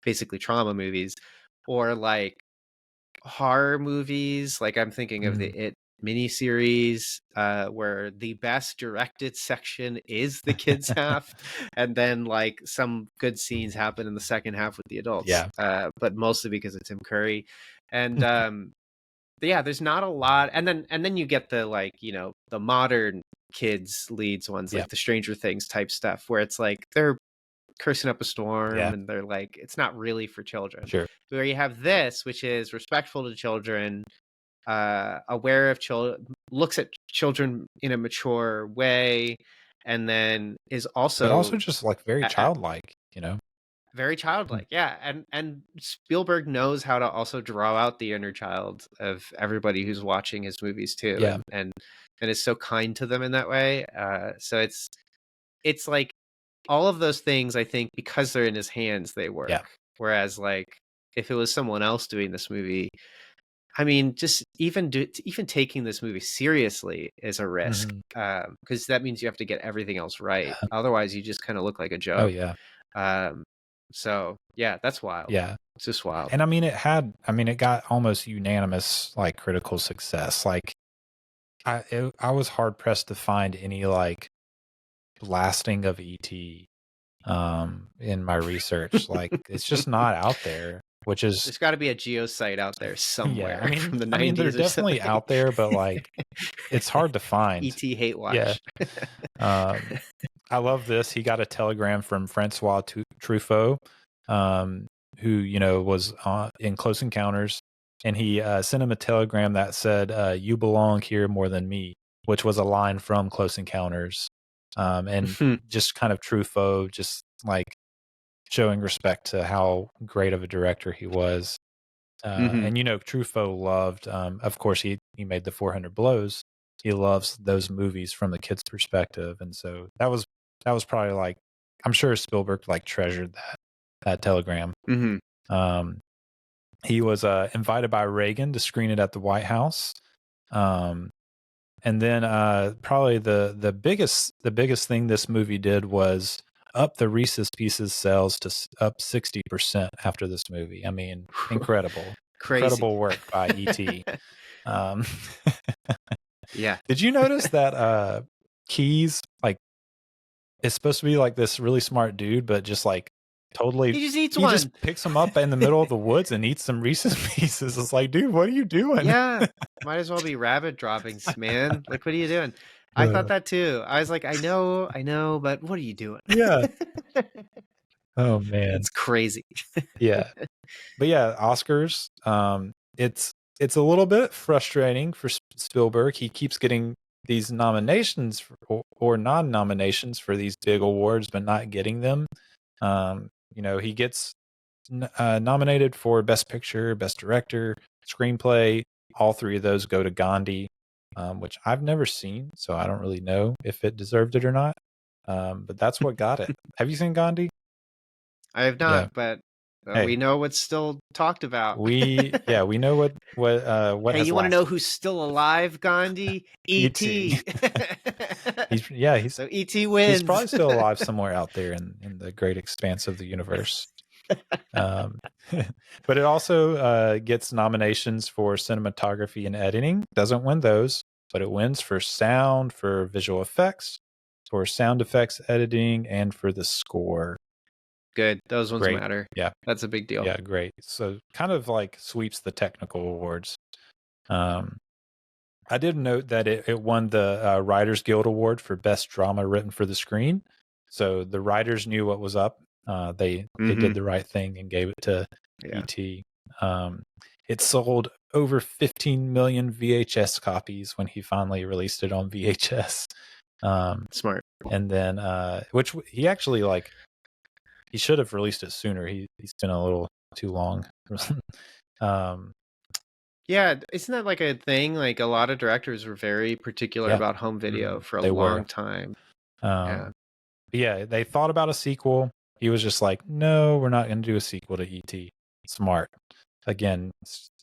basically trauma movies, or like horror movies. Like I'm thinking of the It miniseries, where the best directed section is the kids half, and then like some good scenes happen in the second half with the adults. But mostly because of Tim Curry, and there's not a lot. And then you get the, like, you know, the modern kids leads ones, like the Stranger Things type stuff, where it's like they're cursing up a storm and they're like, it's not really for children. Where you have this, which is respectful to children, aware of children, looks at children in a mature way, and then is also just like very childlike, you know. Very childlike, and Spielberg knows how to also draw out the inner child of everybody who's watching his movies too, and is so kind to them in that way. So it's like all of those things, I think, because they're in his hands, they work. Whereas, like, if it was someone else doing this movie, I mean, just even taking this movie seriously is a risk, because that means you have to get everything else right. Otherwise, you just kind of look like a joke. So that's wild. It's just wild. And I mean, it got almost unanimous like critical success. Like I was hard pressed to find any like blasting of ET in my research. Like it's just not out there, which is, there's got to be a geosite out there somewhere. I mean, from the 90s. I mean, they're definitely out there, but like it's hard to find. ET hate watch. I love this. He got a telegram from Francois Truffaut, who, you know, was in Close Encounters, and he sent him a telegram that said, "You belong here more than me," which was a line from Close Encounters, and just kind of Truffaut just like showing respect to how great of a director he was. And, you know, Truffaut loved, of course, he made the 400 Blows. He loves those movies from the kid's perspective. And so that was probably like, I'm sure Spielberg like treasured that telegram. He was invited by Reagan to screen it at the White House. And then probably the biggest thing this movie did was up the Reese's Pieces sales to up 60% after this movie. I mean, incredible. Incredible work by E.T. Did you notice that Keyes, like is supposed to be like this really smart dude, but just like totally, He just eats he one. just picks them up in the middle of the woods and eats some Reese's Pieces. It's like, dude, what are you doing? Yeah, might as well be rabbit droppings, man. Like, what are you doing? I thought that too. I was like, I know, but what are you doing? Yeah. Oh man, It's crazy. yeah. But yeah, Oscars. It's a little bit frustrating for Spielberg. He keeps getting these nominations or non-nominations for these big awards, but not getting them. He gets nominated for Best Picture, Best Director, Screenplay. All three of those go to Gandhi, which I've never seen, so I don't really know if it deserved it or not. But that's what got it. Have you seen Gandhi? I have not, Yeah. but Hey. we know what's still talked about. We know what Hey, has you want to know lasted. who's still alive, Gandhi? E.T. So E.T. wins. He's probably still alive somewhere out there in the great expanse of the universe. But it also gets nominations for cinematography and editing. Doesn't win those, but it wins for sound, for visual effects, for sound effects editing, and for the score. Good. Those ones Great. matter. Yeah. That's a big deal. Yeah, great. So kind of like sweeps the technical awards. I did note that it won the Writers Guild Award for Best Drama Written for the Screen. So the writers knew what was up. They did the right thing and gave it to E.T. It sold over 15 million VHS copies when he finally released it on VHS. Smart. And then, which he actually he should have released it sooner. He's been a little too long. Yeah, isn't that like a thing? Like a lot of directors were very particular about home video for a long time. Yeah, they thought about a sequel. He was just like, no, we're not going to do a sequel to E.T. Smart. Again,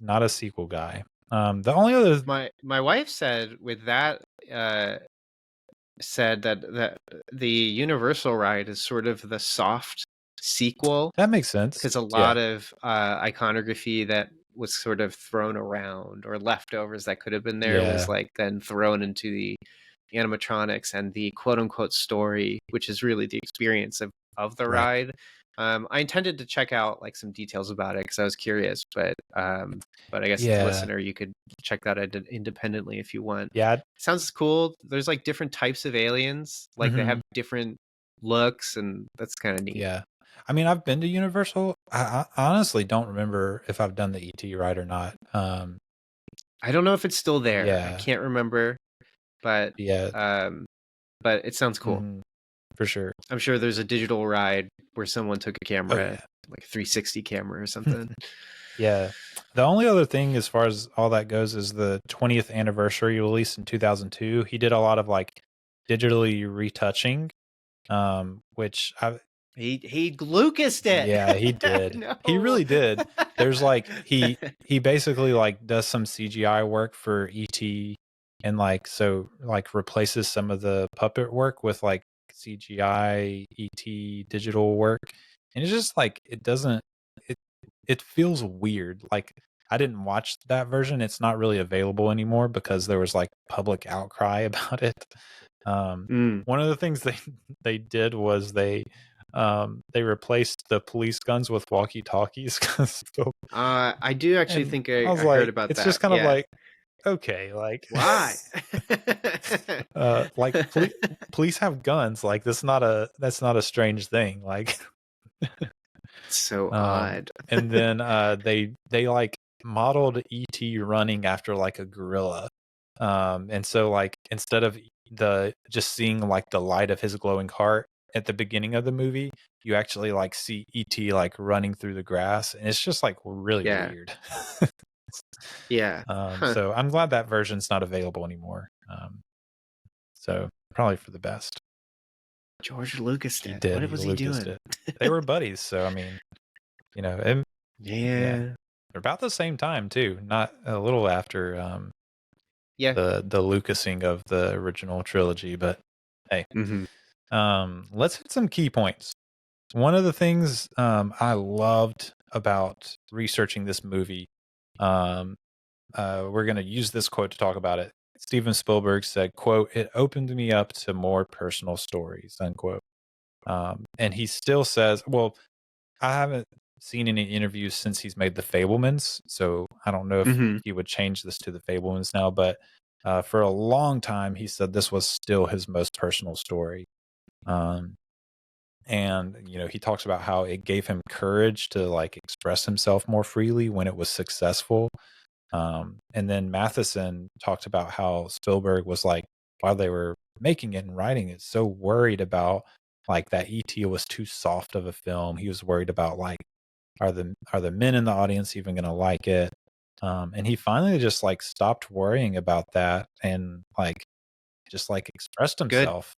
not a sequel guy. The only other... My wife said with that... said that the Universal ride is sort of the soft sequel. That makes sense. Because a lot of iconography that was sort of thrown around or leftovers that could have been there was like then thrown into the animatronics and the quote unquote story, which is really the experience of the ride. I intended to check out like some details about it because I was curious, but I guess as a listener, you could check that out independently if you want. Yeah. Sounds cool. There's like different types of aliens. Like they have different looks and that's kind of neat. Yeah. I mean, I've been to Universal. I honestly don't remember if I've done the ET ride or not. I don't know if it's still there. I can't remember, but but it sounds cool. For sure. I'm sure there's a digital ride where someone took a camera, like a 360 camera or something. Yeah. The only other thing as far as all that goes is the 20th anniversary release in 2002. He did a lot of like digitally retouching, which he Lucased it. Yeah, he did. No. He really did. There's like he basically like does some CGI work for ET and like replaces some of the puppet work with like CGI ET digital work. And it's just like it feels weird. Like I didn't watch that version. It's not really available anymore because there was like public outcry about it. One of the things they did was they replaced the police guns with walkie-talkies. I do actually think I heard about that. It's just kind of like, okay, like why? Like police have guns. Like that's not a strange thing. Like so odd. And then they like modeled ET running after like a gorilla. And so like instead of just seeing like the light of his glowing heart at the beginning of the movie, you actually like see ET like running through the grass, and it's just like really weird. So I'm glad that version's not available anymore. So probably for the best. George Lucas did. He did. What was he doing? They were buddies, so I mean, they're about the same time too. Not a little after the Lucasing of the original trilogy, but hey. Let's hit some key points. One of the things I loved about researching this movie, we're going to use this quote to talk about it. Steven Spielberg said, quote, "It opened me up to more personal stories," unquote. And he still says, well, I haven't seen any interviews since he's made The Fablemans, so I don't know if Mhm. he would change this to The Fablemans now, but for a long time, he said this was still his most personal story. Um, and, he talks about how it gave him courage to like express himself more freely when it was successful. And then Matheson talked about how Spielberg was like, while they were making it and writing it, so worried about like that ET was too soft of a film. He was worried about like, are the men in the audience even going to like it? And he finally just like stopped worrying about that and like just like expressed Good. himself.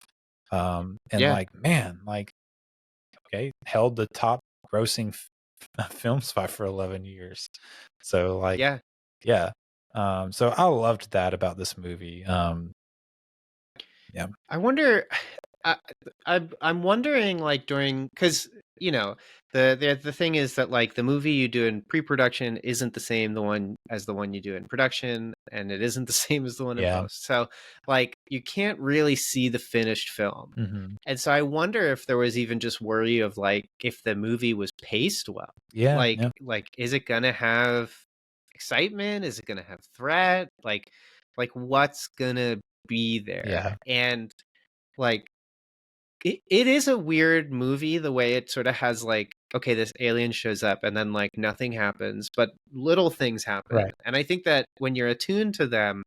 And Yeah. like, man, like, okay, held the top grossing film spot for 11 years. So like, Yeah. yeah. So I loved that about this movie. Yeah. I wonder. I, I'm wondering, like, during, because the thing is that, like, the movie you do in pre-production isn't the same the one you do in production, and it isn't the same as the one in Yeah. post. So like you can't really see the finished film. Hmm. And so I wonder if there was even just worry of like if the movie was paced well. Yeah. Yeah. Like is it gonna have excitement? Is it gonna have threat? Like what's gonna be there? Yeah. And like it is a weird movie the way it sort of has like, okay, this alien shows up and then like nothing happens, but little things happen. Right. And I think that when you're attuned to them,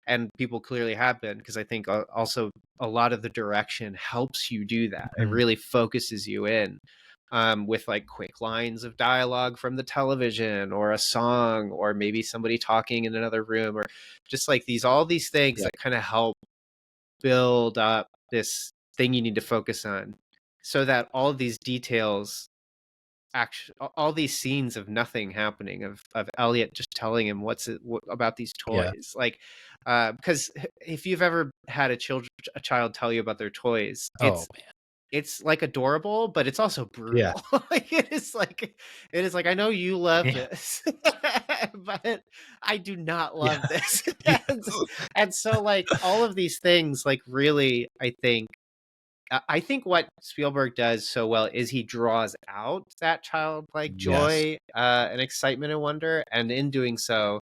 and people clearly have been, because I think also a lot of the direction helps you do that. It Mhm. really focuses you in, with like quick lines of dialogue from the television or a song or maybe somebody talking in another room, or just like all these things Yeah. that kind of help build up this thing you need to focus on, so that all of these details, actually all these scenes of nothing happening, of Elliot just telling him about these Yeah. toys, like because if you've ever had a child tell you about their toys, Oh man. it's like adorable, but it's also Yeah. brutal. Like it is like, I know you love Yeah. this, but I do not love Yeah. this. Yes. And so like all of these things, like really, I think what Spielberg does so well is he draws out that childlike Yes. joy, and excitement and wonder, and in doing so,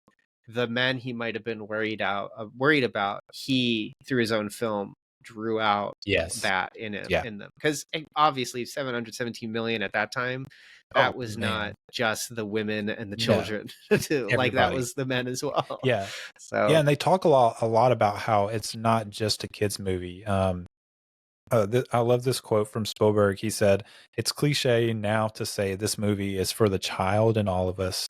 the men he might have been worried about, he through his own film drew out Yes. that in him, Yeah. in them, because obviously 717 million at that time, Oh that was man. not just the women and the No. children too, like that Everybody. was the men as well. Yeah. So Yeah, and they talk a lot about how it's not just a kids movie. I love this quote from Spielberg. He said, "It's cliche now to say this movie is for the child in all of us."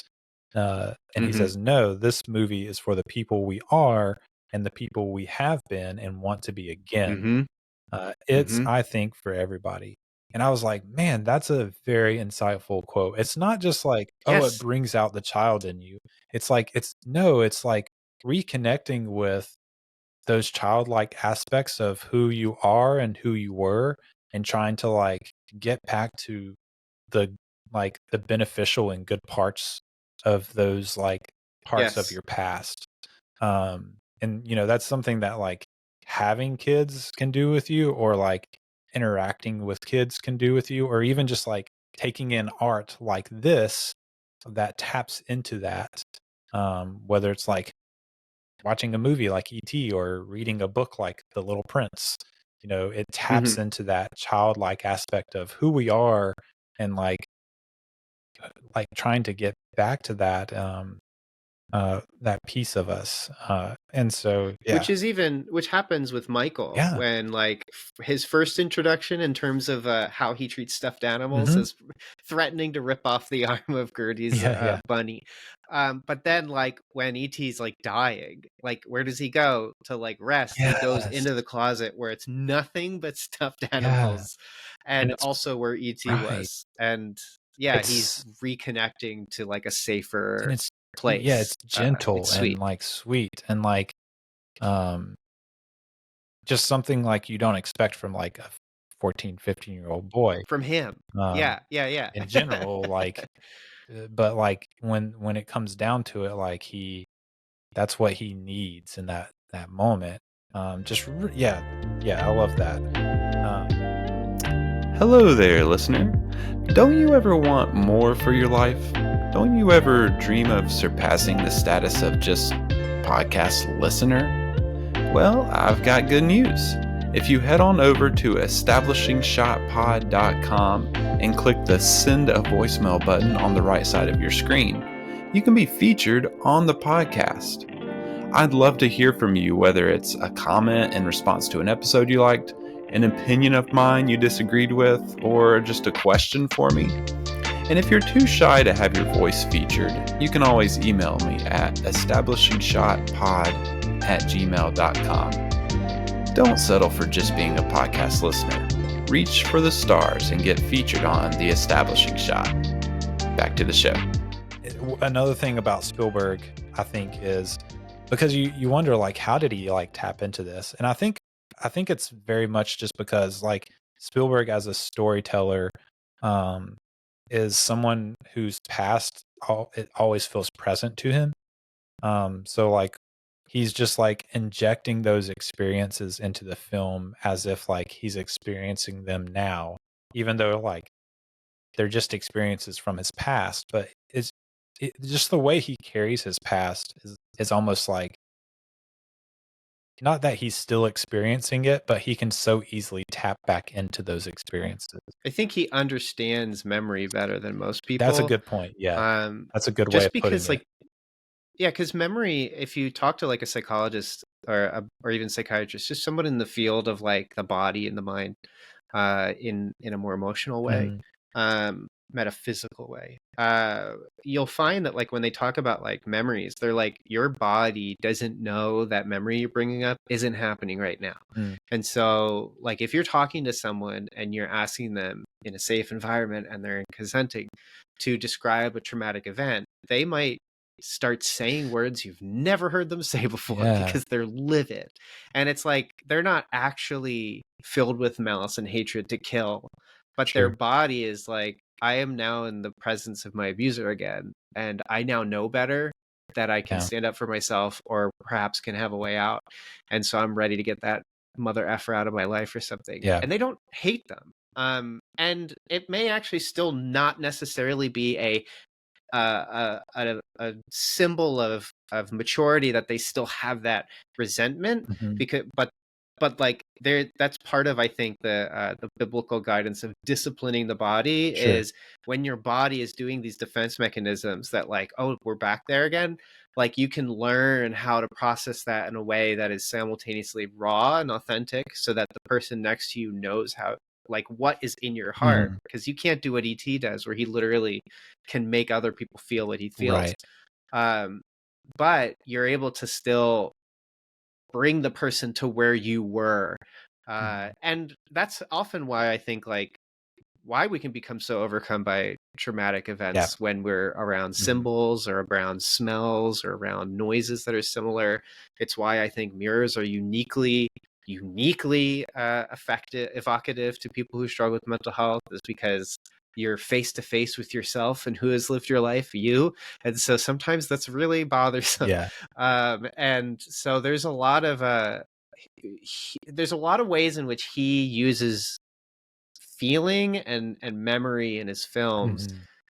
And he mhm, says, "No, this movie is for the people we are and the people we have been and want to be again. mhm, It's, mhm. I think, for everybody." And I was like, man, that's a very insightful quote. It's not just like, oh, it Yes. brings out the child in you. It's like, it's like reconnecting with those childlike aspects of who you are and who you were, and trying to like get back to the the beneficial and good parts of those like parts of Yes. your past. And that's something that like having kids can do with you, or like interacting with kids can do with you, or even just like taking in art like this that taps into that. Whether it's like watching a movie like E.T. or reading a book like The Little Prince, it taps Mhm. into that childlike aspect of who we are, and like trying to get back to that piece of us. And so, yeah. Which happens with Michael, Yeah. when like his first introduction in terms of how he treats stuffed animals Mhm. is threatening to rip off the arm of Gertie's Yeah, yeah. bunny. But then like when ET's like dying, like where does he go to like rest? He goes Yes. into the closet where it's nothing but stuffed Yeah. animals, And and it's also where ET right. was. And yeah, he's It's reconnecting to like a and safer it's yeah, place. it's gentle It's and sweet. like sweet and like um just something like you don't expect from like a 14, 15-year-old boy. From him. Um Yeah, yeah, yeah. in general, like but like when it comes down to it, like that's what he needs in that moment. Yeah, I love that. Hello there, listener. Don't you ever want more for your life? Don't you ever dream of surpassing the status of just podcast listener? Well, I've got good news. If you head on over to establishingshotpod.com and click the send a voicemail button on the right side of your screen, you can be featured on the podcast. I'd love to hear from you, whether it's a comment in response to an episode you liked, an opinion of mine you disagreed with, or just a question for me. And if you're too shy to have your voice featured, you can always email me at establishingshotpod@gmail.com. Don't settle for just being a podcast listener. Reach for the stars and get featured on The Establishing Shot. Back to the show. Another thing about Spielberg, I think, is because you wonder, like, how did he like tap into this? And I think it's very much just because, like, Spielberg as a storyteller is someone whose past it always feels present to him. So like he's just like injecting those experiences into the film as if like he's experiencing them now, even though like they're just experiences from his past. But just the way he carries his past is almost like, not that he's still experiencing it, but he can so easily tap back into those experiences. I think he understands memory better than most people. That's a good point. Yeah, that's a good way of putting because, like, it. yeah, because memory, if you talk to like a psychologist or even psychiatrist, just someone in the field of like the body and the mind, in a more emotional way, metaphysical way, you'll find that like when they talk about like memories, they're like, your body doesn't know that memory you're bringing up isn't happening right now. And so like if you're talking to someone and you're asking them in a safe environment and they're consenting to describe a traumatic event, they might start saying words you've never heard them say before because they're livid. And it's like they're not actually filled with malice and hatred to kill, but their body is like, I am now in the presence of my abuser again, and I now know better, that I can stand up for myself or perhaps can have a way out. And so I'm ready to get that mother effer out of my life or something. And they don't hate them. And it may actually still not necessarily be a symbol of maturity that they still have that resentment, because but like that's part of, I think, the biblical guidance of disciplining the body is when your body is doing these defense mechanisms that like, oh, we're back there again, like you can learn how to process that in a way that is simultaneously raw and authentic, so that the person next to you knows how, like, what is in your heart, because you can't do what ET does, where he literally can make other people feel what he feels. But you're able to still bring the person to where you were. And that's often why I think, like, why we can become so overcome by traumatic events when we're around symbols or around smells or around noises that are similar. It's why I think mirrors are uniquely evocative to people who struggle with mental health, is because you're face to face with yourself and who has lived your life, you. And so sometimes that's really bothersome. And so there's a lot of ways in which he uses feeling and memory in his films,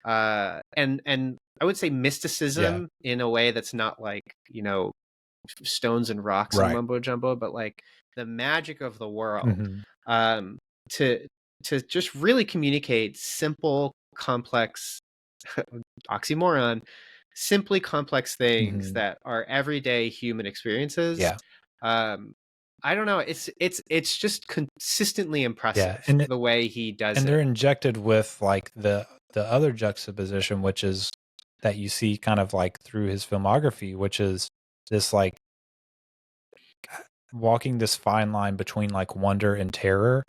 and I would say mysticism in a way that's not like, you know, stones and rocks and mumbo jumbo, but like the magic of the world, to just really communicate simple, complex oxymoron, simply complex things that are everyday human experiences. I don't know. It's just consistently impressive, the way he does it. And they're injected with like the other juxtaposition, which is that you see kind of like through his filmography, which is this like walking this fine line between like wonder and terror,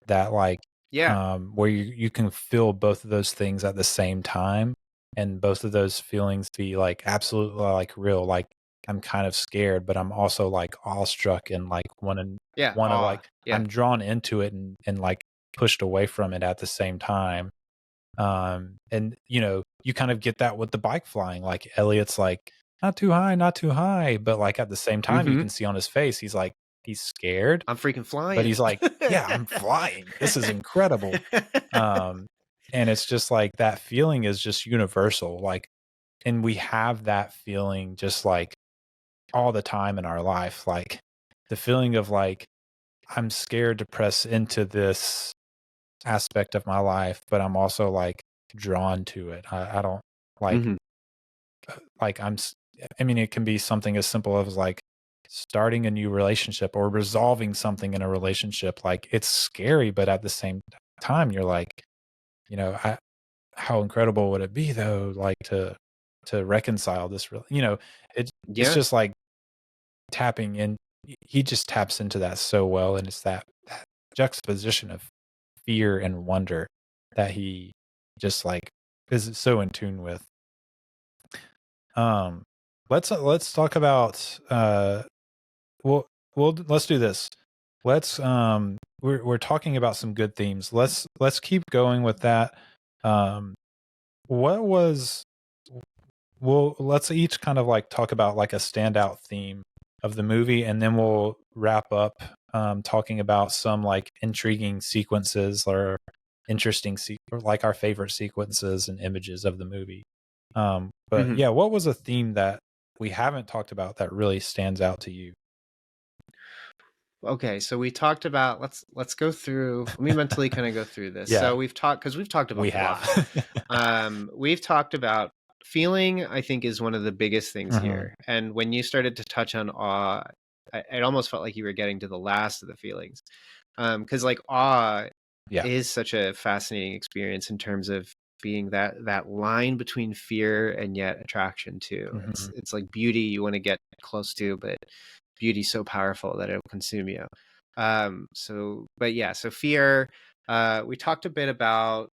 that like where you can feel both of those things at the same time, and both of those feelings be like absolutely like real. Like I'm kind of scared, but I'm also like awestruck and like want to like I'm drawn into it and like pushed away from it at the same time. And you know, you kind of get that with the bike flying. Like Elliot's like, not too high, not too high. But like at the same time, you Mm-hmm. can see on his face, he's like, he's scared, I'm freaking flying. but he's like, yeah, I'm flying. This is incredible. And it's just like that feeling is just universal. Like, and we have that feeling just like all the time in our life. Like the feeling of like, I'm scared to press into this aspect of my life, but I'm also like drawn to it. I don't like, Mhm. like I mean, it can be something as simple as like starting a new relationship or resolving something in a relationship. Like it's scary, but at the same time, you're like, you know, how incredible would it be though, like to reconcile this, you know, it's Yeah. just like tapping in. He just taps into that so well, and it's that juxtaposition of fear and wonder that he just like is so in tune with. Let's talk about well let's do this. Let's we're talking about some good themes. Let's keep going with that. What was well, let's each kind of like talk about like a standout theme of the movie, and then we'll wrap up talking about some like intriguing sequences or interesting or like our favorite sequences and images of the movie. But Mhm. yeah, what was a theme that we haven't talked about that really stands out to you? Okay, so we talked about let's go through. Let me mentally kind of go through this. Yeah. So we've talked about We a lot. have. We've talked about feeling. I think is one of the biggest things Mhm. here. And when you started to touch on awe, it almost felt like you were getting to the last of the feelings. Because like awe Yeah. is such a fascinating experience in terms of being that line between fear and yet attraction too. Mhm. It's like beauty you want to get close to, but beauty's so powerful that it'll consume you. So fear. We talked a bit about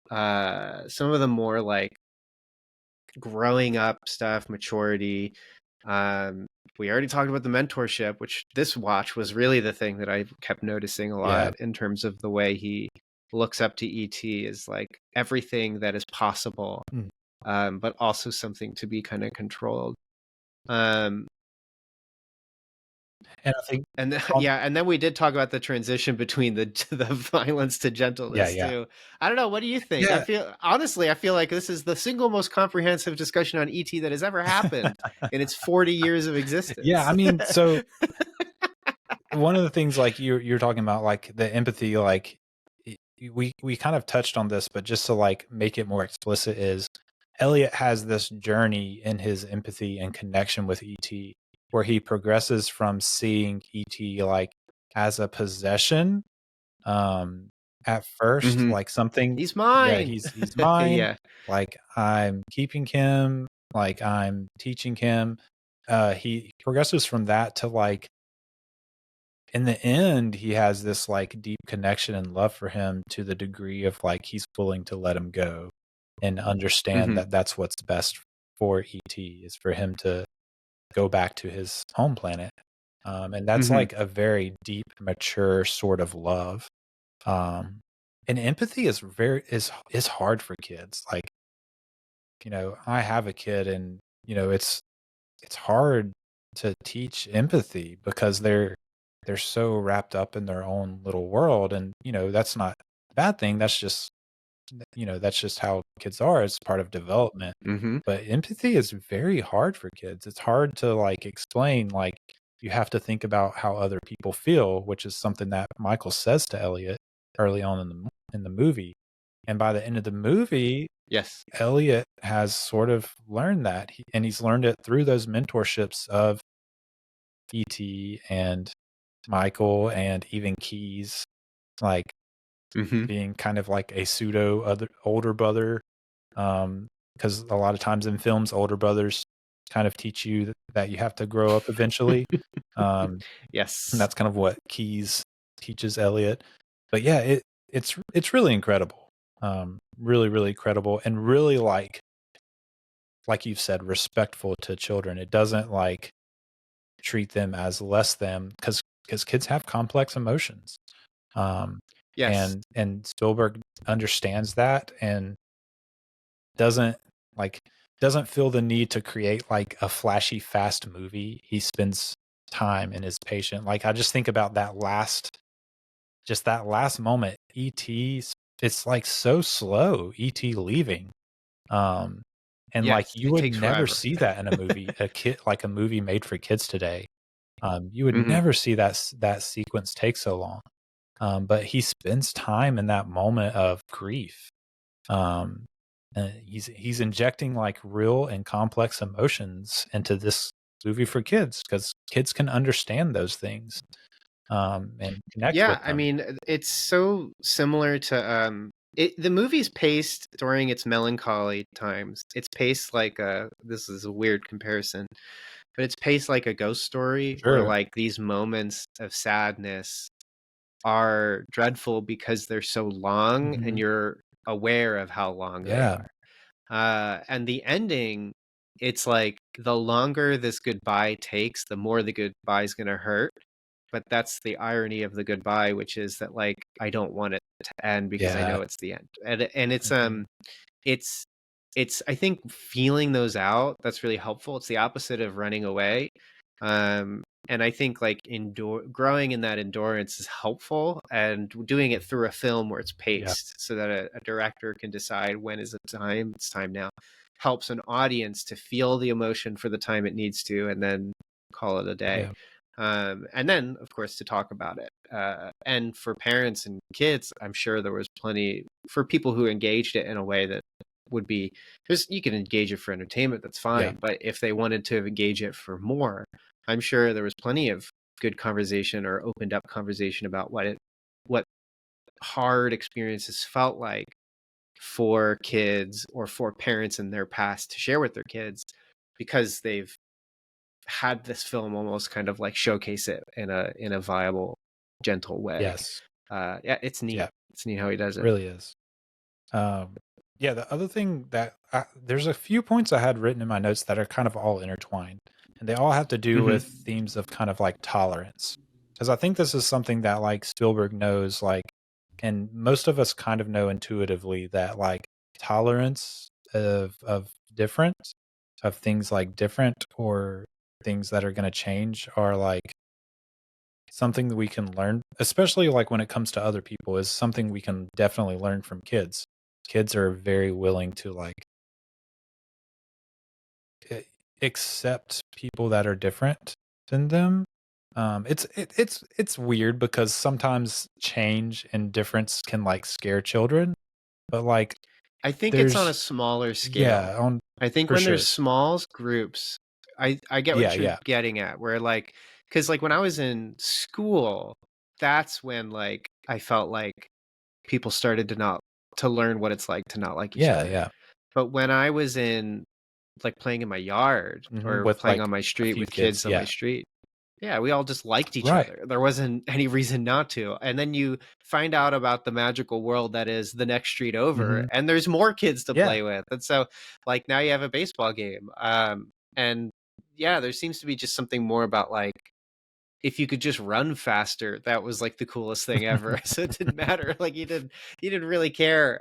some of the more like growing up stuff, maturity. We already talked about the mentorship, which this watch was really the thing that I kept noticing a lot in terms of the way he looks up to ET is like everything that is possible, but also something to be kind of controlled. And I think And then, and then we did talk about the transition between the violence to gentleness too. I don't know. What do you think? I feel like this is the single most comprehensive discussion on ET that has ever happened in its 40 years of existence. Yeah, I mean, so one of the things like you're talking about, like the empathy, like we kind of touched on this, but just to like make it more explicit, is Elliot has this journey in his empathy and connection with ET, where he progresses from seeing ET like as a possession, at first, like something. He's mine. Yeah, he's mine. Yeah. Like I'm keeping him. Like I'm teaching him. He progresses from that to like, in the end, he has this like deep connection and love for him to the degree of like he's willing to let him go and understand that that's what's best for ET, is for him to go back to his home planet. And that's like a very deep, mature sort of love. And empathy is is hard for kids. Like, you know, I have a kid, and you know, it's hard to teach empathy because they're so wrapped up in their own little world. And you know, that's not a bad thing. That's just, you know, that's just how kids are. It's part of development. But empathy is very hard for kids. It's hard to like explain. Like, you have to think about how other people feel, which is something that Michael says to Elliot early on in the movie. And by the end of the movie, Yes, Elliot has sort of learned that, and he's learned it through those mentorships of E.T. and Michael and even Keys, like being kind of like a pseudo older brother. Because a lot of times in films, older brothers kind of teach you that you have to grow up eventually. Yes, And that's kind of what Keys teaches Elliot. But yeah, it's really incredible. Really, really incredible, and really like you've said, respectful to children. It doesn't like treat them as less than, because kids have complex emotions. yes, And Spielberg understands that and doesn't like, doesn't feel the need to create like a flashy fast movie. He spends time and is patient. Like I just think about that last moment. E.T. It's like so slow. E.T. leaving. And like Yes, you it would takes never forever. see that in a movie, a movie made for kids today. You would Mhm. never see that sequence take so long. But he spends time in that moment of grief. Um, and he's injecting like real and complex emotions into this movie for kids because kids can understand those things and connect Yeah, with I them. mean, it's so similar to the movie's paced during its melancholy times. It's paced like a this is a weird comparison, but it's paced like a ghost story where Sure. like these moments of sadness are dreadful because they're so long and Mhm. you're aware of how long they Yeah. are. And the ending, it's like the longer this goodbye takes, the more the goodbye is going to hurt. But that's the irony of the goodbye, which is that like I don't want it to end because I Yeah. know it's the end. And Mhm. it's I think feeling those out, that's really helpful. It's the opposite of running away. And I think like growing in that endurance is helpful, and doing it through a film where it's Yeah. paced so that a director can decide when is it time, it's time now, helps an audience to feel the emotion for the time it needs to and then call it a day. Yeah. And then of course to talk about it, and for parents and kids, I'm sure there was plenty for people who engaged it in a way that would be, because you can engage it for entertainment, that's Yeah. fine, but if they wanted to engage it for more, I'm sure there was plenty of good conversation or opened up conversation about what hard experiences felt like for kids or for parents in their past to share with their kids, because they've had this film almost kind of like showcase it in a viable, gentle way. Yes. Yeah, it's neat. Yeah. It's neat how he does it. Really is. Yeah, the other thing that there's a few points I had written in my notes that are kind of all intertwined, and they all have to do Hmm. with themes of kind of like tolerance. Because I think this is something that like Spielberg knows, like, and most of us kind of know intuitively that like tolerance of different, of things like different or things that are going to change are like something that we can learn, especially like when it comes to other people, is something we can definitely learn from kids. Kids are very willing to like a- accept people that are different than them. It's weird because sometimes change and difference can like scare children, but like I think it's on a there's smaller scale. yeah, on I think for when there's sure. small groups, I get Yeah, what you're yeah. getting at, where like, because like when I was in school, that's when like I felt like people started to learn what it's like to not like each Yeah, other. yeah. But when I was in like playing in my yard or With playing like on my a street few with kids, kids on my yeah. street, yeah, we all just liked each Right. other. There wasn't any reason not to. And then you find out about the magical world that is the next street over, Hmm. and there's more kids to Yeah. play with. And so, like, now you have a baseball game. And yeah, there seems to be just something more about like, if you could just run faster, that was like the coolest thing ever. So it didn't matter. Like you didn't really care.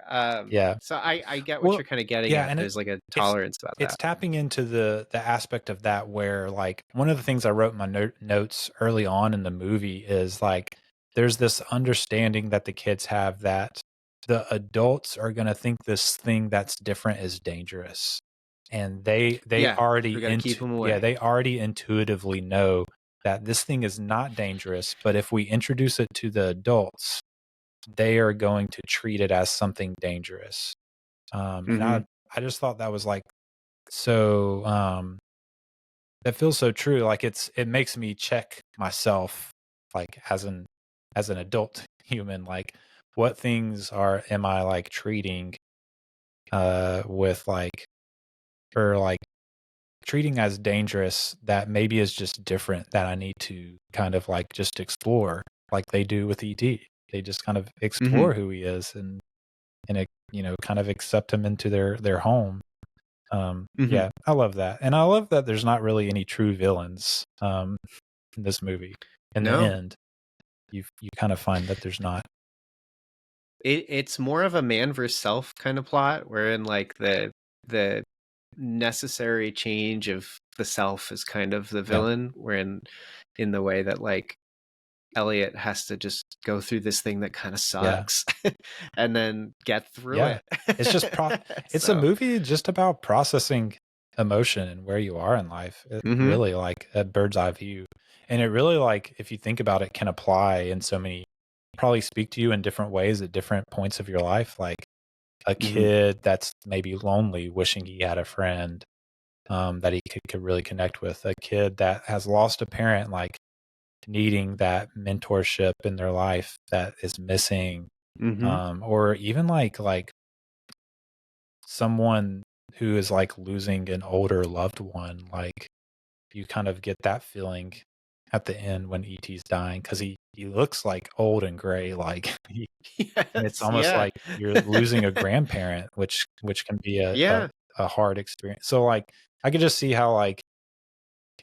Yeah. So I get what Well, you're kind of getting yeah, at. and There's like a it's tolerance about it's that. tapping into the aspect of that where like one of the things I wrote in my notes early on in the movie is like there's this understanding that the kids have that the adults are going to think this thing that's different is dangerous, and they Yeah, already we got to keep into them yeah, away. they already intuitively know that this thing is not dangerous, but if we introduce it to the adults, they are going to treat it as something dangerous. And Hmm. I just thought that was like so that feels so true. Like it makes me check myself like as an adult human, like what things am I like treating with like or like treating as dangerous that maybe is just different that I need to kind of like just explore like they do with ET. They just kind of Hmm. explore who he is and kind of accept him into their home. Hmm. Yeah, I love that. And I love that there's not really any true villains in this movie. In the No, end, you kind of find that there's not. it's more of a man versus self kind of plot, wherein like the necessary change of the self is kind of the Yeah. villain, wherein in the way that like Elliot has to just go through this thing that kind of Yeah. sucks and then get through Yeah. it. It's just it's a So, movie just about processing emotion and where you are in life. It mhm. really like a bird's eye view. And it really like, if you think about it, can apply in so many, probably speak to you in different ways at different points of your life. Like a Mhm. kid that's maybe lonely, wishing he had a friend that he could really connect with. A kid that has lost a parent, like needing that mentorship in their life that is missing. Mhm. Or even like someone who is like losing an older loved one. Like you kind of get that feeling at the end when ET's dying, because he looks like old and gray. Like and it's Yes, almost yeah. like you're losing a grandparent, which can be Yeah. a hard experience. So like I could just see how like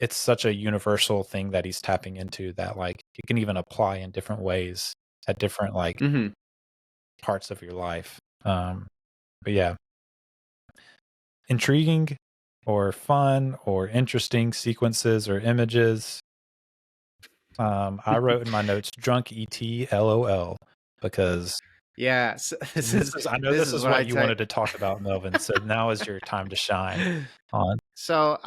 it's such a universal thing that he's tapping into, that like it can even apply in different ways at different like Mhm. parts of your life. But yeah, intriguing or fun or interesting sequences or images. I wrote in my notes drunk ET LOL, because Yeah, so this this is is, I know this this is is what I what you tell. wanted to talk about, Melvin. So now is your time to shine on. So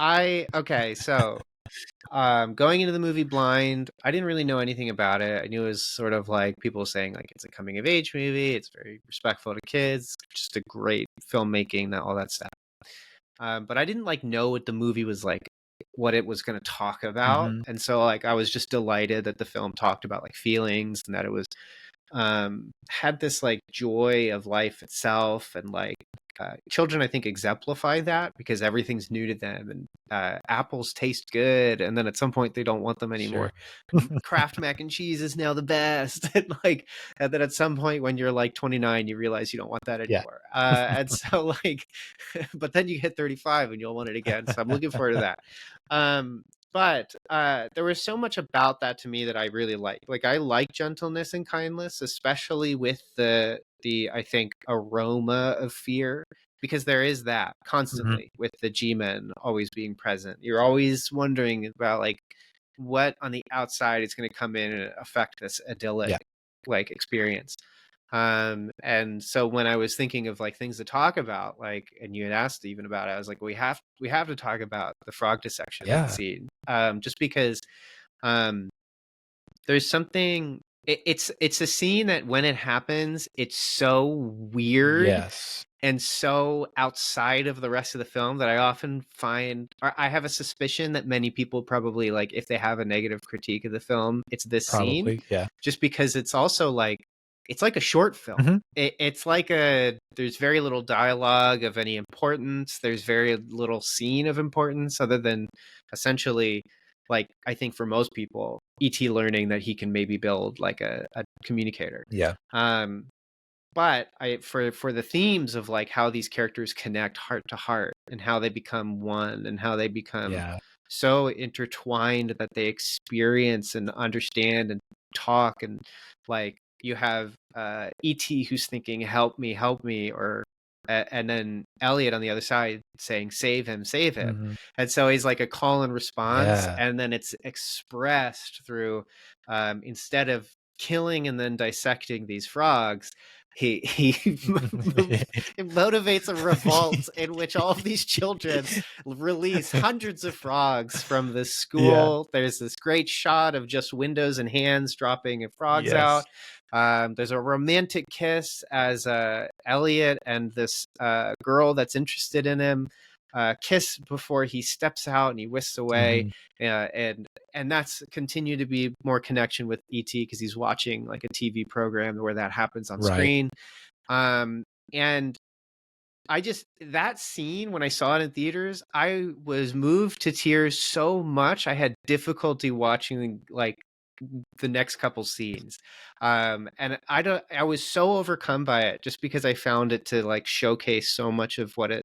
going into the movie blind, I didn't really know anything about it. I knew it was sort of like people saying like it's a coming of age movie. It's very respectful to kids, just a great filmmaking, that all that stuff. But I didn't like know what the movie was like, what it was going to talk about, Mhm. and so like I was just delighted that the film talked about like feelings, and that it was had this like joy of life itself, and like children I think exemplify that because everything's new to them, and apples taste good, and then at some point they don't want them anymore. Sure. Kraft mac and cheese is now the best. And then at some point when you're like 29 you realize you don't want that Yeah. anymore, and so like but then you hit 35 and you'll want it again, so I'm looking forward to that. But there was so much about that to me that I really like. Like I like gentleness and kindness, especially with the I think aroma of fear, because there is that Mhm. constantly with the G-men always being present. You're always wondering about like what on the outside is going to come in and affect this idyllic Yeah. like experience. And so when I was thinking of like things to talk about, like, and you had asked even about it, I was like, we have to talk about the frog dissection Yeah. scene, just because there's something. It's a scene that when it happens, it's so weird Yes. and so outside of the rest of the film that I often find, or I have a suspicion that many people probably like, if they have a negative critique of the film, it's this scene, Probably. Yeah. just because it's also like, it's like a short film. Mhm. It's like there's very little dialogue of any importance. There's very little scene of importance other than essentially, like, I think for most people, E.T. learning that he can maybe build like a communicator. Yeah. But for the themes of like how these characters connect heart to heart and how they become one and how they become Yeah. so intertwined that they experience and understand and talk, and like you have E.T. who's thinking help me, or and then Elliot on the other side saying save him, Mhm. and so he's like a call and response, Yeah. and then it's expressed through instead of killing and then dissecting these frogs, he motivates a revolt in which all of these children release hundreds of frogs from the Yeah. school. There's this great shot of just windows and hands dropping frogs Yes. out. There's a romantic kiss as Elliot and this girl that's interested in him kiss before he steps out and he whisks away. Mhm. And that's continue to be more connection with ET because he's watching like a TV program where that happens on Right. screen. And I just, that scene when I saw it in theaters, I was moved to tears so much I had difficulty watching like the next couple scenes. And I was so overcome by it just because I found it to like showcase so much of what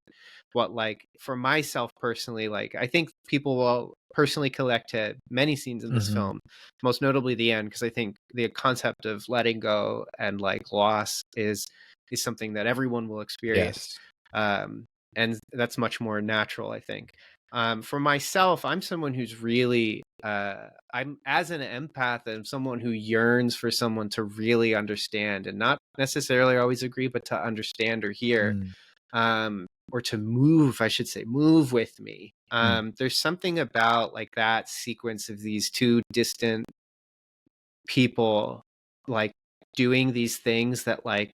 like for myself personally, like I think people will personally collect to many scenes in this Mhm. film, most notably the end, because I think the concept of letting go and like loss is something that everyone will experience. Yes. and that's much more natural, I think. For myself, I'm someone who's really, I'm as an empath, I'm someone who yearns for someone to really understand and not necessarily always agree, but to understand or hear, or to move, I should say, move with me. There's something about like that sequence of these two distant people, like doing these things that like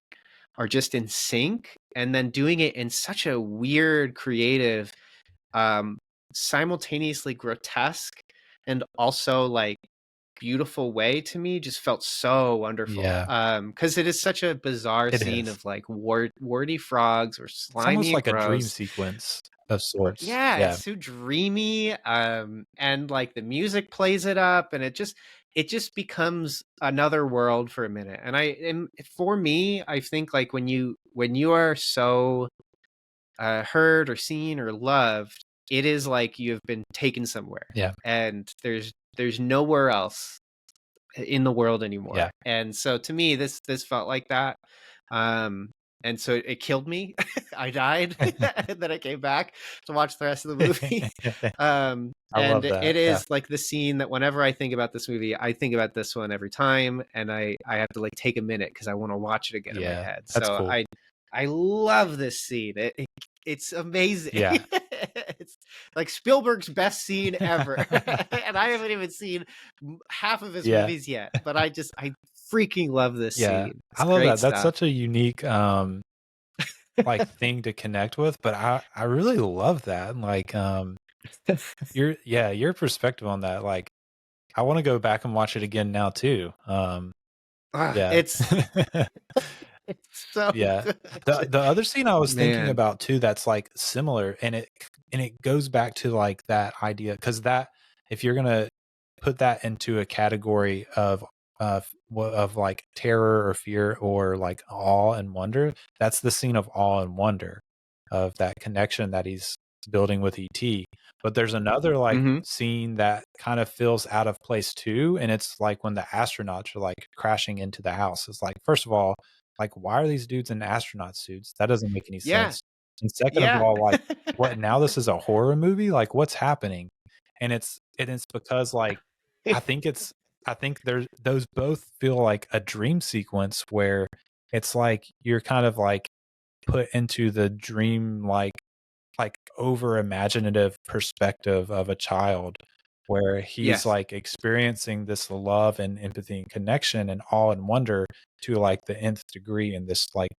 are just in sync, and then doing it in such a weird, creative, simultaneously grotesque and also like beautiful way, to me just felt so wonderful. Yeah. Because it is such a bizarre It scene is. of like warty frogs or It's slimy almost and like a dream gross. sequence of sorts. Yeah, Yeah. it's so dreamy, and like the music plays it up, and it just becomes another world for a minute. And for me, I think like when you are so heard or seen or loved, it is like you have been taken somewhere. Yeah. And there's nowhere else in the world anymore. Yeah. And so to me, this felt like that. And so it killed me. I died, and then I came back to watch the rest of the movie. I love And that. it Yeah. is like the scene that whenever I think about this movie, I think about this one every time, and I have to like take a minute because I want to watch it again in my Yeah, head. that's So cool. I love this scene. It's amazing. Yeah. It's like Spielberg's best scene ever. And I haven't even seen half of his Yeah. movies yet, but I freaking love this Yeah. scene. It's I love great that. That's stuff. such a unique like thing to connect with, but I really love that. Like your perspective on that, like I want to go back and watch it again now too. Yeah. It's so Yeah. good. The other scene I was thinking Man. about too that's like similar, and it goes back to like that idea, because that, if you're gonna put that into a category of like terror or fear or like awe and wonder, that's the scene of awe and wonder, of that connection that he's building with ET. But there's another like scene that kind of feels out of place too, and it's like when the astronauts are like crashing into the house. It's like, first of all, like, why are these dudes in astronaut suits? That doesn't make any Yeah. sense. And second of Yeah. all, like, what, now this is a horror movie? Like, what's happening? And it's because like I think there's, those both feel like a dream sequence where it's like you're kind of like put into the dream like over imaginative perspective of a child, where he's Yes. like experiencing this love and empathy and connection and awe and wonder to like the nth degree in this like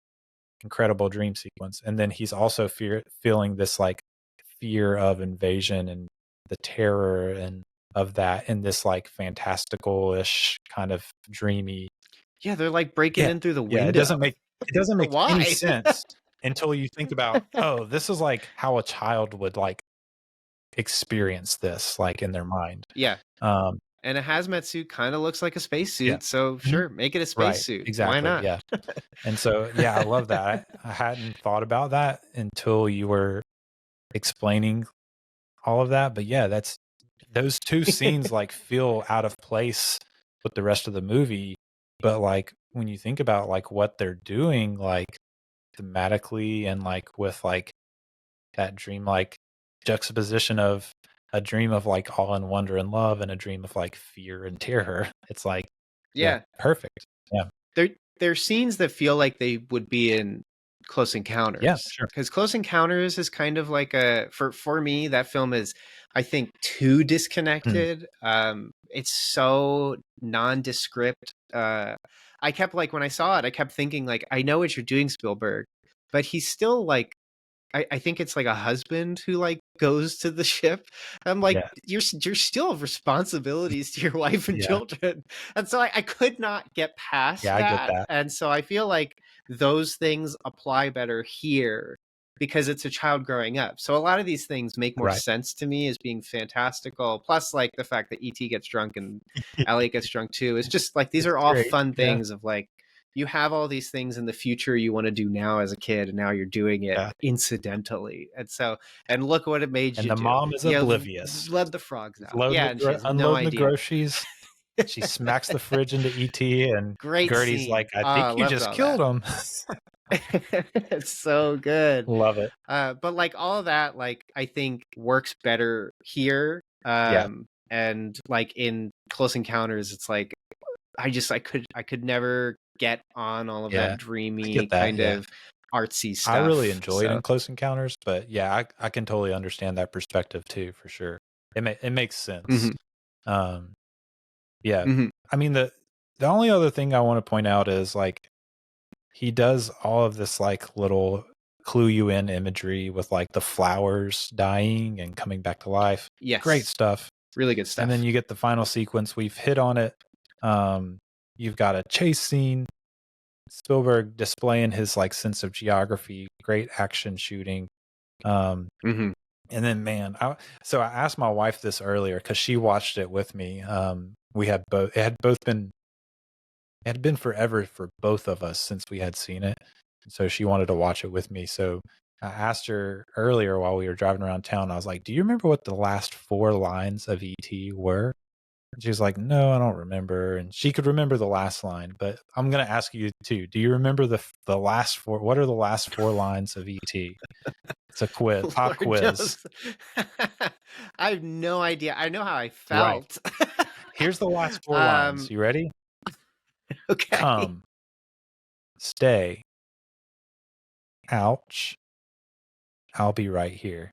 incredible dream sequence. And then he's also feeling this like fear of invasion and the terror and of that in this like fantastical-ish kind of dreamy. Yeah, they're like breaking in through the window. Yeah, it doesn't make Why? any sense until you think about, oh, this is like how a child would like experience this like in their mind. Yeah. And a hazmat suit kind of looks like a spacesuit, Yeah. so sure, make it a spacesuit. Exactly. Why not? Yeah. And so yeah, I love that. I hadn't thought about that until you were explaining all of that. But yeah, that's, those two scenes like feel out of place with the rest of the movie. But like when you think about like what they're doing, like thematically and like with like that dream like juxtaposition of a dream of like awe and wonder and love and a dream of like fear and terror, it's like Yeah. perfect. Yeah. They're scenes that feel like they would be in Close Encounters. Yeah, sure. Because Close Encounters is kind of like for me, that film is, I think, too disconnected. It's so nondescript. I kept like, when I saw it, I kept thinking like, I know what you're doing, Spielberg, but he's still like, I think it's like a husband who like goes to the ship. I'm like, you're still have responsibilities to your wife and children. And so I could not get past that. I get that. And so I feel like those things apply better here because it's a child growing up. So a lot of these things make more sense to me as being fantastical. Plus like the fact that E.T. gets drunk and Elliot gets drunk too. It's just like, these are all fun things of like, you have all these things in the future you want to do now as a kid, and now you're doing it incidentally. And so, and look what it made you do. And the mom is oblivious. Let the frogs out. And she has unloading the groceries. She smacks the fridge into ET, and Great Gertie's scene. like, I think you just killed him. It's so good. Love it. But like all of that, like I think works better here. Yeah. And like in Close Encounters, it's like I could never get on all of Yeah. that I dreamy get that. kind Yeah. of artsy stuff. I really enjoyed So in Close Encounters, but yeah, I can totally understand that perspective too, for sure. It makes sense. mhm, Um, yeah. mhm. I mean, the only other thing I want to point out is like he does all of this like little clue you in imagery with like the flowers dying and coming back to life. Yes, Great stuff. really good stuff. And then you get the final sequence. We've hit on it. You've got a chase scene. Spielberg displaying his like sense of geography, great action shooting. Mhm. And then, man, so I asked my wife this earlier because she watched it with me. We had both. It had been forever for both of us since we had seen it, so she wanted to watch it with me. So I asked her earlier while we were driving around town. I was like, "Do you remember what the last 4 lines of ET were?" And she was like, "No, I don't remember." And she could remember the last line, but I'm gonna ask you too. Do you remember the last 4? What are the last 4 lines of ET? It's a quiz, pop Lord quiz. knows. I have no idea. I know how I Right. felt. Here's the last 4 lines. You ready? Okay. Come, stay, ouch, I'll be right here.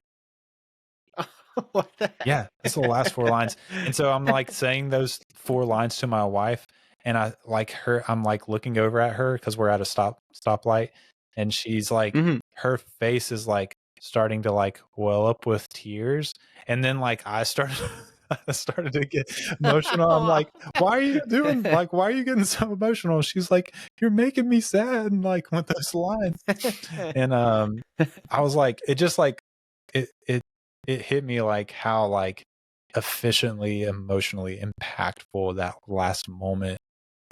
What the heck? Yeah, that's the last 4 lines. And so I'm like saying those 4 lines to my wife, and I'm like looking over at her because we're at a stoplight, and she's like, Mhm. her face is like starting to like well up with tears, and then like I started I started to get emotional. I'm like, why are you getting so emotional? She's like, you're making me sad, and like with those lines. And I was like, it just like it hit me like how like efficiently emotionally impactful that last moment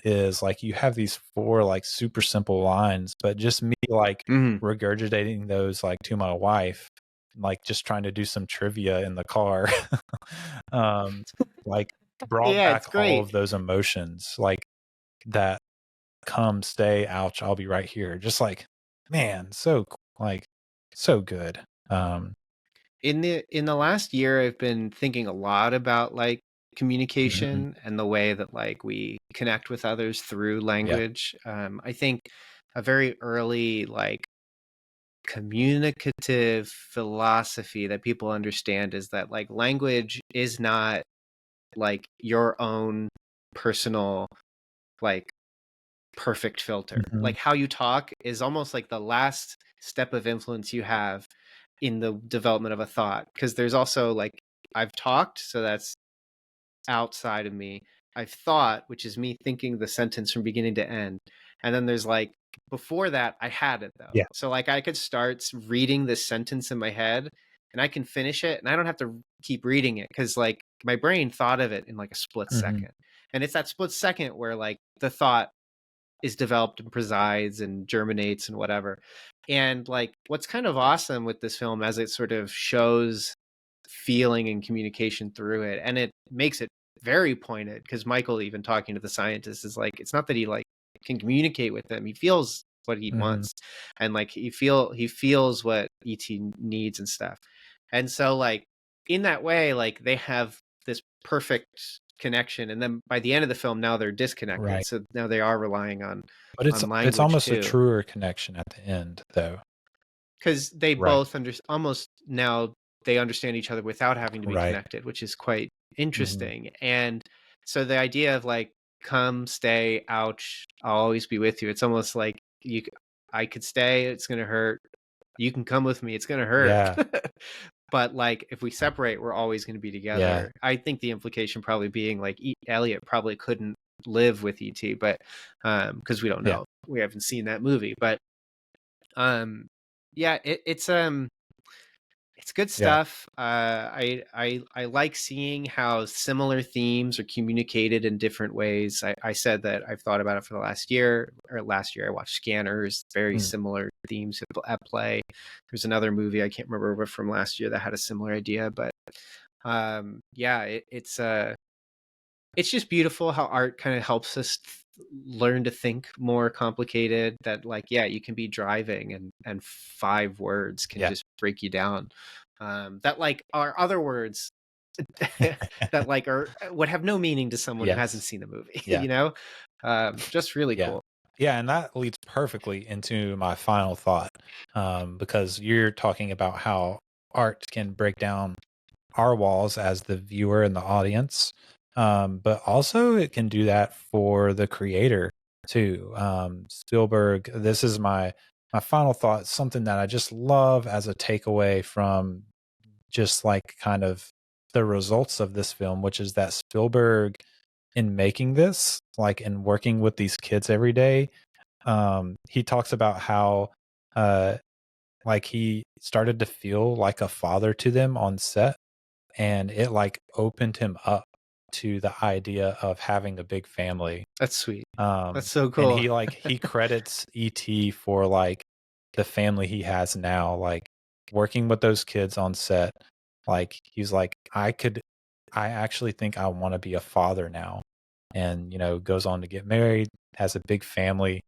is. Like you have these 4 like super simple lines, but just me like Mhm. regurgitating those like to my wife, like just trying to do some trivia in the car, like brought Yeah, it's back all great. of those emotions, like that come, stay, ouch, I'll be right here. Just like, man, like so good. In the last year, I've been thinking a lot about like Mhm. communication and the way that like we connect with others through Yeah. language. I think a very early like communicative philosophy that people understand is that like language is not like your own personal like perfect filter. Mhm. Like how you talk is almost like the last step of influence you have in the development of a thought, because there's also like I've talked, so that's outside of me. I've thought, which is me thinking the sentence from beginning to end. And then there's like before that I had it though. Yeah. So like I could start reading this sentence in my head and I can finish it and I don't have to keep reading it because like my brain thought of it in like a split Mhm. second. And it's that split second where like the thought is developed and presides and germinates and whatever. And like what's kind of awesome with this film as it sort of shows feeling and communication through it, and it makes it very pointed, because Michael even talking to the scientist is like, it's not that he like can communicate with them, he feels what he Mhm. wants, and like he feels what ET needs and stuff. And so like in that way, like they have this perfect connection, and then by the end of the film now they're disconnected, Right. so now they are relying on But it's language almost a too, truer connection at the end though. because they Right. both almost now they understand each other without having to be Right. connected, which is quite Mhm. interesting. And so the idea of like come, stay, ouch, I'll always be with you, it's almost like I could stay, it's gonna hurt, you can come with me, it's gonna hurt. Yeah. But like if we separate, we're always going to be Yeah. together. I think the implication probably being like Elliot probably couldn't live with ET, but because we don't Yeah. know, we haven't seen that movie. But yeah, it's good Yeah. stuff. I like seeing how similar themes are communicated in different ways. I said that I've thought about it for the last year. I watched Scanners. Very Mm. similar themes at play. There's another movie I can't remember but from last year that had a similar idea. But yeah, it's just beautiful how art kind of helps us learn to think more complicated, that like, yeah, you can be driving and 5 words can Yeah. just break you down. That like are other words that like would have no meaning to someone who hasn't Yes. seen the movie, Yeah. you know? Just really Yeah. cool. Yeah, and that leads perfectly into my final thought, because you're talking about how art can break down our walls as the viewer and the audience, but also it can do that for the creator too. Spielberg, this is my final thought, something that I just love as a takeaway from just like kind of the results of this film, which is that Spielberg, in making this, like in working with these kids every day, he talks about how uh like he started to feel like a father to them on set, and it like opened him up to the idea of having a big family. That's sweet. That's um so and cool. he credits ET for like the family he has now, like working with those kids on set. Like he's like, I actually think I want to be a father now. And goes on to get married, has a big family.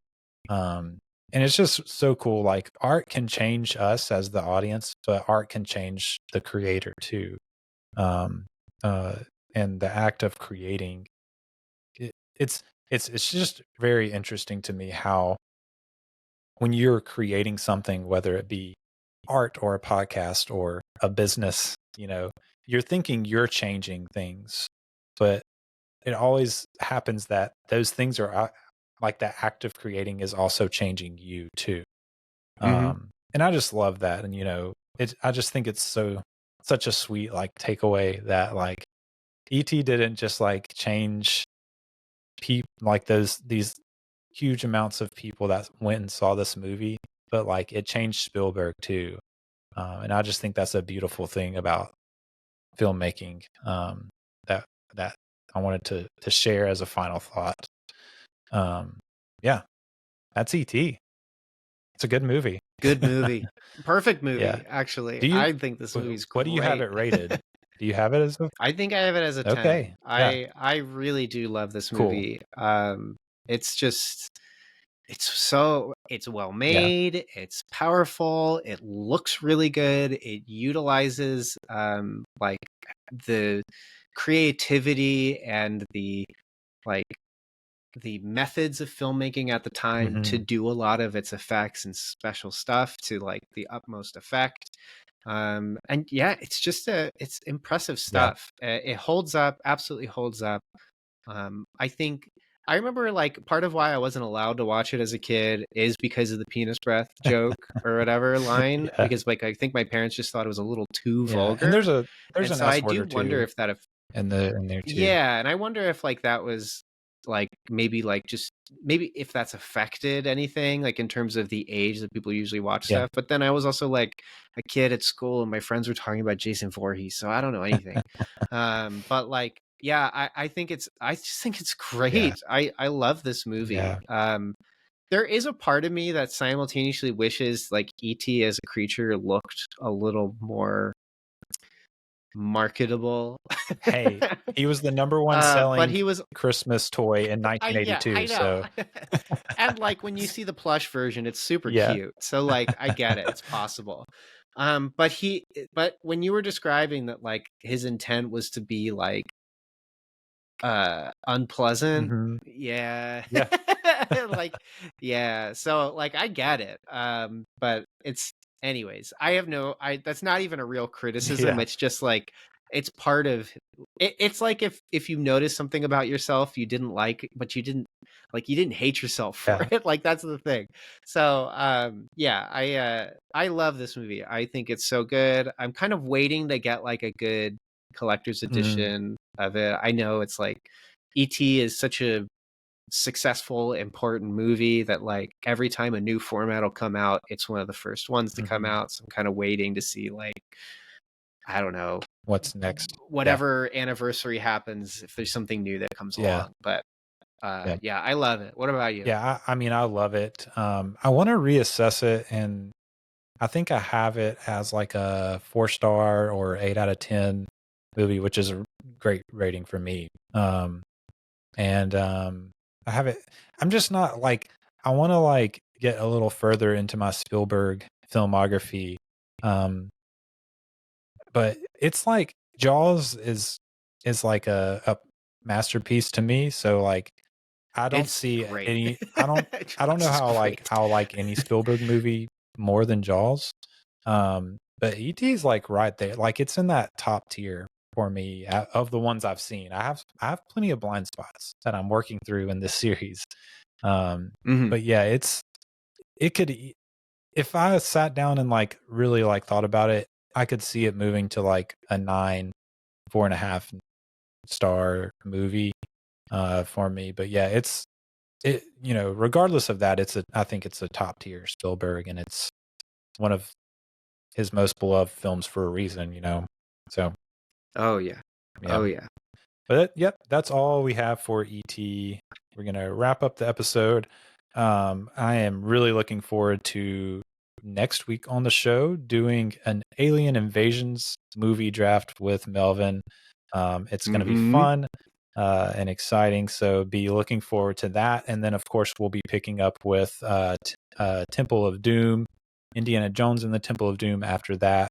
And it's just so cool. Like art can change us as the audience, but art can change the creator too. um uh and the act of creating it, it's just very interesting to me how when you're creating something, whether it be art or a podcast or a business, you're thinking you're changing things, but it always happens that those things are like that act of creating is also changing you too. Mhm. And I just love that. And I just think it's such a sweet like takeaway that like ET didn't just like change people, like these huge amounts of people that went and saw this movie, but like it changed Spielberg too. And I just think that's a beautiful thing about filmmaking, that that I wanted to share as a final thought. Yeah, that's ET. It's a good movie. Good movie. Perfect movie, Yeah. actually. Do you I think this movie's what do you have great. it rated? Do you have it as a I think I have it as a 10. Okay. Yeah. I really do love this Cool. movie. It's just it's well Yeah. made, it's powerful, it looks really good, it utilizes like the creativity and the like the methods of filmmaking at the time to Mhm. do a lot of its effects and special stuff to like the utmost effect. And yeah, it's just it's impressive Yeah. stuff. It holds up, absolutely holds up. I think I remember like part of why I wasn't allowed to watch it as a kid is because of the penis breath joke or whatever line, Yeah. because like I think my parents just thought it was a little too Yeah. vulgar. And there's And an so S I word do or wonder two if that in there too. yeah, and I wonder if like that was like maybe like just maybe if that's affected anything like in terms of the age that people usually watch Yeah. stuff. But then I was also like a kid at school and my friends were talking about Jason Voorhees, so I don't know anything. But like yeah, I think I just think it's Yeah. great. I love this movie. Yeah. There is a part of me that simultaneously wishes like E.T. as a creature looked a little more marketable. Hey, he was the number one But selling he was Christmas toy in yeah, I 1982. know. So And like when you see the plush version, it's super yeah. cute. So like I get it, it's possible. But when you were describing that like his intent was to be like unpleasant, Mhm. yeah. Yeah. Like yeah, so like I get it. But it's anyways, that's not even a real criticism. Yeah. It's just like it's part of it's like if you notice something about yourself you didn't like, but you didn't hate yourself for Yeah. it. Like that's the thing. So yeah, I love this movie. I think it's so good. I'm kind of waiting to get like a good collector's Mm. edition of it. I know it's like E.T. is such a successful, important movie that like every time a new format will come out, it's one of the first ones to come Mhm. out. So I'm kind of waiting to see like I don't know What's next? Yeah. whatever anniversary happens if there's something new that comes Yeah. along. But Yeah. yeah, I love it. What about you? Yeah. I mean, I love it. I want to reassess it, and I think I have it as like a 4-star or 8 out of 10 movie, which is a great rating for me. And I haven't. I'm just not like. I want to like get a little further into my Spielberg filmography, um, but it's like Jaws is like a masterpiece to me. So like, I don't It's see great. any. I don't. I don't know Jaws is how great. I'll like any Spielberg movie more than Jaws. But E.T. is like right there. Like it's in that top tier for me of the ones I've seen. I have plenty of blind spots that I'm working through in this series. Mhm. But yeah, it could if I sat down and like really like thought about it, I could see it moving to like a 9, 4.5 star movie for me. But yeah, it regardless of that, I think it's a top tier Spielberg, and it's one of his most beloved films for a reason, So Oh yeah. yeah. Oh yeah. But yep, that's all we have for ET. We're gonna wrap up the episode. I am really looking forward to next week on the show doing an Alien Invasions movie draft with Melvin. It's gonna be fun and exciting, so be looking forward to that. And then, of course, we'll be picking up with Temple of Doom, Indiana Jones and the Temple of Doom after that.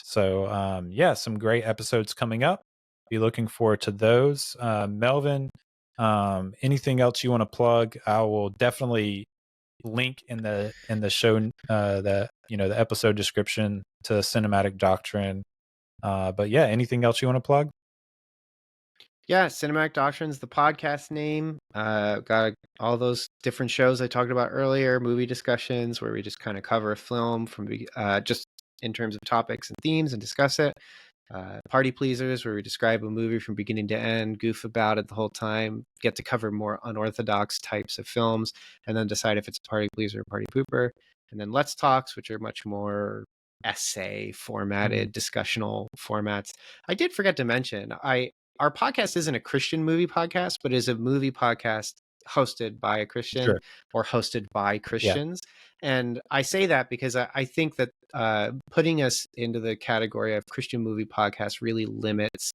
So yeah, some great episodes coming up. Be looking forward to those. Melvin, anything else you want to plug? I will definitely link in the show the episode description to Cinematic Doctrine. But yeah, anything else you want to plug? Yeah, Cinematic Doctrine's the podcast name. Got all those different shows I talked about earlier, movie discussions where we just kind of cover a film from just in terms of topics and themes and discuss it. Party Pleasers, where we describe a movie from beginning to end, goof about it the whole time, get to cover more unorthodox types of films, and then decide if it's a party pleaser or party pooper. And then Let's Talks, which are much more essay formatted, discussional formats. I did forget to mention, our podcast isn't a Christian movie podcast, but is a movie podcast hosted by a Christian or hosted by Christians. And I say that because I think that putting us into the category of Christian movie podcast really limits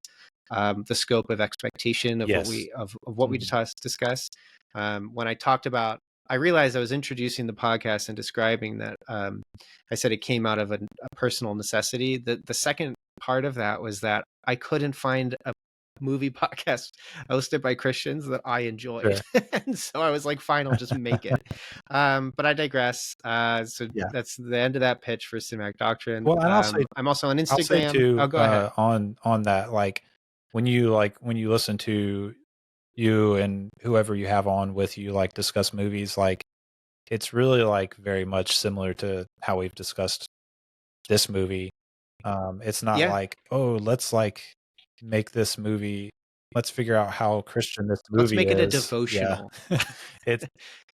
the scope of expectation of what we discuss. When I talked about, I realized I was introducing the podcast and describing that I said it came out of a personal necessity. The second part of that was that I couldn't find a movie podcast hosted by Christians that I enjoyed. And so I was like, fine, I'll just make it. But I digress. So that's the end of that pitch for Cinematic Doctrine. Well, and I'm also on Instagram. I'll say too, go ahead. On that, like when you listen to you and whoever you have on with you, like discuss movies, like it's really like very much similar to how we've discussed this movie. It's not like, oh, let's like make this movie, let's figure out how Christian this movie is. Let's make it a devotional. It's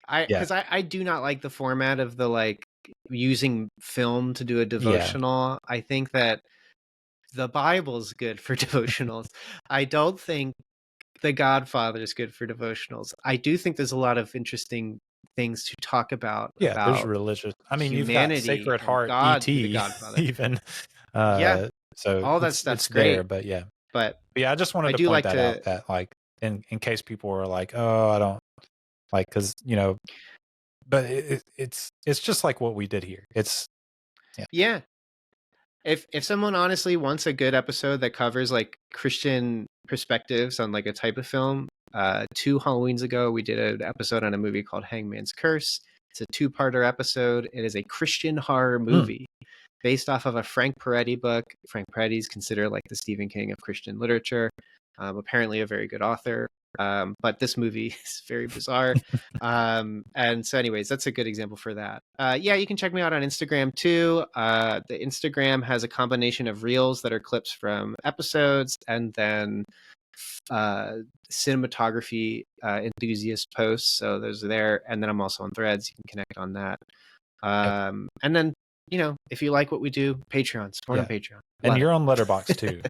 because I do not like the format of the like using film to do a devotional. I think that the Bible's good for devotionals. I don't think The Godfather is good for devotionals. I do think there's a lot of interesting things to talk about. Yeah, there's religious. I mean, you've got Sacred Heart, God, E.T. The Godfather. even. So all that stuff's great. There, but yeah, I just wanted to point that out. That like, in case people were like, oh, I don't like, because but it's just like what we did here. It's If someone honestly wants a good episode that covers like Christian perspectives on like a type of film, 2 Halloweens ago we did an episode on a movie called Hangman's Curse. It's a 2-parter episode. It is a Christian horror movie based off of a Frank Peretti book. Frank Peretti is considered like the Stephen King of Christian literature. Apparently a very good author. But this movie is very bizarre. And so anyways, that's a good example for that. You can check me out on Instagram too. The Instagram has a combination of reels that are clips from episodes and then cinematography enthusiast posts. So those are there. And then I'm also on Threads. You can connect on that. And then, if you like what we do, Patreon, support on Patreon. And you're on Letterboxd too.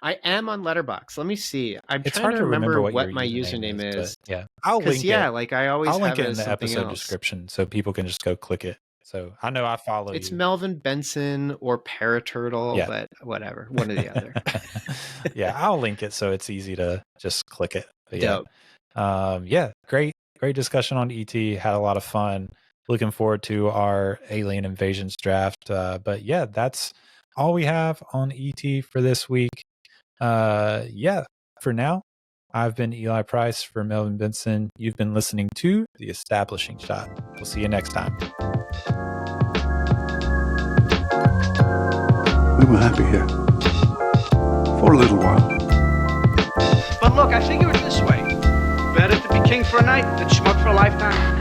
I am on Letterboxd. Let me see. It's trying hard to remember what my username is. I'll link it. Like I always I'll link have it in the episode description so people can just go click it. So I know I follow It's you. Melvin Benson or Paraturtle, but whatever, one or the other. I'll link it so it's easy to just click it. But Dope. Yeah, great discussion on ET. Had a lot of fun. Looking forward to our Alien Invasions draft. But yeah, that's all we have on ET for this week. Yeah, for now, I've been Eli Price for Melvin Benson. You've been listening to The Establishing Shot. We'll see you next time. We were happy here. For a little while. But look, I figure it this way. Better to be king for a night than schmuck for a lifetime.